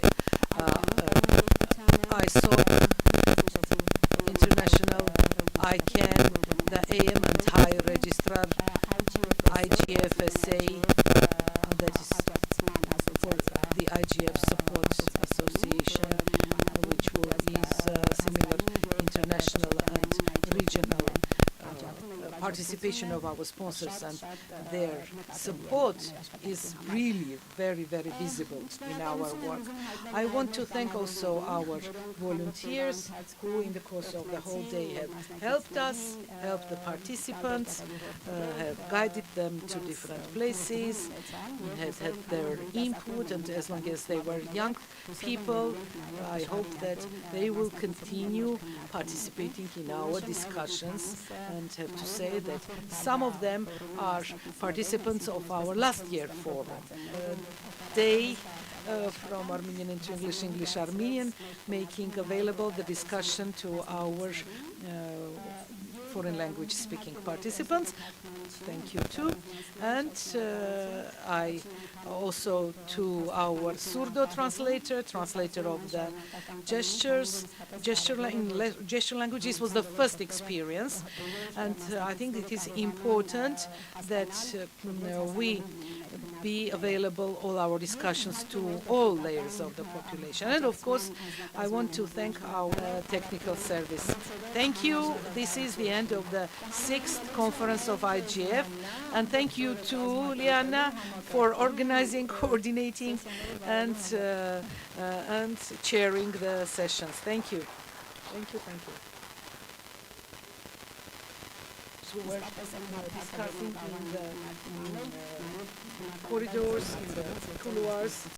ISOC, International, ICANN, the AM and High Registrar, IGFSA, that is for the IGF Support Association, which is similar international and regional participation of our sponsors, and their support is really very, very visible in our work. I want to thank also our volunteers who in the course of the whole day have helped us, helped the participants, have guided them to different places, have had their input, and as long as they were young people, I hope that they will continue participating in our discussions, and have to say that some of them are participants of our last year forum. They from Armenian into English, English Armenian, making available the discussion to our foreign language speaking participants. Thank you too. And I also to our Surdo translator of the gesture language. This was the first experience, and I think it is important that we be available all our discussions to all layers of the population. And of course, I want to thank our technical service. Thank you. This is the end of the 6th conference of IGF. And thank you to Liana for organizing, coordinating, and chairing the sessions. Thank you. Thank you, thank you. We were discussing in the corridors, in the couloirs.